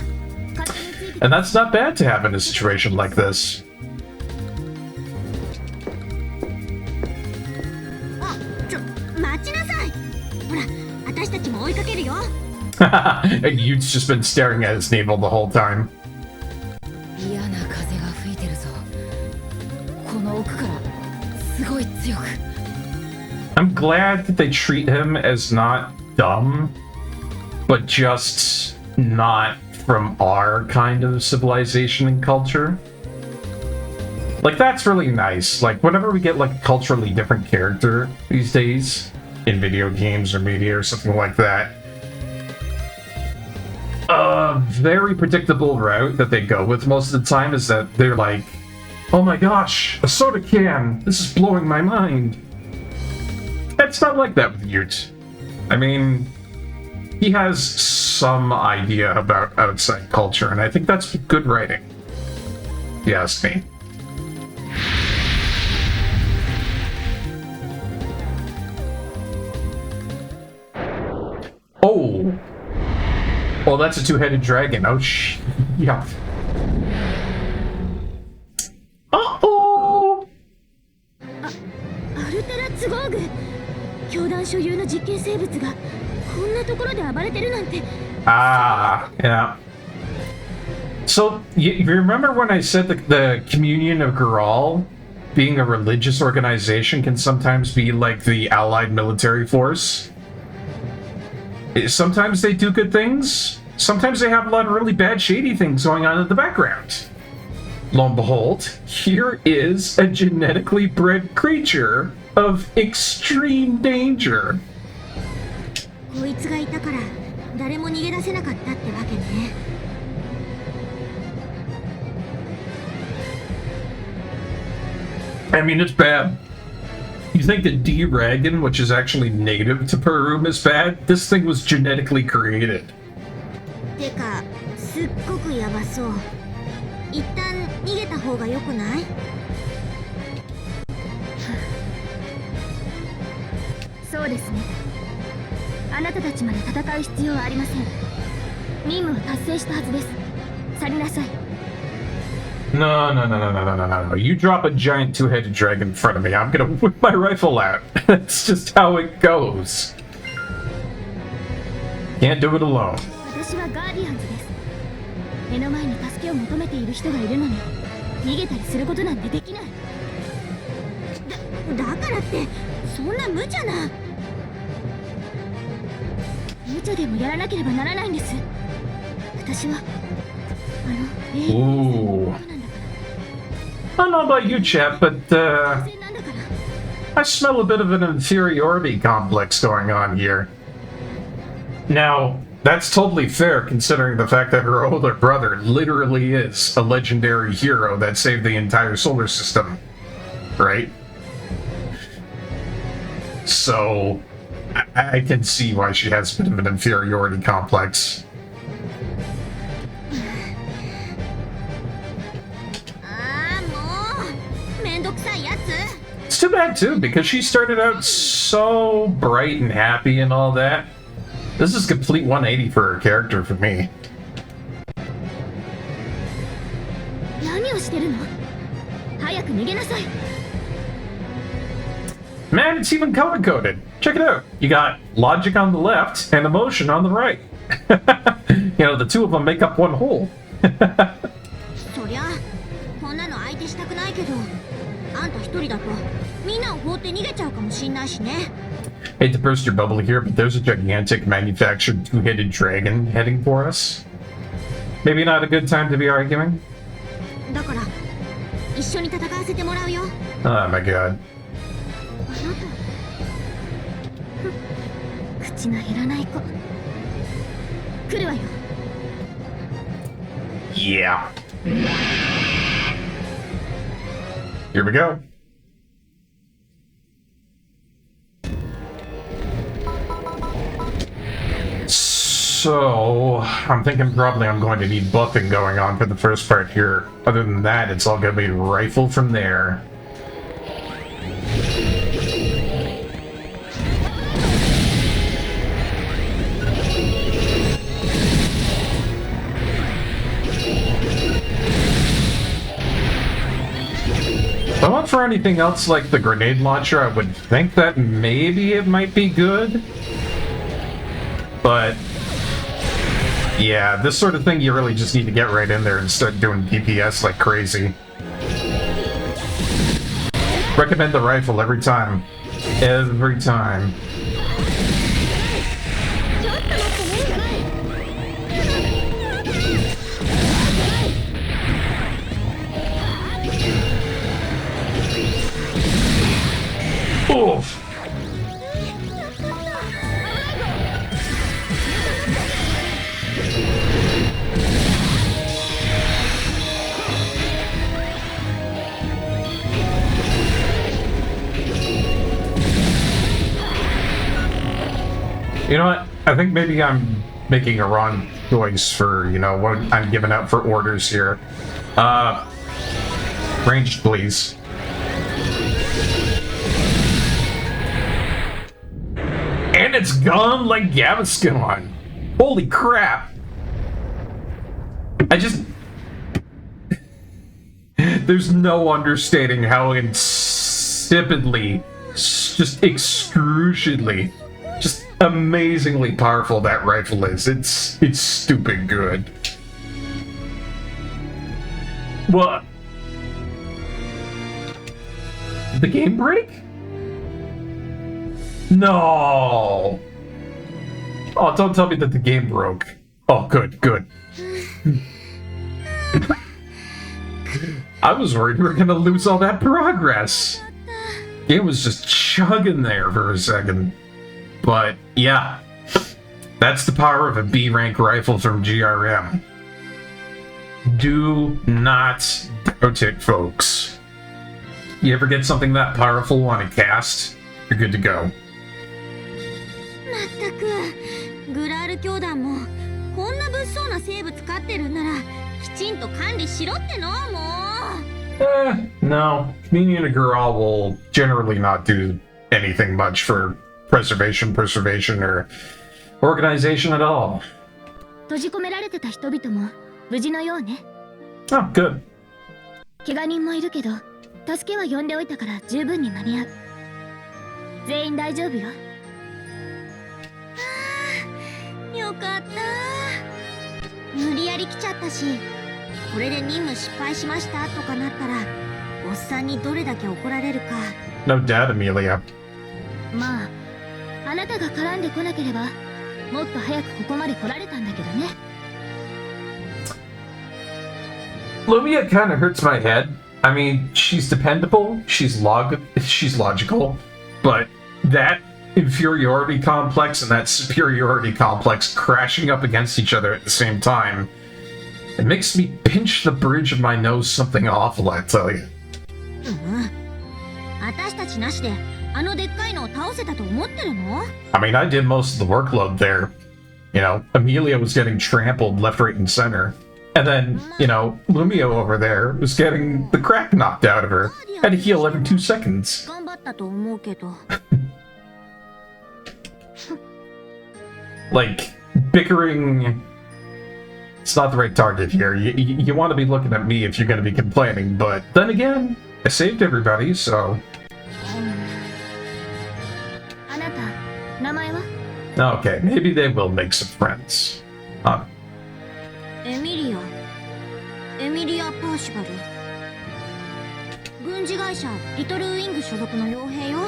勝手について。 And that's not bad to have in a situation like this. あ、待ちなさい。ほら、私たちも追いかけるよ。And Yute's just been staring at his navel the whole time. 嫌な風が吹いてるぞ。この奥からすごい強く。I'm glad that they treat him as not dumb, but just not from our kind of civilization and culture. Like, that's really nice. Like, whenever we get like a culturally different character these days in video games or media or something like that, a very predictable route that they go with most of the time is that they're like, oh my gosh, a soda can! This is blowing my mind! It's not like that with Ute. I mean, he has some idea about outside culture, and I think that's good writing, if you ask me. Oh! Oh, that's a two-headed dragon. Oh, yeah. Uh-oh! アルテラツゴーグ。教団所有の実験生物がこんなところで暴れてるなんて。Ah, yeah. So, you remember when I said that the Communion of Graal, being a religious organization, can sometimes be like the Allied military force? Sometimes they do good things. Sometimes they have a lot of really bad, shady things going on in the background. Lo and behold, here is a genetically bred creature of extreme danger. こいつがいたから誰も逃げ出せなかったってわけね。I mean, it's bad. He's think the D-Dragon, which is actually native to Peru, is bad? This thing was genetically created. てかすっごくヤバそう。一旦逃げた方が良くない？そうですね。あなたたちまで戦う必要はありません。任務は達成したはずです。去りなさい。No. You drop a giant two-headed dragon in front of me, I'm gonna whip my rifle out. That's just how it goes. Can't do it alone. 私はガーディアンズです。目の前に助けを求めている人がいるのに逃げたりすることなんてできない。だからってそんな無茶な。無茶でもやらなければならないんです。私はOoh. I don't know about you, chap, but I smell a bit of an inferiority complex going on here. Now, that's totally fair considering the fact that her older brother literally is a legendary hero that saved the entire solar system, right? So, I can see why she has a bit of an inferiority complex. It's too bad, too, because she started out so bright and happy and all that. This is a complete 180 for her character for me. Man, it's even color-coded. Check it out. You got logic on the left and emotion on the right. You know, the two of them make up one whole. Hate to burst your bubble here, but there's a gigantic manufactured two-headed dragon heading for us. Maybe not a good time to be arguing? Oh my god. Yeah. Here we go. So, I'm thinking probably I'm going to need buffing going on for the first part here. Other than that, it's all going to be rifle from there. If I went for anything else like the grenade launcher, I would think that maybe it might be good. But yeah, this sort of thing you really just need to get right in there and start doing DPS like crazy. Recommend the rifle every time. Every time. Oof. You know what? I think maybe I'm making a wrong choice for, you know, what I'm giving out for orders here. Ranged, please. And it's gone like Gaviscon. Holy crap. I just... There's no understating how insipidly, just excruciatingly, just amazingly powerful that rifle is. It's stupid good. What? Did the game break? No! Oh, don't tell me that the game broke. Oh, good, good. I was worried we were gonna lose all that progress. It was just chugging there for a second. But, yeah. That's the power of a B-rank rifle from GRM. Do not doubt it, folks. You ever get something that powerful on a cast, you're good to go. まったくグラール教団もこんな物騒な生物飼ってるんならきちんと管理しろってのもう No. Communion and Gruul will generally not do anything much for preservation, or organization at all. 閉じ込められてた人々も無事のようね。 Oh, good. 怪我人もいるけど助けは呼んでおいたから十分に間に合う。全員大丈夫よ。ああ、よかった。無理やり来ちゃったし、これで任務失敗しましたとかなったらおっさんにどれだけ怒られるか。 No doubt, Amelia. まああなたが絡んでこなければもっと早くここまで来られたんだけどね。 Lumia kind of hurts my head. I mean, she's dependable, she's logical, but that inferiority complex and that superiority complex crashing up against each other at the same time, it makes me pinch the bridge of my nose something awful, I tell you. 私たちなしであのでっかいのを倒せたと思ってるの？ I mean, I did most of the workload there. You know, Amelia was getting trampled left, right, and center. And then, you know, Lumio over there was getting the crap knocked out of her. Had to heal every 2 seconds. 頑張ったと思うけど。 Like, bickering... It's not the right target here. You want to be looking at me if you're going to be complaining, but then again, I saved everybody, so... あなた、名前は？ Okay, maybe they will make some friends. Huh. エミリア・パーシバル。軍事会社リトルウィング所属の傭兵よ。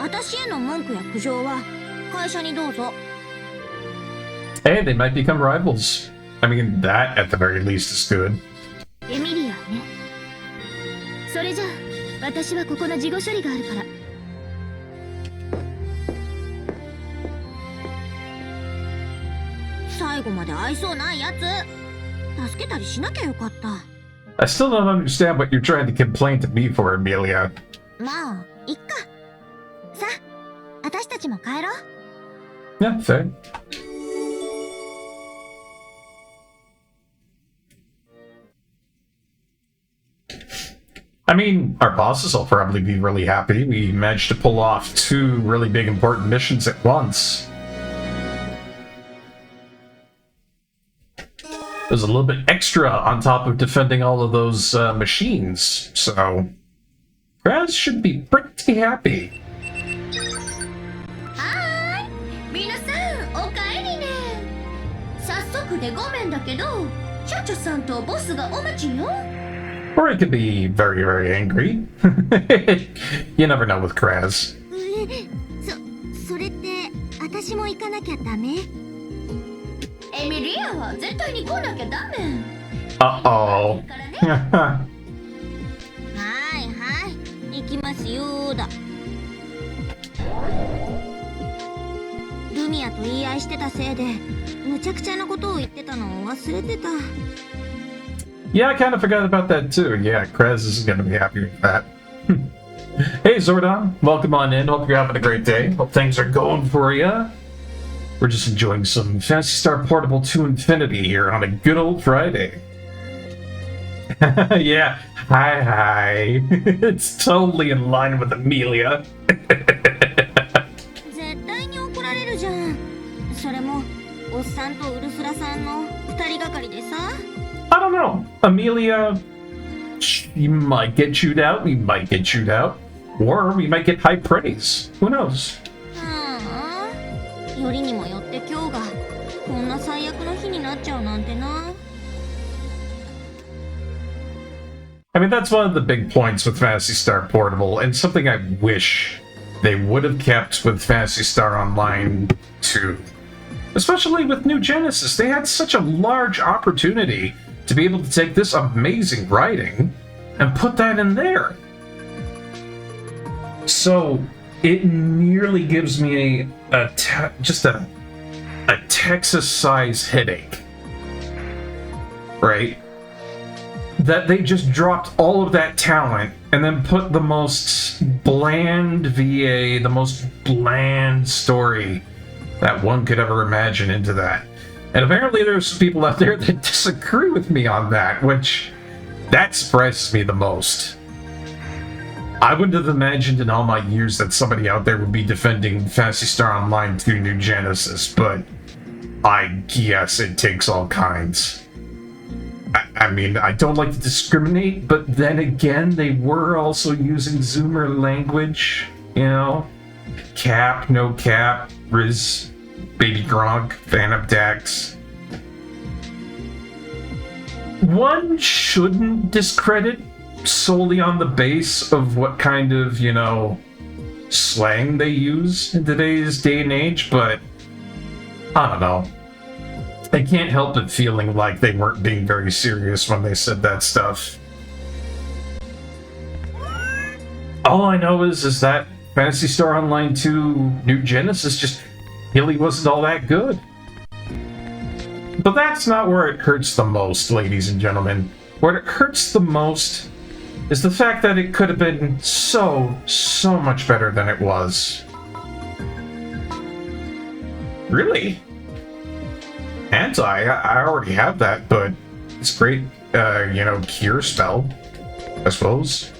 私への文句や苦情は会社にどうぞ。 Hey, they might become rivals. I mean, that at the very least is good. エミリアね。それじゃあ私はここの事後処理があるから。最後まで愛想ないやつ。助けたりしなきゃよかった。 I still don't understand what you're trying to complain to me for, Amelia. まあ、いっか。さあ、私たちも帰ろう。 Yeah, fair. I mean, our bosses will probably be really happy. We managed to pull off 2 really big important missions at once. There's a little bit extra on top of defending all of those machines, so Kraz should be pretty happy. はーい、皆さんおかえりね。早速でごめんだけど、社長さんとボスがお待ちよ。 Or he could be very, very angry. You never know with Kraz. それって私も行かなきゃダメ？エミリアは絶対に来なきゃダメ。 Uh-oh. はい、行きますよだ。ルミアと言い合いしてたせいで、むちゃくちゃなことを言ってたのを忘れてた。 Yeah, I kind of forgot about that too. Yeah, Kraz isn't going to be happy with that. Hey, Zordon. Welcome on in. Hope you're having a great day. Hope things are going for you. We're just enjoying some Phantasy Star Portable to Infinity here on a good old Friday. Yeah, hi. It's totally in line with Amelia. 絶対に怒られるじゃん。それもおっさんとウルフラさんの2人がかりでさ。 I don't know. Amelia, she might get chewed out, we might get chewed out, or we might get high praise. Who knows? よりにもよって今日がこんな最悪の日になっちゃうなんてな。 I mean, that's one of the big points with Phantasy Star Portable, and something I wish they would have kept with Phantasy Star Online 2. Especially with New Genesis, they had such a large opportunity to be able to take this amazing writing and put that in there. So it nearly gives me just a Texas-size headache, right? that they just dropped all of that talent and then put the most bland VA, the most bland story that one could ever imagine into that. And apparently there's people out there that disagree with me on that, which that surprises me the most. I wouldn't have imagined in all my years that somebody out there would be defending Phantasy Star Online 2 New Genesis, but I guess it takes all kinds. I mean, I don't like to discriminate, but then again, they were also using Zoomer language, you know? Cap, no cap, Riz, Baby Gronk, Phantom Dax. One shouldn't discredit solely on the base of what kind of, you know, slang they use in today's day and age, but I don't know. I can't help but feeling like they weren't being very serious when they said that stuff. All I know is that Phantasy Star Online 2 New Genesis just really wasn't all that good. But that's not where it hurts the most, ladies and gentlemen. Where it hurts the most is the fact that it could have been so much better than it was. Really? I already have that, but it's great, you know, cure spell, I suppose.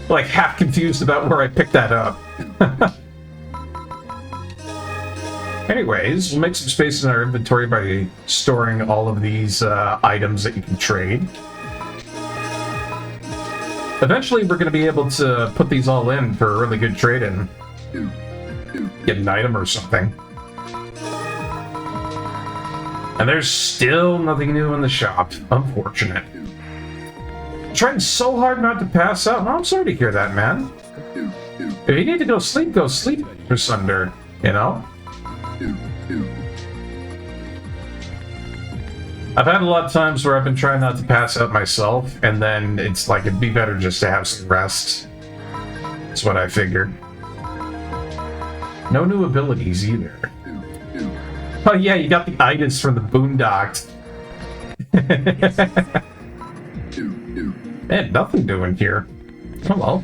Like, half confused about where I picked that up. Anyways, we'll make some space in our inventory by storing all of these items that you can trade. Eventually, we're going to be able to put these all in for a really good trade-in. Get an item or something. And there's still nothing new in the shop. Unfortunate. Trying so hard not to pass out. Well, I'm sorry to hear that, man. If you need to go sleep for Sunder, you know? I've had a lot of times where I've been trying not to pass out myself, and then it's like it'd be better just to have some rest. That's what I figured. No new abilities either. Oh yeah, you got the itis from the Boondocks. Man, nothing doing here. Oh well.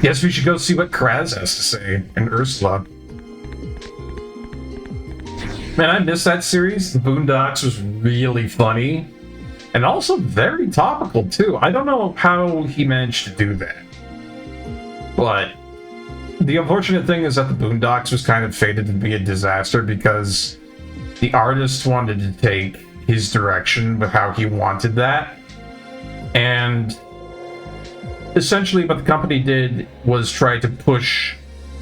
Guess we should go see what Kraz has to say, and Ursula. Man, I missed that series. The Boondocks was really funny. And also very topical, too. I don't know how he managed to do that. But the unfortunate thing is that the Boondocks was kind of fated to be a disaster because the artist wanted to take his direction with how he wanted that. And essentially what the company did was try to push,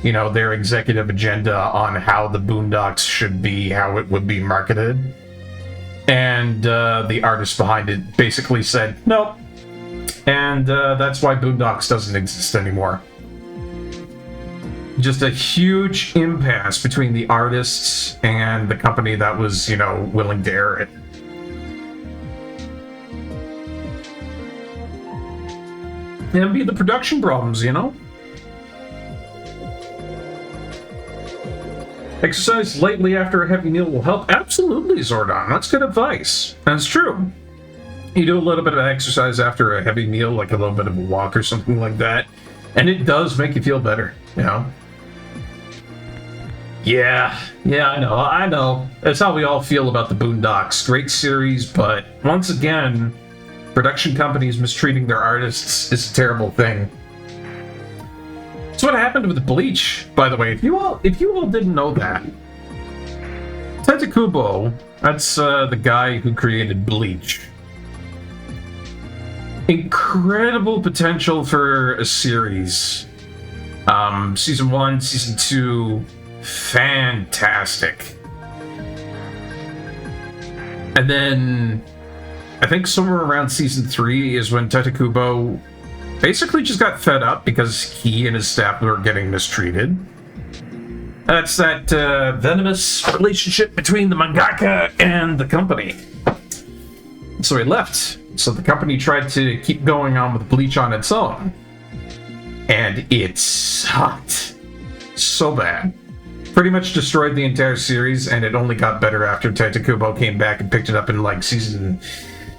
you know, their executive agenda on how the Boondocks should be, how it would be marketed. And the artist behind it basically said, nope. And that's why Boondocks doesn't exist anymore. Just a huge impasse between the artists and the company that was, you know, willing to air it. And be the production problems, you know? Exercise lightly after a heavy meal will help. Absolutely, Zordon. That's good advice. That's true. You do a little bit of exercise after a heavy meal, like a little bit of a walk or something like that, and it does make you feel better, you know? Yeah, I know. That's how we all feel about the Boondocks. Great series, but once again, production companies mistreating their artists is a terrible thing. That's what happened with Bleach, by the way. If you all didn't know that, Tentakubo, that's the guy who created Bleach. Incredible potential for a series. Season 1, Season 2, fantastic. And then, I think somewhere around Season 3 is when Tentakubo basically just got fed up because he and his staff were getting mistreated. That's that venomous relationship between the mangaka and the company. So he left. So the company tried to keep going on with Bleach on its own. And it sucked. So bad. pretty much destroyed the entire series, and it only got better after Tentakubo came back and picked it up in like season,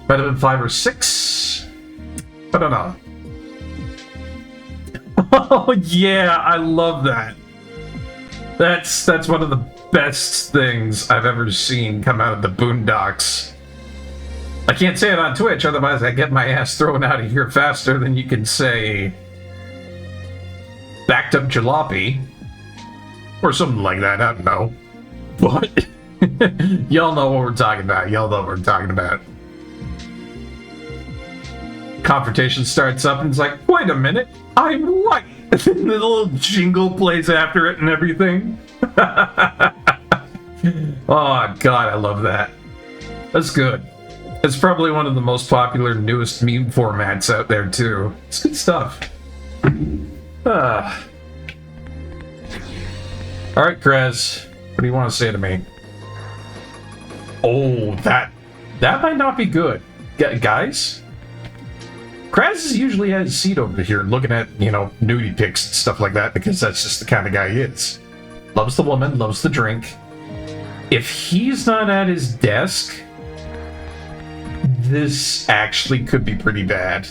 might have been 5 or 6. I don't know. Oh yeah, I love that. That's one of the best things I've ever seen come out of the Boondocks. I can't say it on Twitch, otherwise I get my ass thrown out of here faster than you can say backed up jalopy. Or something like that, I don't know. But y'all know what we're talking about. Y'all know what we're talking about. Confrontation starts up and it's like, wait a minute, I'm right. The little jingle plays after it and everything. Oh god, I love that. That's good. It's probably one of the most popular, newest meme formats out there too. It's good stuff. Alright, Krez. What do you want to say to me? Oh, that might not be good. Guys? Krez usually has a seat over here looking at, nudie pics and stuff like that because that's just the kind of guy he is. Loves the woman, loves the drink. If he's not at his desk, this actually could be pretty bad.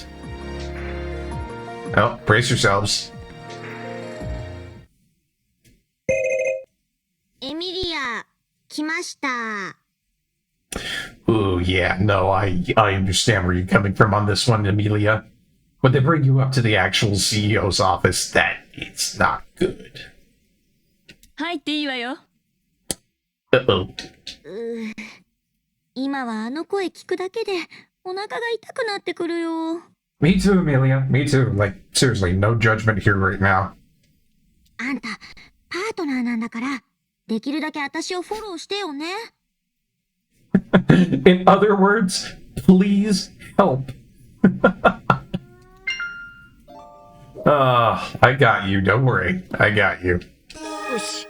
Well, brace yourselves. Emilia, 来ました. Ooh, yeah, no, I understand where you're coming from on this one, Emilia. When they bring you up to the actual CEO's office, it's not good. 入っていいわよ。Uh-oh. 今はあの声聞くだけでお腹が痛くなってくるよ。Me too, Emilia. Me too. Like, seriously, no judgment here right now. あんた、パートナーなんだから、できるだけ私をフォローしてよね。In other words, please help. I got you. Don't worry. I got you. よし。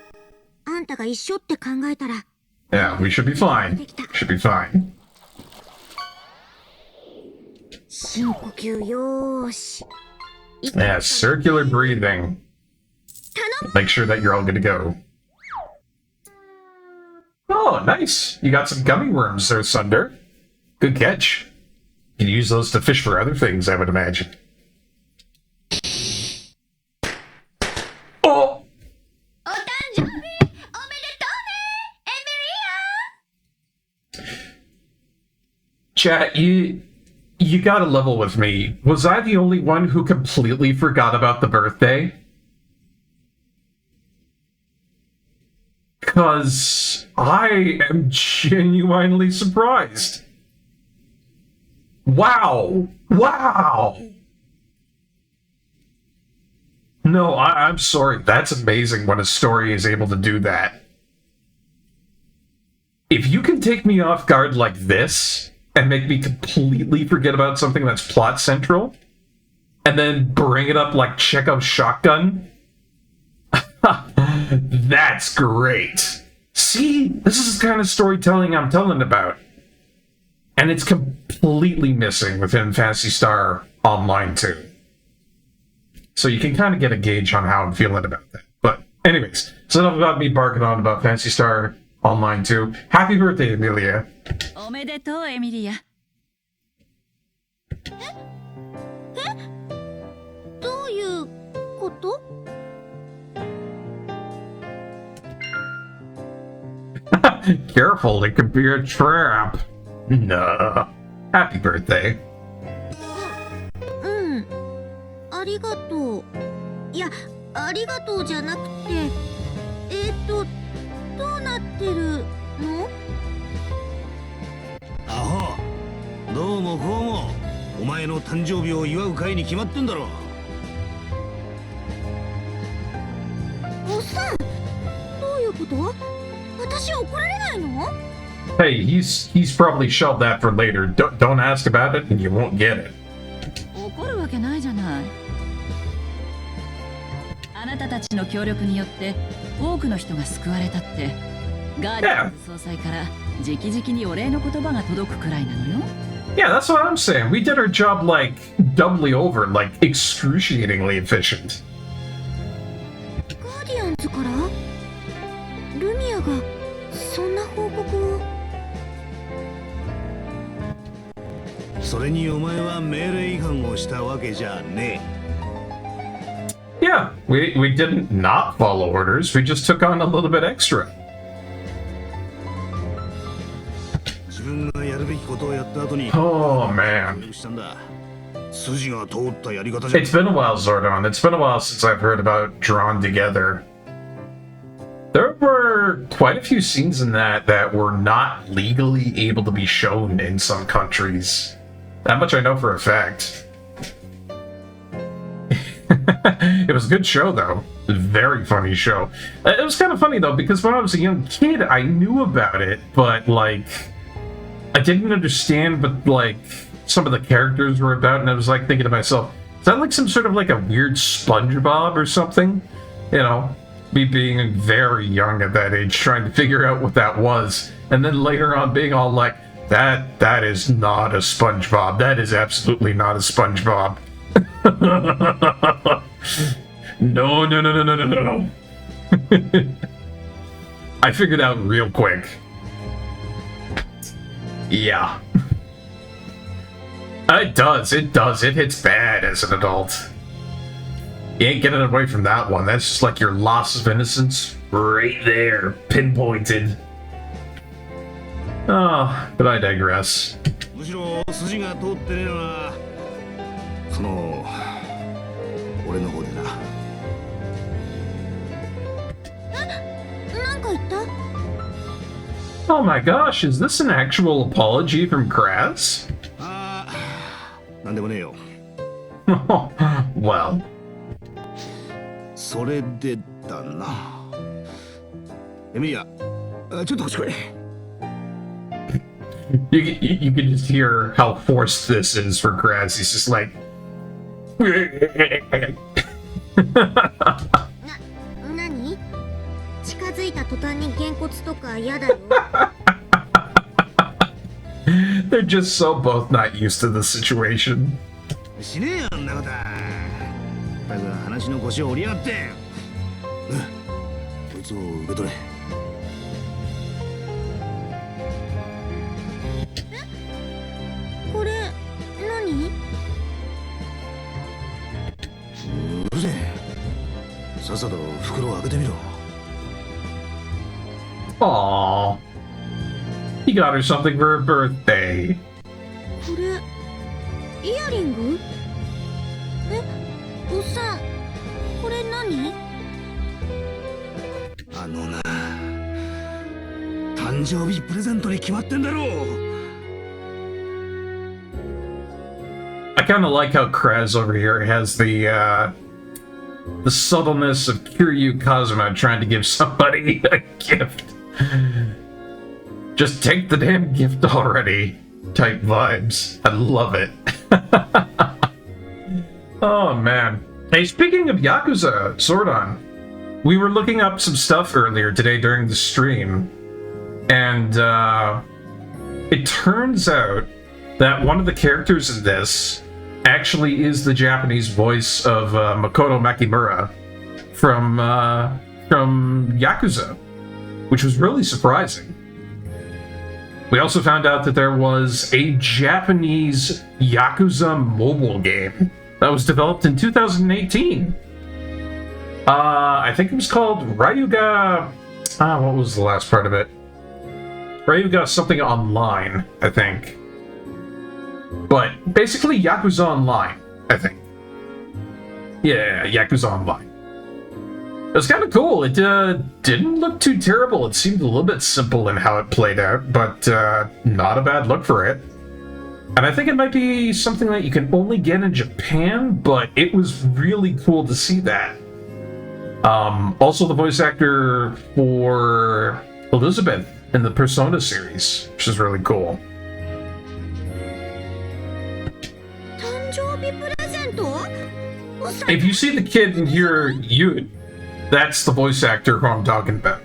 あんたが一緒って考えたら。Yeah, we should be fine. Should be fine. 深呼吸よーし。Yeah, circular breathing. Make sure that you're all good to go. Oh, nice. You got some gummy worms there, Sunder. Good catch. You can use those to fish for other things, I would imagine. Oh! Chat, you gotta level with me. Was I the only one who completely forgot about the birthday? Because I am genuinely surprised. Wow! Wow! No, I'm sorry. That's amazing when a story is able to do that. If you can take me off guard like this, and make me completely forget about something that's plot central, and then bring it up like Chekhov's shotgun, that's great. See? This is the kind of storytelling I'm telling about. And it's completely missing within Phantasy Star Online 2. So you can kind of get a gauge on how I'm feeling about that. But anyways, so enough about me barking on about Phantasy Star Online 2. Happy birthday, Emilia. おめでとう、エミリア。どういうこと？ Careful, it could be a trap. No. Happy birthday. うん。ありがとう。いや、ありがとうじゃなくて、どうなってるの？アホ、どうもこうも、お前の誕生日を祝う会に決まってんだろ。おっさん、どういうこと？私怒られないの？ Hey, he's probably shelved that for later. Don't ask about it and you won't get it. 怒るわけないじゃない。あなたたちの協力によって多くの人が救われたってガーディアンズ総裁から直々にお礼の言葉が届くくらいなのよ。Yeah, that's what I'm saying. We did our job like doubly over, like excruciatingly efficient. ガーディアンズから？ルミアがそんな報告を。それにお前は命令違反をしたわけじゃねえ。Yeah, we didn't not follow orders. We just took on a little bit extra. 自分がやるべきことをやった後に。Oh man. 筋が通ったやり方じゃ。It's been a while, Zordon. It's been a while since I've heard about Drawn Together. There were quite a few scenes in that were not legally able to be shown in some countries. That much I know for a fact. It was a good show, though. Very funny show. It was kind of funny, though, because when I was a young kid, I knew about it, but, like, I didn't understand what, like, some of the characters were about, and I was, like, thinking to myself, is that, like, some sort of, like, a weird SpongeBob or something? You know, me being very young at that age, trying to figure out what that was, and then later on being all like, that is not a SpongeBob. That is absolutely not a SpongeBob. No. I figured out real quick. Yeah. It does. It hits bad as an adult. You ain't getting away from that one. That's just like your loss of innocence right there, pinpointed. Oh, but I digress. むしろ筋が通ってねえのはその俺の方でな。なんか言った？ Oh my gosh, is this an actual apology from Kraz? ああ、なんでもねえよ。Well. それでだな。エミリア、ちょっとこっち来い。You can just hear how forced this is for Kraz. He's just like. 何？近づいた途端にげんこつとか嫌だよ。They're just so both not used to the situation. しねえよ、あんなことは。だから話の腰を折りやがって。こいつを受け取れ。これ何？うるせえ。さっさと袋を開けてみろ。Aww. He got her something for her birthday. これイヤリング？おっさん、これ何？あのな、誕生日プレゼントに決まってんだろう。I kind of like how Kraz over here has the subtleness of Kiryu Kazuma trying to give somebody a gift. Just take the damn gift already type vibes. I love it. Oh man. Hey, speaking of Yakuza, Zordon, we were looking up some stuff earlier today during the stream, and it turns out that one of the characters in this actually is the Japanese voice of Makoto Makimura from Yakuza, which was really surprising. We also found out that there was a Japanese Yakuza mobile game that was developed in 2018. I think it was called Ryuga... what was the last part of it? Ryuga something online, I think. But basically Yakuza Online, I think. Yeah, Yakuza Online. It was kind of cool. It didn't look too terrible. It seemed a little bit simple in how it played out, but not a bad look for it. And I think it might be something that you can only get in Japan, but it was really cool to see that. Also the voice actor for Elizabeth in the Persona series, which is really cool. 誕生日プレゼント？ If you see the kid and hear you, that's the voice actor who I'm talking about.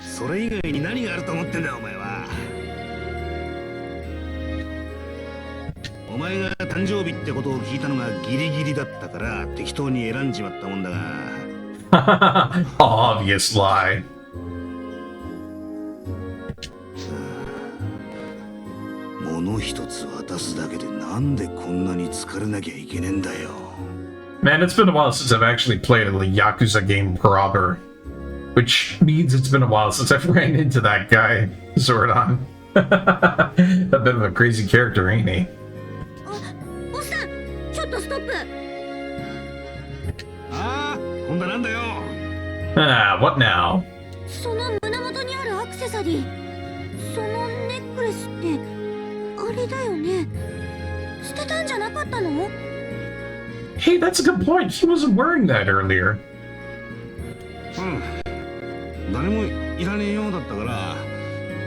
それ以外に何があると思ってんだお前は。お前が誕生日ってことを聞いたのがギリギリだったから適当に選んじまったもんだが。Obvious lie. 物一つ渡すだけでなんでこんなに疲れなきゃいけねえんだよ。 Man, it's been a while since I've actually played a Yakuza game proper. Which means it's been a while since I've ran into that guy, Zordon. A bit of a crazy character, ain't he? おっさん、ちょっとストップ。ああ、今度はなんだよ。 Ah, what now? その胸元にあるアクセサリー、そのネックレスってあれだよね。捨てたんじゃなかったの？ Hey, that's a good point. He wasn't wearing that earlier. 誰もいらねえようだったから、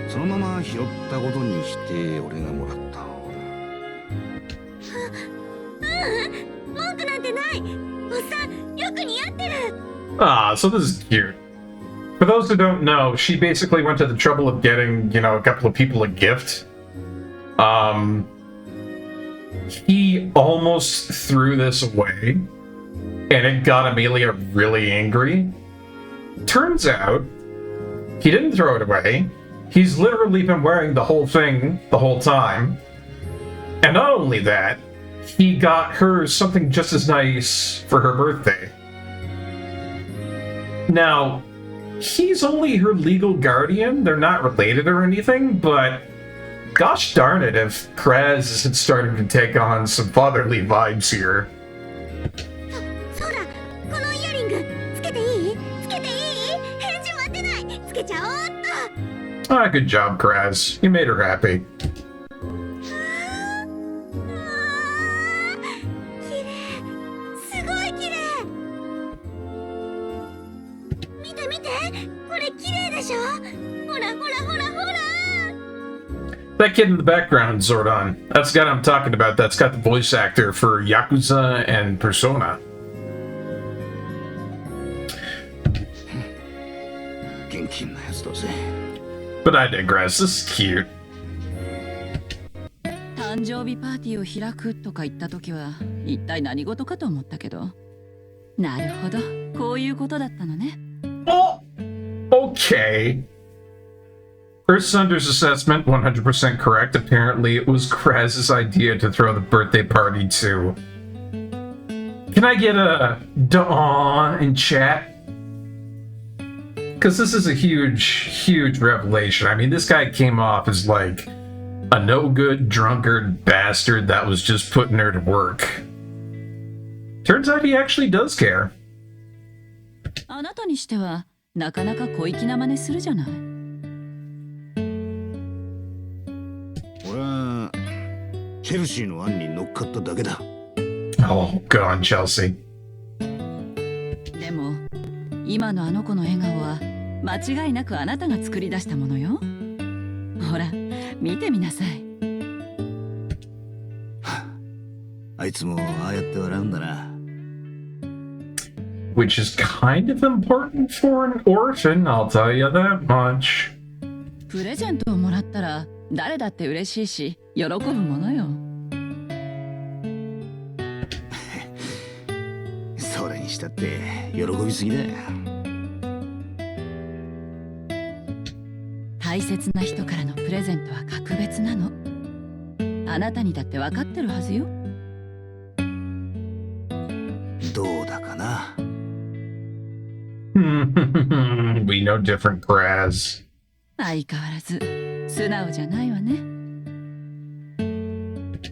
そのまま拾ったことにして俺がもらった。文句なんてない。おっさん、よく似合ってる。 Ah, so this is cute. For those who don't know, she basically went to the trouble of getting, you know, a couple of people a gift. He almost threw this away, and it got Amelia really angry. Turns out, he didn't throw it away. He's literally been wearing the whole thing the whole time. And not only that, he got her something just as nice for her birthday. Now, he's only her legal guardian. They're not related or anything, but gosh darn it if Kraz had started to take on some fatherly vibes here. そうだ、このイヤリングつけていい？つけていい？返事待ってない。つけちゃおうっと。 Ah, good job, Kraz. You made her happy. 綺麗、すごい綺麗。見て見て、これ綺麗でしょ？ほらほらほらほら。 That kid in the background, Zordon. That's the guy I'm talking about. That's got the voice actor for Yakuza and Persona. 元気なやつだぜ。 But I digress. This is cute. 誕生日パーティーを開くとか言った時は一体何事かと思ったけど、なるほど、こういうことだったのね。 Oh, okay. First Sunder's assessment, 100% correct. Apparently, it was Kraz's idea to throw the birthday party too. Can I get a daw in chat? Because this is a huge revelation. I mean, this guy came off as like a no-good drunkard bastard that was just putting her to work. Turns out he actually does care. あなたにしてはなかなか小粋な真似するじゃない。俺はチェルシーの案に乗っかっただけだ。 Oh, good on Chelsea. でも今のあの子の笑顔は間違いなくあなたが作り出したものよ。ほら見てみなさい。あいつもああやって笑うんだな。 Which is kind of important for an orphan, I'll tell you that much. プレゼントをもらったら誰だって嬉しいし喜ぶものよ。それにしたって喜びすぎだよ。大切な人からのプレゼントは格別なの。あなたにだって分かってるはずよ。どうだかな。We know different, Kraz. 相変わらず素直じゃないわね。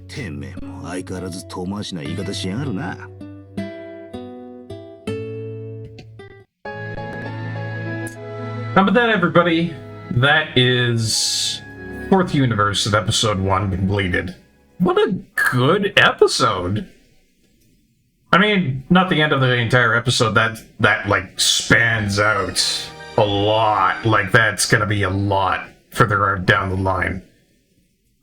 てめえも相変わらず遠回しな言い方しやがるな。How about that, everybody? That is fourth universe of episode 1 completed. What a good episode! I mean, not the end of the entire episode. That like spans out a lot. Like that's gonna be a lot further down the line.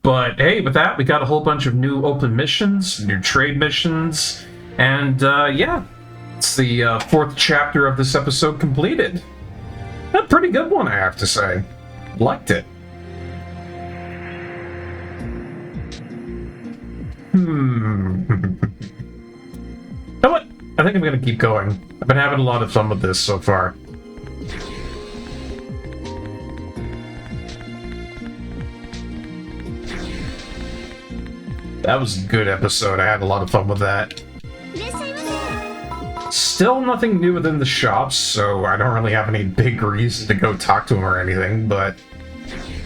But hey, with that, we got a whole bunch of new open missions, new trade missions, and yeah, it's the fourth chapter of this episode completed. A pretty good one, I have to say. Liked it. You know what? I think I'm gonna keep going. I've been having a lot of fun with this so far. That was a good episode. I had a lot of fun with that. Still nothing new within the shops, so I don't really have any big reason to go talk to him or anything, but...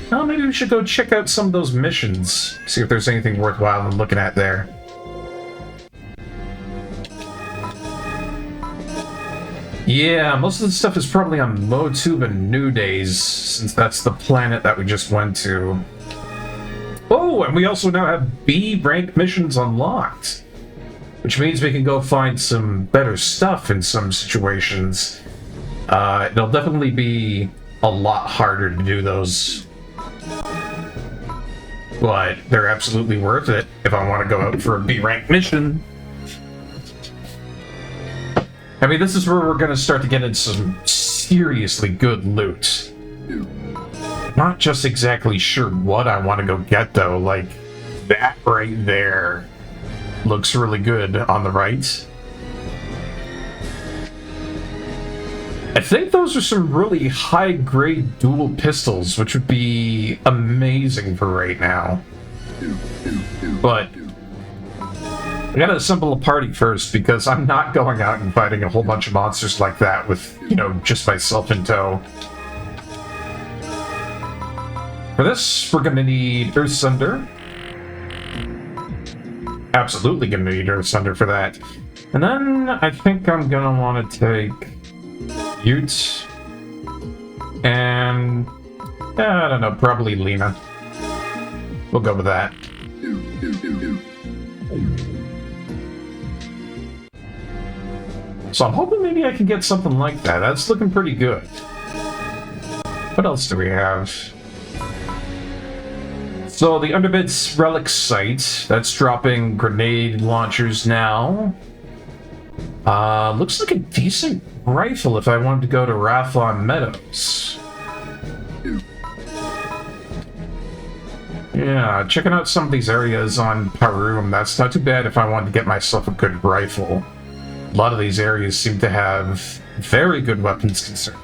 well, maybe we should go check out some of those missions. See if there's anything worthwhile I'm looking at there. Yeah, most of the stuff is probably on MoTube and New Days, since that's the planet that we just went to. Oh, and we also now have B rank missions unlocked, which means we can go find some better stuff in some situations. It'll definitely be a lot harder to do those, but they're absolutely worth it if I want to go out for a B rank mission. I mean, this is where we're going to start to get into some seriously good loot. Not just exactly sure what I want to go get, though. Like, that right there looks really good on the right. I think those are some really high-grade dual pistols, which would be amazing for right now. But I gotta assemble a party first, because I'm not going out and fighting a whole bunch of monsters like that with, you know, just myself in tow. For this, we're gonna need Earthsunder. Absolutely gonna need Earthsunder for that. And then I think I'm gonna want to take Ute and I don't know, probably Lena. We'll go with that. So I'm hoping maybe I can get something like that. That's looking pretty good. What else do we have? So the Underbits Relic Site, that's dropping grenade launchers now. Looks like a decent rifle if I wanted to go to Rathlon Meadows. Yeah, checking out some of these areas on Parum, that's not too bad if I wanted to get myself a good rifle. A lot of these areas seem to have very good weapons concern.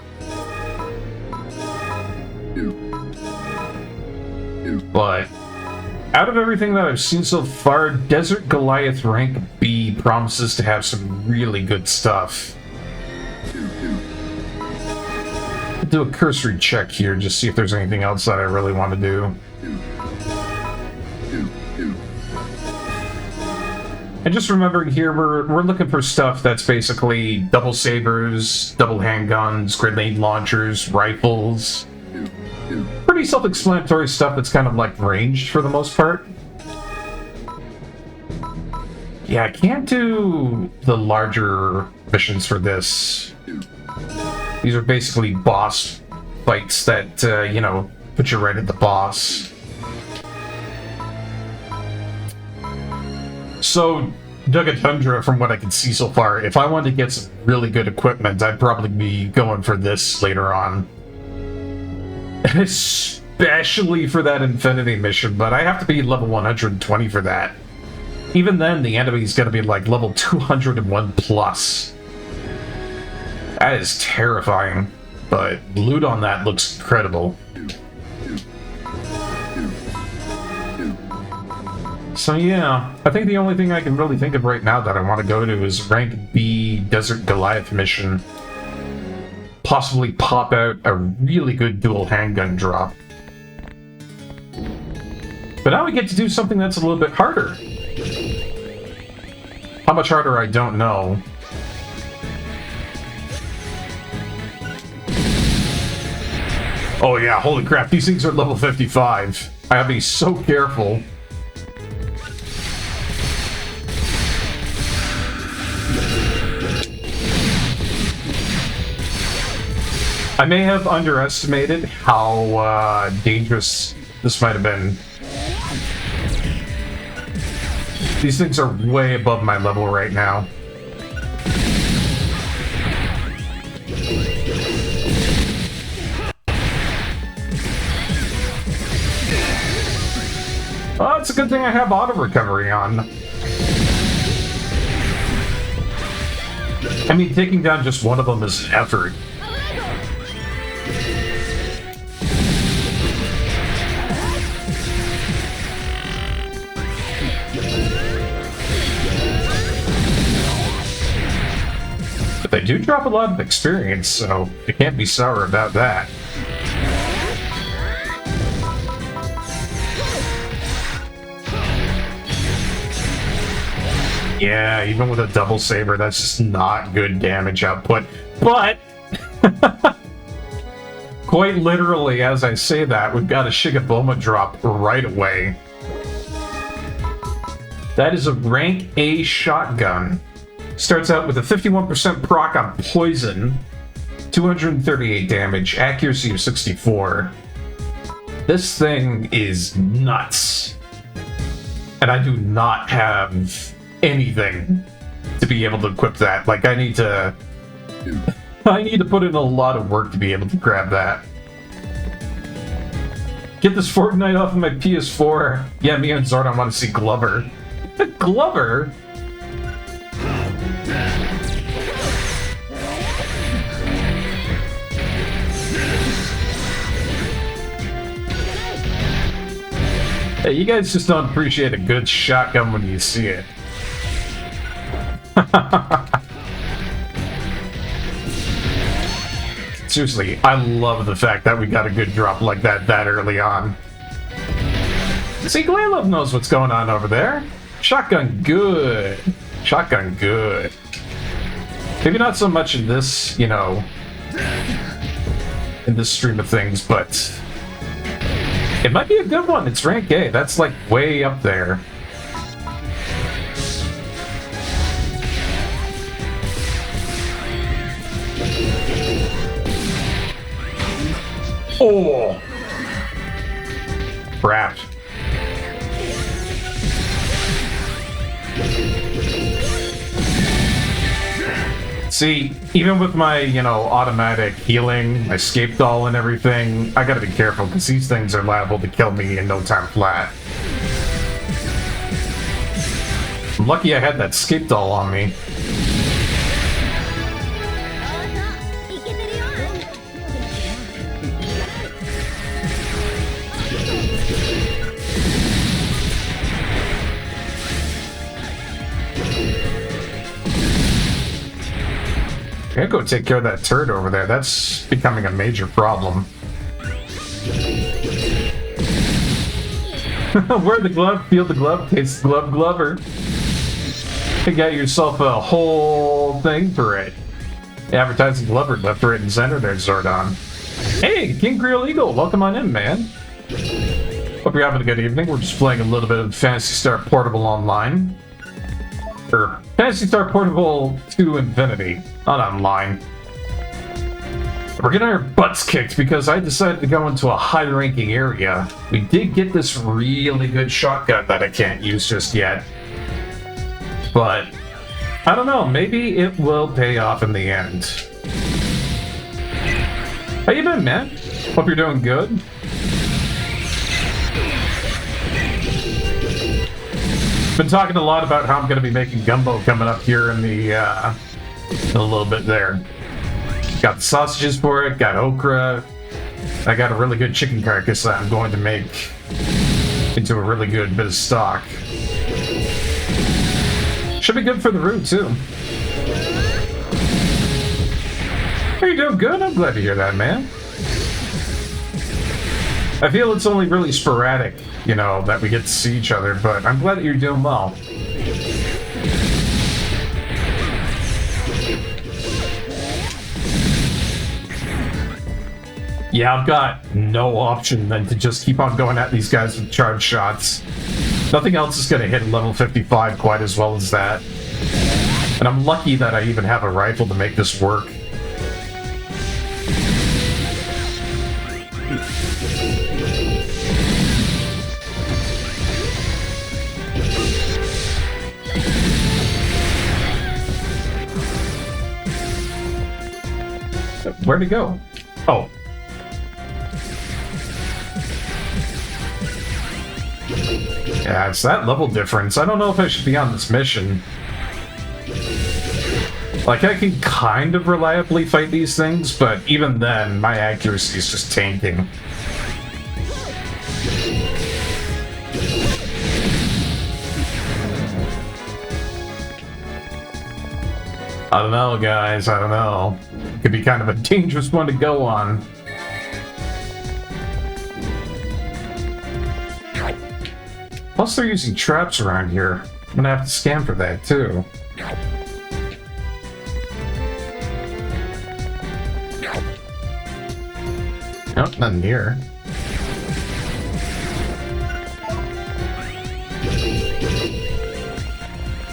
But out of everything that I've seen so far, Desert Goliath rank B promises to have some really good stuff. I'll do a cursory check here, just see if there's anything else that I really want to do. And just remembering here, we're looking for stuff that's basically double sabers, double handguns, grenade launchers, rifles. Pretty self-explanatory stuff that's kind of like ranged for the most part. Yeah, I can't do the larger missions for this. These are basically boss fights that, you know, put you right at the boss. So, Duga Tundra, from what I can see so far, if I wanted to get some really good equipment, I'd probably be going for this later on. Especially for that Infinity mission, but I have to be level 120 for that. Even then, the enemy's gonna be like level 201 plus. That is terrifying, but loot on that looks incredible. So yeah, I think the only thing I can really think of right now that I want to go to is rank B Desert Goliath mission. Possibly pop out a really good dual handgun drop. But now we get to do something that's a little bit harder. How much harder, I don't know. Oh yeah, holy crap, these things are level 55. I have to be so careful. I may have underestimated how dangerous this might have been. These things are way above my level right now. Oh, it's a good thing I have auto recovery on. I mean, taking down just one of them is an effort. But they do drop a lot of experience, so you can't be sour about that. Yeah, even with a double saber, that's just not good damage output. But, quite literally, as I say that, we've got a Shigaboma drop right away. That is a rank A shotgun. Starts out with a 51% proc on poison, 238 damage, accuracy of 64. This thing is nuts. And I do not have anything to be able to equip that. Like, I need to put in a lot of work to be able to grab that. Get this Fortnite off of my PS4. Yeah, me and Zordon want to see Glover. Glover? Hey, you guys just don't appreciate a good shotgun when you see it. Seriously, I love the fact that we got a good drop like that early on. See, Glaylove knows what's going on over there. Shotgun good. Shotgun good. Maybe not so much in this, you know, in this stream of things, but it might be a good one. It's rank A. That's like way up there. Oh! Crap. See, even with my, you know, automatic healing, my escape doll and everything, I gotta be careful because these things are liable to kill me in no time flat. I'm lucky I had that escape doll on me. I gotta go take care of that turd over there. That's becoming a major problem. Wear the glove, feel the glove, taste the glove, Glover. You got yourself a whole thing for it. Advertising Glover left, right, and center there, Zordon. Hey, King Grill Eagle, welcome on in, man. Hope you're having a good evening. We're just playing a little bit of Phantasy Star Portable online. Or Phantasy Star Portable to Infinity, not online. We're getting our butts kicked because I decided to go into a high-ranking area. We did get this really good shotgun that I can't use just yet. But, I don't know, maybe it will pay off in the end. How you been, man? Hope you're doing good. Been talking a lot about how I'm going to be making gumbo coming up here in the, in a little bit there. Got the sausages for it, got okra. I got a really good chicken carcass that I'm going to make into a really good bit of stock. Should be good for the root, too. Are you doing good? I'm glad to hear that, man. I feel it's only really sporadic, you know, that we get to see each other, but I'm glad that you're doing well. Yeah, I've got no option than to just keep on going at these guys with charge shots. Nothing else is going to hit level 55 quite as well as that. And I'm lucky that I even have a rifle to make this work. Where'd it go? Oh. Yeah, it's that level difference. I don't know if I should be on this mission. Like, I can kind of reliably fight these things, but even then, my accuracy is just tanking. I don't know, guys, I don't know. Could be kind of a dangerous one to go on. Plus, they're using traps around here. I'm gonna have to scan for that, too. Nope, nothing here.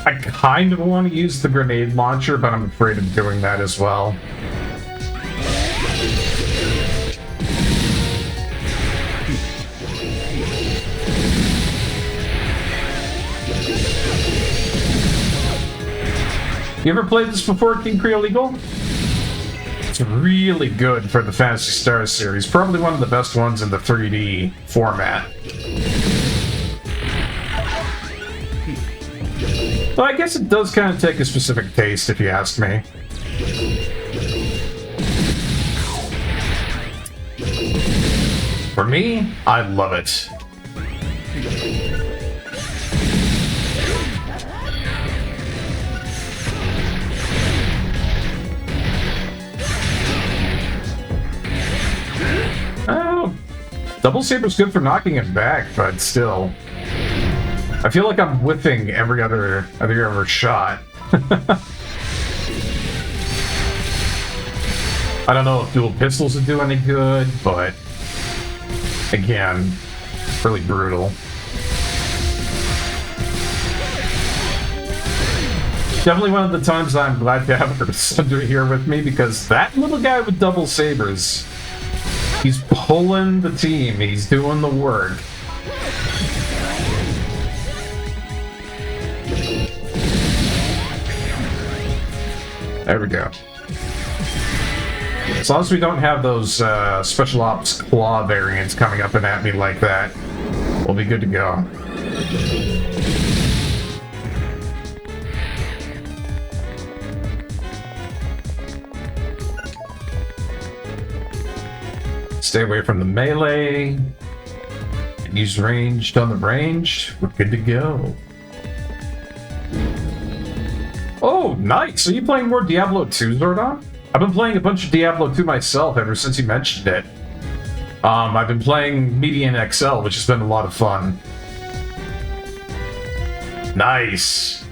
I kind of want to use the grenade launcher, but I'm afraid of doing that as well. You ever played this before, King Creole Eagle? It's really good for the Phantasy Star series. Probably one of the best ones in the 3D format. Well, I guess it does kind of take a specific taste, if you ask me. For me, I love it. Oh, Double Saber's good for knocking him back, but still. I feel like I'm whiffing every other shot. I don't know if dual pistols would do any good, but again, really brutal. Definitely one of the times I'm glad to have Sunder here with me, because that little guy with double sabers, he's pulling the team, he's doing the work. There we go. As long as we don't have those special ops claw variants coming up and at me like that, we'll be good to go. Stay away from the melee. And use ranged on the ranged. We're good to go. Oh, nice! Are you playing more Diablo 2, Zordon? I've been playing a bunch of Diablo 2 myself ever since you mentioned it. I've been playing Median XL, which has been a lot of fun. Nice!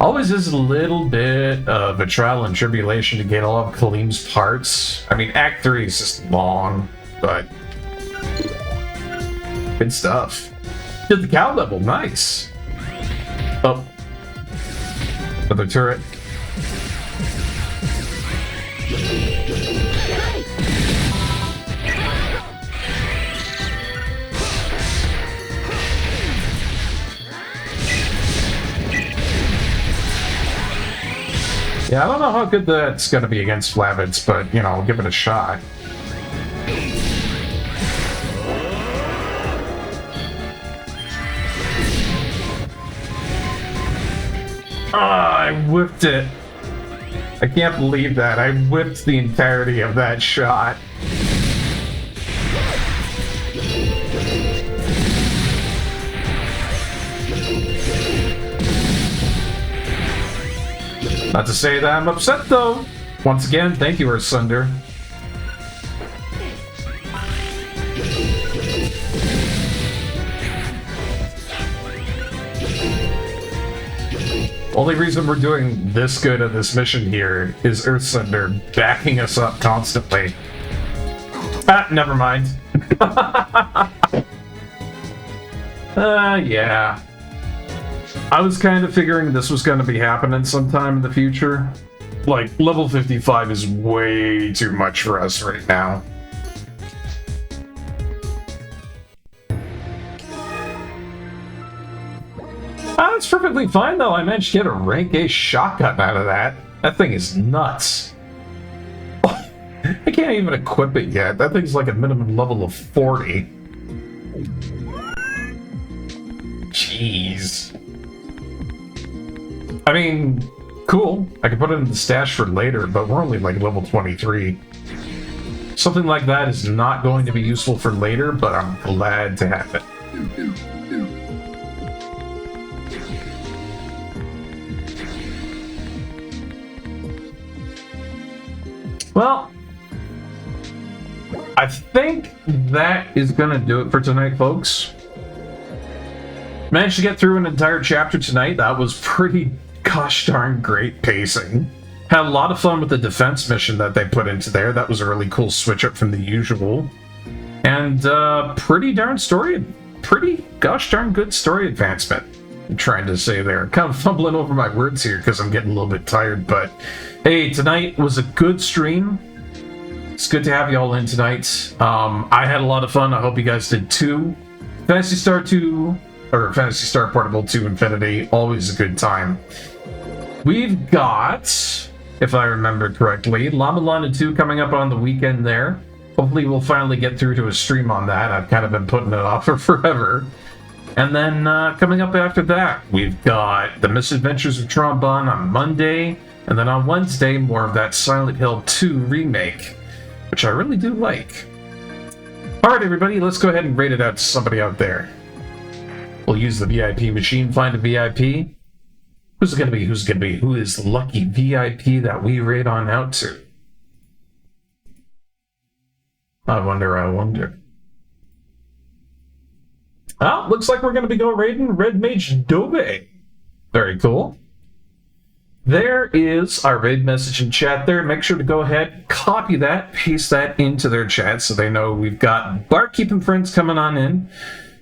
Always is a little bit of a trial and tribulation to get all of Kalim's parts. I mean, Act 3 is just long, but good stuff. Did the cow level, nice! Oh. Another turret. Yeah, I don't know how good that's going to be against Flavids, but, you know, I'll give it a shot. Ah, I whipped it. I can't believe that. I whipped the entirety of that shot. Not to say that I'm upset, though. Once again, thank you, Ursunder. Only reason we're doing this good at this mission here is Earthsunder backing us up constantly. Ah, never mind. Yeah. I was kind of figuring this was going to be happening sometime in the future. Like, level 55 is way too much for us right now. That's perfectly fine, though. I managed to get a rank A shotgun out of that. That thing is nuts. I can't even equip it yet. That thing's like a minimum level of 40. Jeez. I mean, Cool. I can put it in the stash for later, but we're only like level 23. Something like that is not going to be useful for later, but I'm glad to have it. Well, I think that is going to do it for tonight, folks. Managed to get through an entire chapter tonight. That was pretty gosh darn great pacing. Had a lot of fun with the defense mission that they put into there. That was a really cool switch up from the usual. And pretty gosh darn good story advancement. I'm trying to say there. Kind of fumbling over my words here because I'm getting a little bit tired. But hey, tonight was a good stream. It's good to have you all in tonight. I had a lot of fun. I hope you guys did too. Phantasy Star Portable 2 Infinity, always a good time. We've got, if I remember correctly, Llama Lana 2 coming up on the weekend there. Hopefully we'll finally get through to a stream on that. I've kind of been putting it off for forever. And then coming up after that, we've got The Misadventures of Trombone on Monday. And then on Wednesday, more of that Silent Hill 2 remake, which I really do like. Alright everybody, let's go ahead and rate it out to somebody out there. We'll use the VIP machine, find a VIP. Who's it gonna be? Who is the lucky VIP that we rate on out to? I wonder. Oh, looks like we're gonna be raiding Red Mage Dove. Very cool. There is our raid message in chat there. Make sure to go ahead, copy that, paste that into their chat so they know we've got Barkeep and friends coming on in.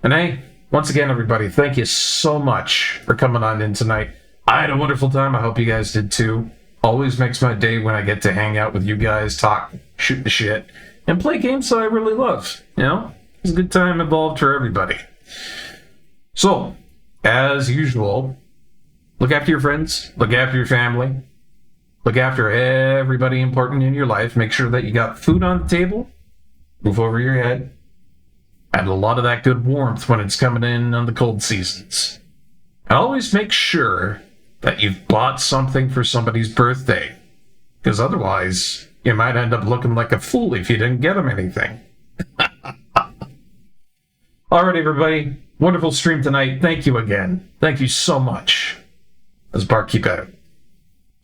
And hey, once again, everybody, thank you so much for coming on in tonight. I had a wonderful time. I hope you guys did too. Always makes my day when I get to hang out with you guys, talk, shoot the shit, and play games that I really love. You know, it's a good time involved for everybody. So, as usual, look after your friends, look after your family, look after everybody important in your life. Make sure that you got food on the table, roof over your head, and a lot of that good warmth when it's coming in on the cold seasons. And always make sure that you've bought something for somebody's birthday, because otherwise you might end up looking like a fool if you didn't get them anything. Alright everybody, wonderful stream tonight. Thank you again. Thank you so much. As Barkeep out.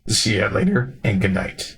See you later, and good night.